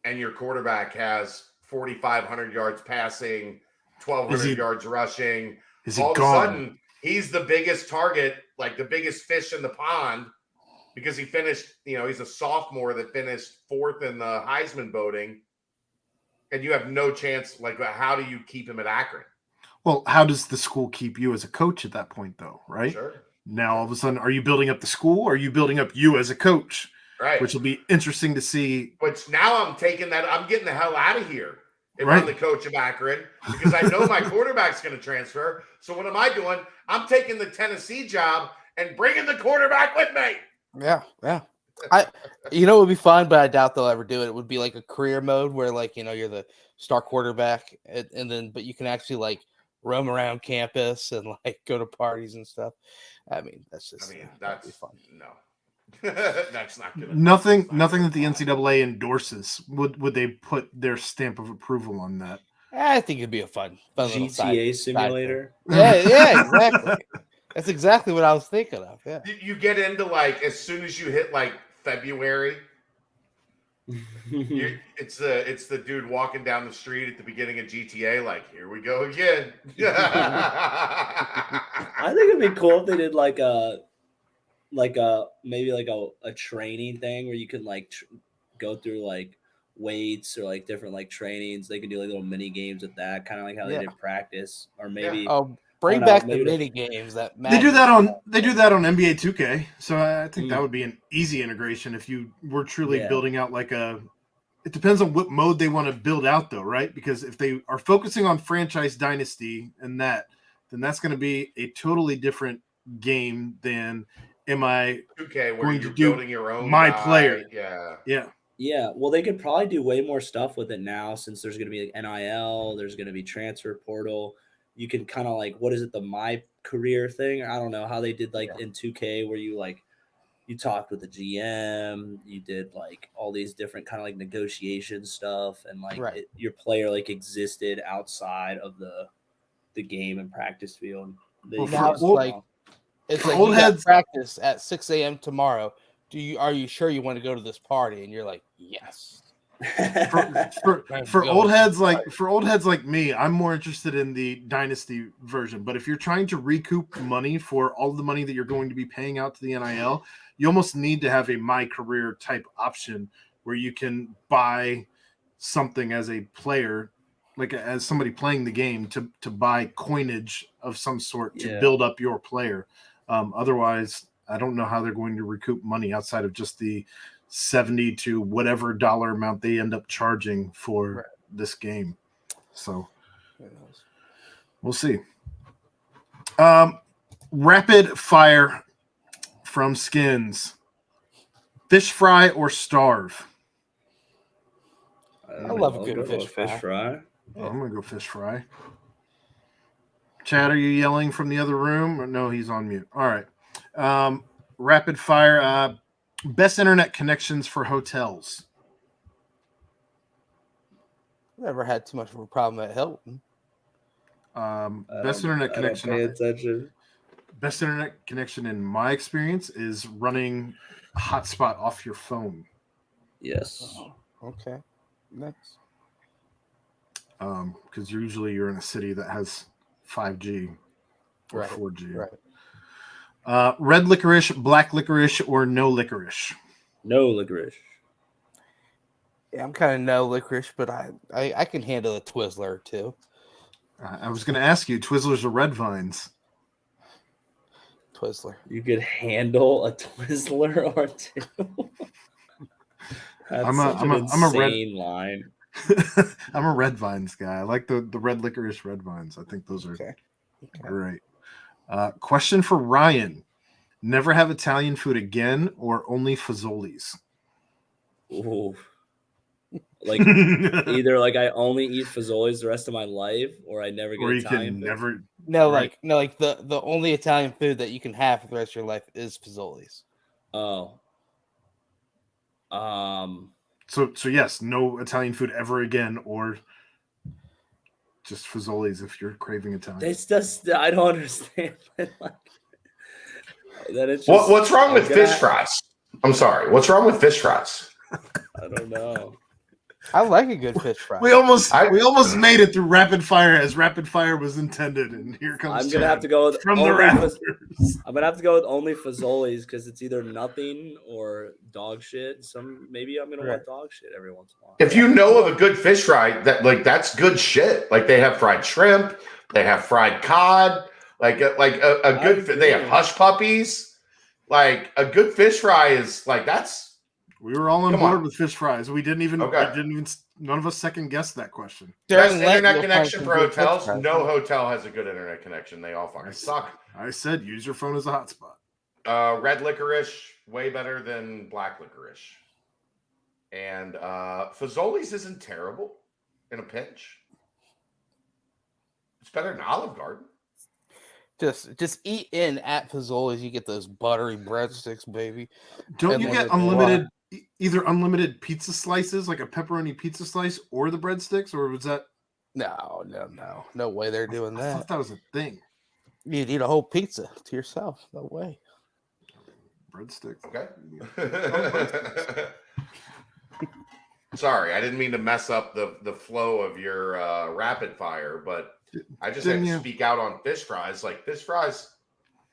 and your quarterback has 4,500 yards passing, 1,200 yards rushing, all of a sudden he's the biggest target, like the biggest fish in the pond, because he finished, he's a sophomore that finished 4th in the Heisman voting, and you have no chance. Like, how do you keep him at Akron? Well, how does the school keep you as a coach at that point, though, right? Sure. Now, all of a sudden, are you building up the school, or are you building up you as a coach? Right. Which will be interesting to see. Which now I'm getting the hell out of here if I'm the coach of Akron, because I know my quarterback's going to transfer. So what am I doing? I'm taking the Tennessee job and bringing the quarterback with me. Yeah. You know, it would be fun, but I doubt they'll ever do it. It would be like a career mode where, like, you know, you're the star quarterback, and then but you can actually like roam around campus and like go to parties and stuff. I mean, that's just. I mean, that'd be that's fun. no. That's not gonna. Nothing that's not gonna that the fly. NCAA endorses. Would they put their stamp of approval on that? I think it'd be a fun little side GTA thing. simulator. Yeah, exactly. That's exactly what I was thinking of. Yeah. You get into like as soon as you hit like February, it's the dude walking down the street at the beginning of GTA. Like, here we go again. I think it'd be cool if they did like a maybe like a training thing where you could like go through like weights or like different like trainings. They could do like little mini games with that, kind of like how they did practice, or maybe Oh, bring I don't know, back the maybe mini games that They do that Madden- on NBA 2K. So I think that would be an easy integration if you were truly Yeah. building out like a. It depends on what mode they want to build out, though, right? Because if they are focusing on franchise dynasty and that, then that's going to be a totally different game than am I 2K where going you're to do building your own my guy. player. Yeah. Yeah. Yeah, well, they could probably do way more stuff with it now since there's going to be like NIL, there's going to be transfer portal. You can kind of like, what is it, the My Career thing? I don't know how they did like in 2K where you like, you talked with the GM, you did like all these different kind of like negotiation stuff, and like your player like existed outside of the game and practice field. Well, Now it's like for old old heads, practice at 6 a.m. tomorrow. Are you sure you want to go to this party? And you're like, yes. for old heads like me, I'm more interested in the dynasty version. But if you're trying to recoup money for all the money that you're going to be paying out to the NIL, you almost need to have a My Career type option where you can buy something as a player, like as somebody playing the game, to buy coinage of some sort to build up your player. Otherwise, I don't know how they're going to recoup money outside of just the 70 to whatever dollar amount they end up charging for this game. So we'll see. Rapid fire from Skins. Fish fry or starve? I love a good fish fry. Oh, I'm going to go fish fry. Chad, are you yelling from the other room? Or no, he's on mute. All right. Rapid fire. Best internet connections for hotels. Never had too much of a problem at Hilton. Best internet connection. Pay attention. Best internet connection in my experience is running a hotspot off your phone. Yes. Oh, okay. Next. Because usually you're in a city that has 5G or 4G. Right. Red licorice, black licorice, or no licorice? No licorice. Yeah, I'm kind of no licorice, but I can handle a Twizzler too. I was going to ask you, Twizzlers or red vines? Twizzler. You could handle a Twizzler or two. That's I'm an insane red line. I'm a red vines guy. I like the red licorice red vines. I think those are great. Question for Ryan: never have Italian food again, or only Fazoli's? Ooh. Like either like I only eat Fazoli's the rest of my life, or I never get Italian food. Never. No, like the only Italian food that you can have for the rest of your life is Fazoli's. Oh. So yes, no Italian food ever again, or just Fazoli's if you're craving Italian. It's just I don't understand. That it's just, what's wrong with fish fries? I'm sorry. What's wrong with fish fries? I don't know. I like a good fish fry. We almost made it through rapid fire as rapid fire was intended, and here comes. I'm gonna have to go with from the Raptors. I'm gonna have to go with only Fazoli's because it's either nothing or dog shit. Maybe I'm gonna want dog shit every once in a while. If you know of a good fish fry, that's good shit. Like they have fried shrimp, they have fried cod, like a good. They have hush puppies. Like a good fish fry is like that's. We were all on board with fish fries. We didn't even. None of us second guessed that question. Best internet connection for hotels. No hotel has a good internet connection. They all fucking suck. I said use your phone as a hotspot. Red licorice, way better than black licorice. And Fazoli's isn't terrible in a pinch. It's better than Olive Garden. Just eat in at Fazoli's. You get those buttery breadsticks, baby. Don't And you then get the unlimited, either unlimited pizza slices, like a pepperoni pizza slice, or the breadsticks, or was that? No way they're doing I that. thought that was a thing. You'd eat a whole pizza to yourself. No way. Breadsticks. Okay. Sorry, I didn't mean to mess up the flow of your rapid fire, but I just had to speak out on fish fries. Like fish fries,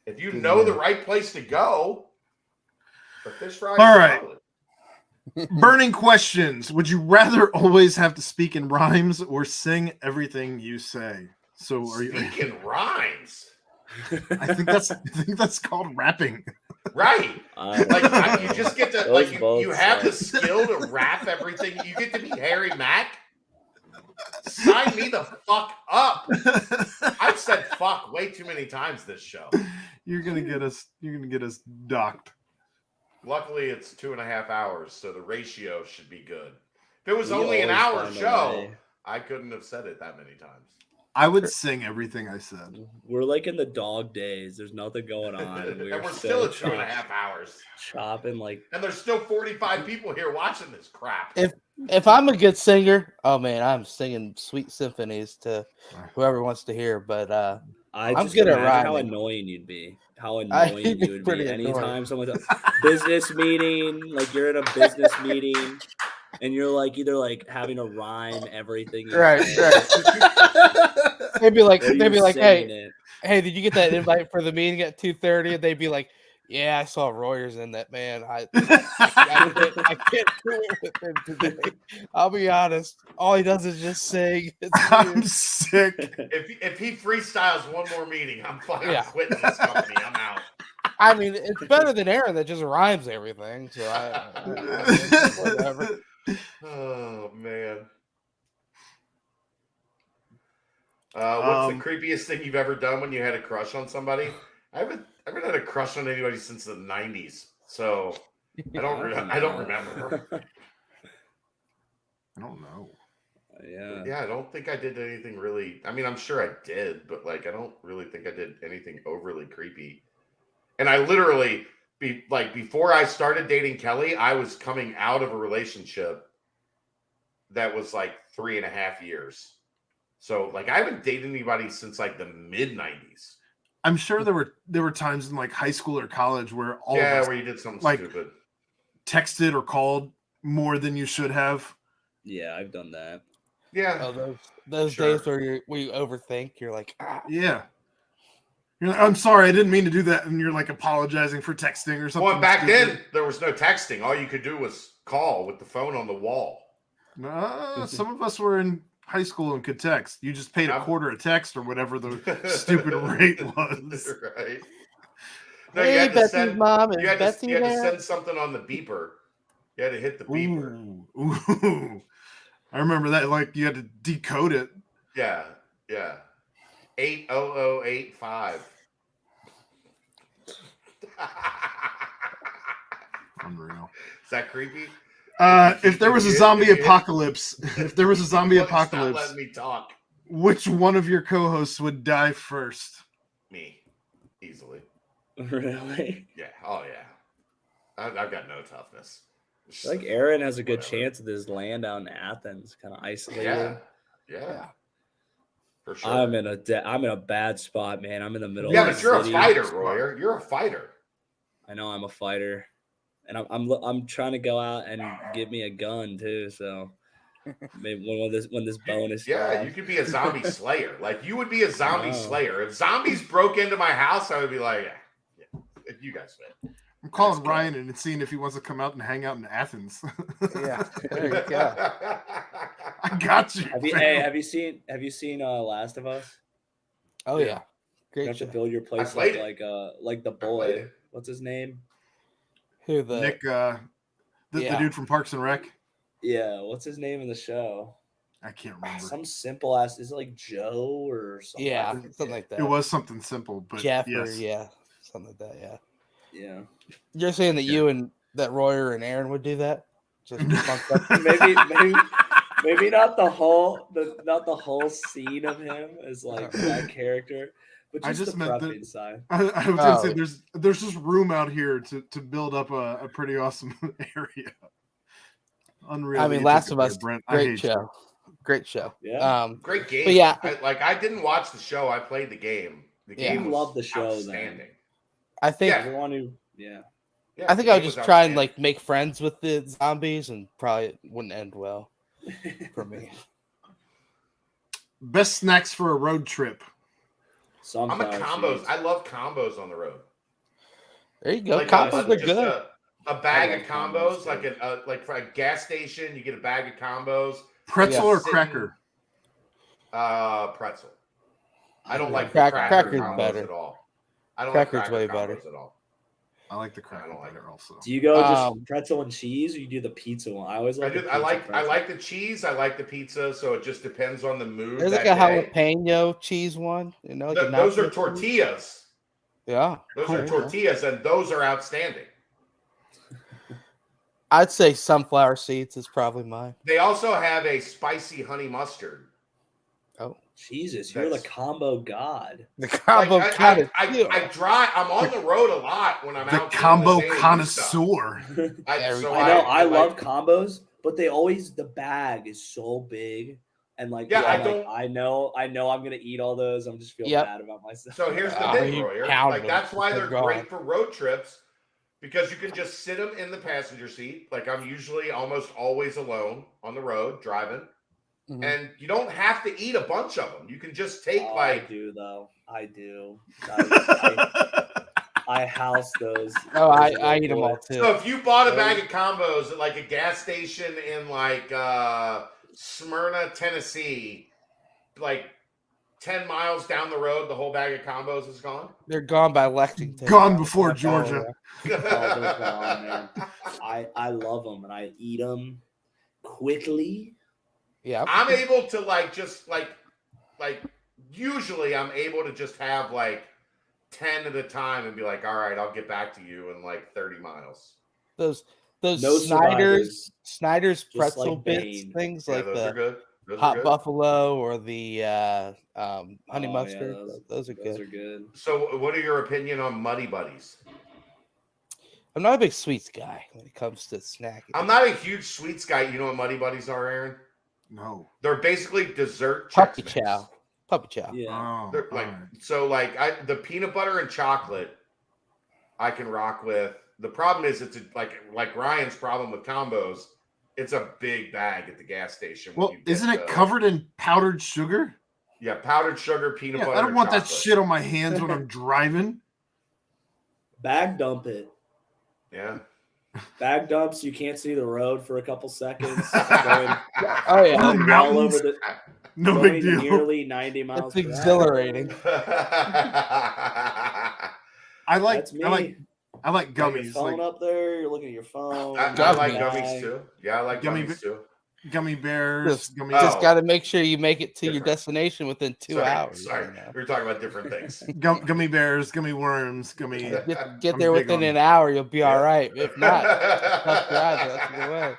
if you know the right place to go, the fish fries. All right. Burning questions. Would you rather always have to speak in rhymes or sing everything you say? So are you speak in rhymes? I think that's called rapping. Right. You just get to you have the skill to rap everything. You get to be Harry Mack. Sign me the fuck up. I've said fuck way too many times this show. You're gonna get us docked. Luckily, it's 2.5 hours, so the ratio should be good. If it was only an hour show, I couldn't have said it that many times. I would sing everything I said. We're like in the dog days. There's nothing going on. And we're still at 2.5 hours. Chopping like. And there's still 45 people here watching this crap. If I'm a good singer, oh man, I'm singing sweet symphonies to whoever wants to hear. But I'm good at rhyming. How annoying you'd be. How annoying you would be. Anytime someone's a business meeting, like you're in a business meeting, and you're like either like having to rhyme everything. Right. They'd be like, hey, did you get that invite for the meeting at 2:30? And they'd be like, yeah, I saw Royers in that, man. I can't do it with him today. I'll be honest. All he does is just sing. I'm sick. If he freestyles one more meeting, I'm quitting this company. I'm out. I mean, it's better than Aaron that just rhymes everything. So whatever. Oh man. What's the creepiest thing you've ever done when you had a crush on somebody? I haven't had a crush on anybody since the 90s, so I don't remember. I don't know. Yeah, I don't think I did anything really. I mean, I'm sure I did, but like, I don't really think I did anything overly creepy. And I literally, before I started dating Kelly, I was coming out of a relationship that was like 3.5 years. So like, I haven't dated anybody since like the mid 90s. I'm sure there were times in like high school or college where all of us, where you did something like, stupid, texted or called more than you should have. Yeah, I've done that. Yeah, those days where you overthink, you're like, yeah. You're like, I'm sorry, I didn't mean to do that, and you're like apologizing for texting or something. Well, back then there was no texting. All you could do was call with the phone on the wall. No, some of us were in high school and could text. You just paid $0.25 a text or whatever the stupid rate was. Right. No, hey, you had to Betsy's mom, you had to there? send something on the beeper. You had to hit the beeper. Ooh. I remember that. Like you had to decode it. Yeah. 80085. Unreal. Is that creepy? If there was a zombie apocalypse, let me talk. Which one of your co-hosts would die first? Me, easily. Really? Yeah. Oh yeah. I've got no toughness. I feel like Aaron has a good chance with his land out in Athens, kind of isolated. Yeah. For sure. I'm in a bad spot, man. I'm in the middle. Yeah, of but you're city. a fighter, Royer. You're a fighter. I know I'm a fighter, and I'm trying to go out and get me a gun too. So maybe when this bonus. Yeah, you could be a zombie slayer. Like you would be a zombie slayer. If zombies broke into my house, I would be like, yeah, you guys fit. I'm calling Ryan and seeing if he wants to come out and hang out in Athens. Yeah, there you go. I got you. Have you seen Last of Us? Oh yeah, great. You have to build your place up like the boy. What's his name? Who the Nick? The dude from Parks and Rec. Yeah, what's his name in the show? I can't remember. Some simple ass. Is it like Joe or something? Yeah, something like that. It was something simple, but Jeff yes. or something like that. Yeah. Yeah. You're saying that Yeah. you and that Royer and Aaron would do that? Just bunk up? maybe not the whole scene of him as like that character, but I just just the meant prepping side. I was gonna say Oh. there's just room out here to build up a pretty awesome area. Unreal. I that mean, you Last took of it Us, there, Brent. I great hate show. Great show. Yeah. Great game. But yeah. I didn't watch the show. I played the game. The Yeah. game You was love the show, outstanding. then. I think Everyone who, yeah. Yeah, I think the I would game was just try and outstanding. like make friends with the zombies, and probably it wouldn't end well for me. you. Best snacks for a road trip. I'm a Sunflower combos. seeds. I love combos on the road. There you go. Like Combos are just good. a bag I of love combos, combos, like too. like for a gas station, you get a bag of combos. Pretzel Yeah. or cracker? Pretzel. I don't love like Cracker- cracker cracker's combos better. at all. I don't Cracker's like cracker way combos better. at all. I like the cracker I don't like better it. also. Do you go just Um, pretzel and cheese, or you do the pizza one? I always like. I like the cheese. I like the pizza. So it just depends on the mood. There's like that a day. jalapeno cheese one, you know, like a Those are nacho cheese. tortillas. Yeah, Those there are you go. tortillas, and those are outstanding. I'd say sunflower seeds is probably mine. They also have a spicy honey mustard. Oh, Jesus, you're the That's- combo god. the combo Like, kind of. I drive. I'm on the road a lot when I'm The out. doing combo this A&E stuff. connoisseur. Every- So I know I like- love combos, but the bag is so big, and like Yeah, I know I'm gonna eat all those. I'm just feeling Yep. bad about myself. So here's the Oh, thing, you Royer. pound Like them. that's why They're they're gone. great for road trips because you can just sit them in the passenger seat. Like I'm usually almost always alone on the road driving, Mhm. and you don't have to eat a bunch of them. You can just take Oh, like I do though. I do. I house those. Oh, those I little eat them all boys. too. So if you bought a bag of combos at like a gas station in like Smyrna, Tennessee, like 10 miles down the road, the whole bag of combos is gone. They're gone by Lexington. Gone Yeah, before that's Georgia. all. Oh, they're gone, man. I love them and I eat them quickly. Yeah. I'm able to like just like usually I'm able to just have like 10 at a time and be like, all right, I'll get back to you in like 30 miles. Those No Snyder's survivors. pretzel like bits Bane. things Yeah, like those are the good. Those are hot good. buffalo or the honey Oh, yeah, mustard. Those are Those good. are good. So what are your opinion on Muddy Buddies? I'm not a big sweets guy when it comes to snacking. I'm not a huge sweets guy. You know what Muddy Buddies are, Aaron? No. They're basically dessert Puppy Chex Mix. chow. Puppy chow. Yeah. Oh, They're like all right. so like the peanut butter and chocolate I can rock with. The problem is it's like Ryan's problem with combos. It's a big bag at the gas station. when Well, you get isn't it the- covered in powdered sugar? Yeah, powdered sugar, peanut Yeah, butter. I don't and want that chocolate. shit on my hands when I'm driving. Bag dump it. Yeah. Bag dumps. You can't see the road for a couple seconds. Oh yeah. Through Going all mountains? over the No going big deal. nearly 90 miles. It's per hour. exhilarating. I like That's me. I like Got your gummies, phone like up there. You're looking at your phone. I like Gummies. gummies too. Yeah, I like Gummy gummies too. gummy bears, Just- gummy. Just Oh. got to make sure you make it to your Different. destination within 2 hours. Sorry, you know. we were talking about different things. Gummy bears, gummy worms, gummy. Get I'm there big within on- an hour, you'll be Yeah. all right. If not, tough drive the rest of the way.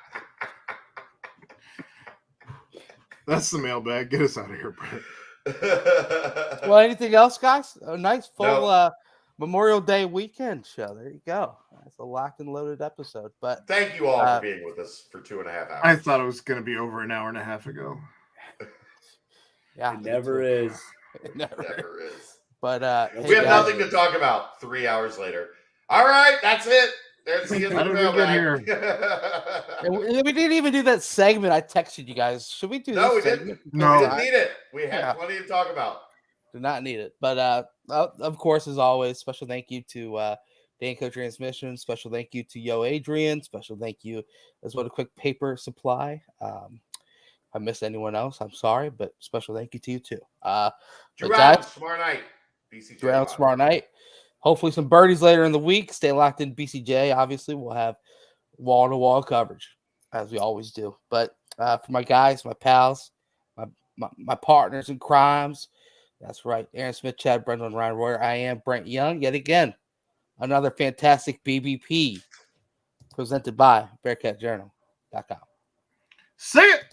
That's the mailbag. Get us out of here, Brett. Well, anything else, guys? A nice full No. Memorial Day weekend show. There you go. It's a locked and loaded episode. But Thank you all for being with us for 2.5 hours. I thought it was going to be over an hour and a half ago. yeah, It never is. It never is. Never is. But We have hey, guys, nothing to talk about 3 hours later. All right, that's it. There's the end How of the did we get mailbag. and we didn't even do that segment I texted you guys. Should we do No, this we segment? didn't. No. We didn't need it. We had Yeah. plenty to talk about. Do not need it. But of course, as always, special thank you to Danco Transmission. Special thank you to Yo Adrian. Special thank you as well to Quick Paper Supply. If I missed anyone else, I'm sorry, but special thank you to you too. Drew But Allen, guys, tomorrow night. BCJ. Drew Allen Live. tomorrow night. Hopefully some birdies later in the week. Stay locked in BCJ. Obviously, we'll have wall-to-wall coverage as we always do. But for my guys, my pals, my partners in crimes, that's right. Aaron Smith, Chad Brendel, and Ryan Royer. I am Brent Young yet again. another fantastic BBP presented by BearcatJournal.com. See it.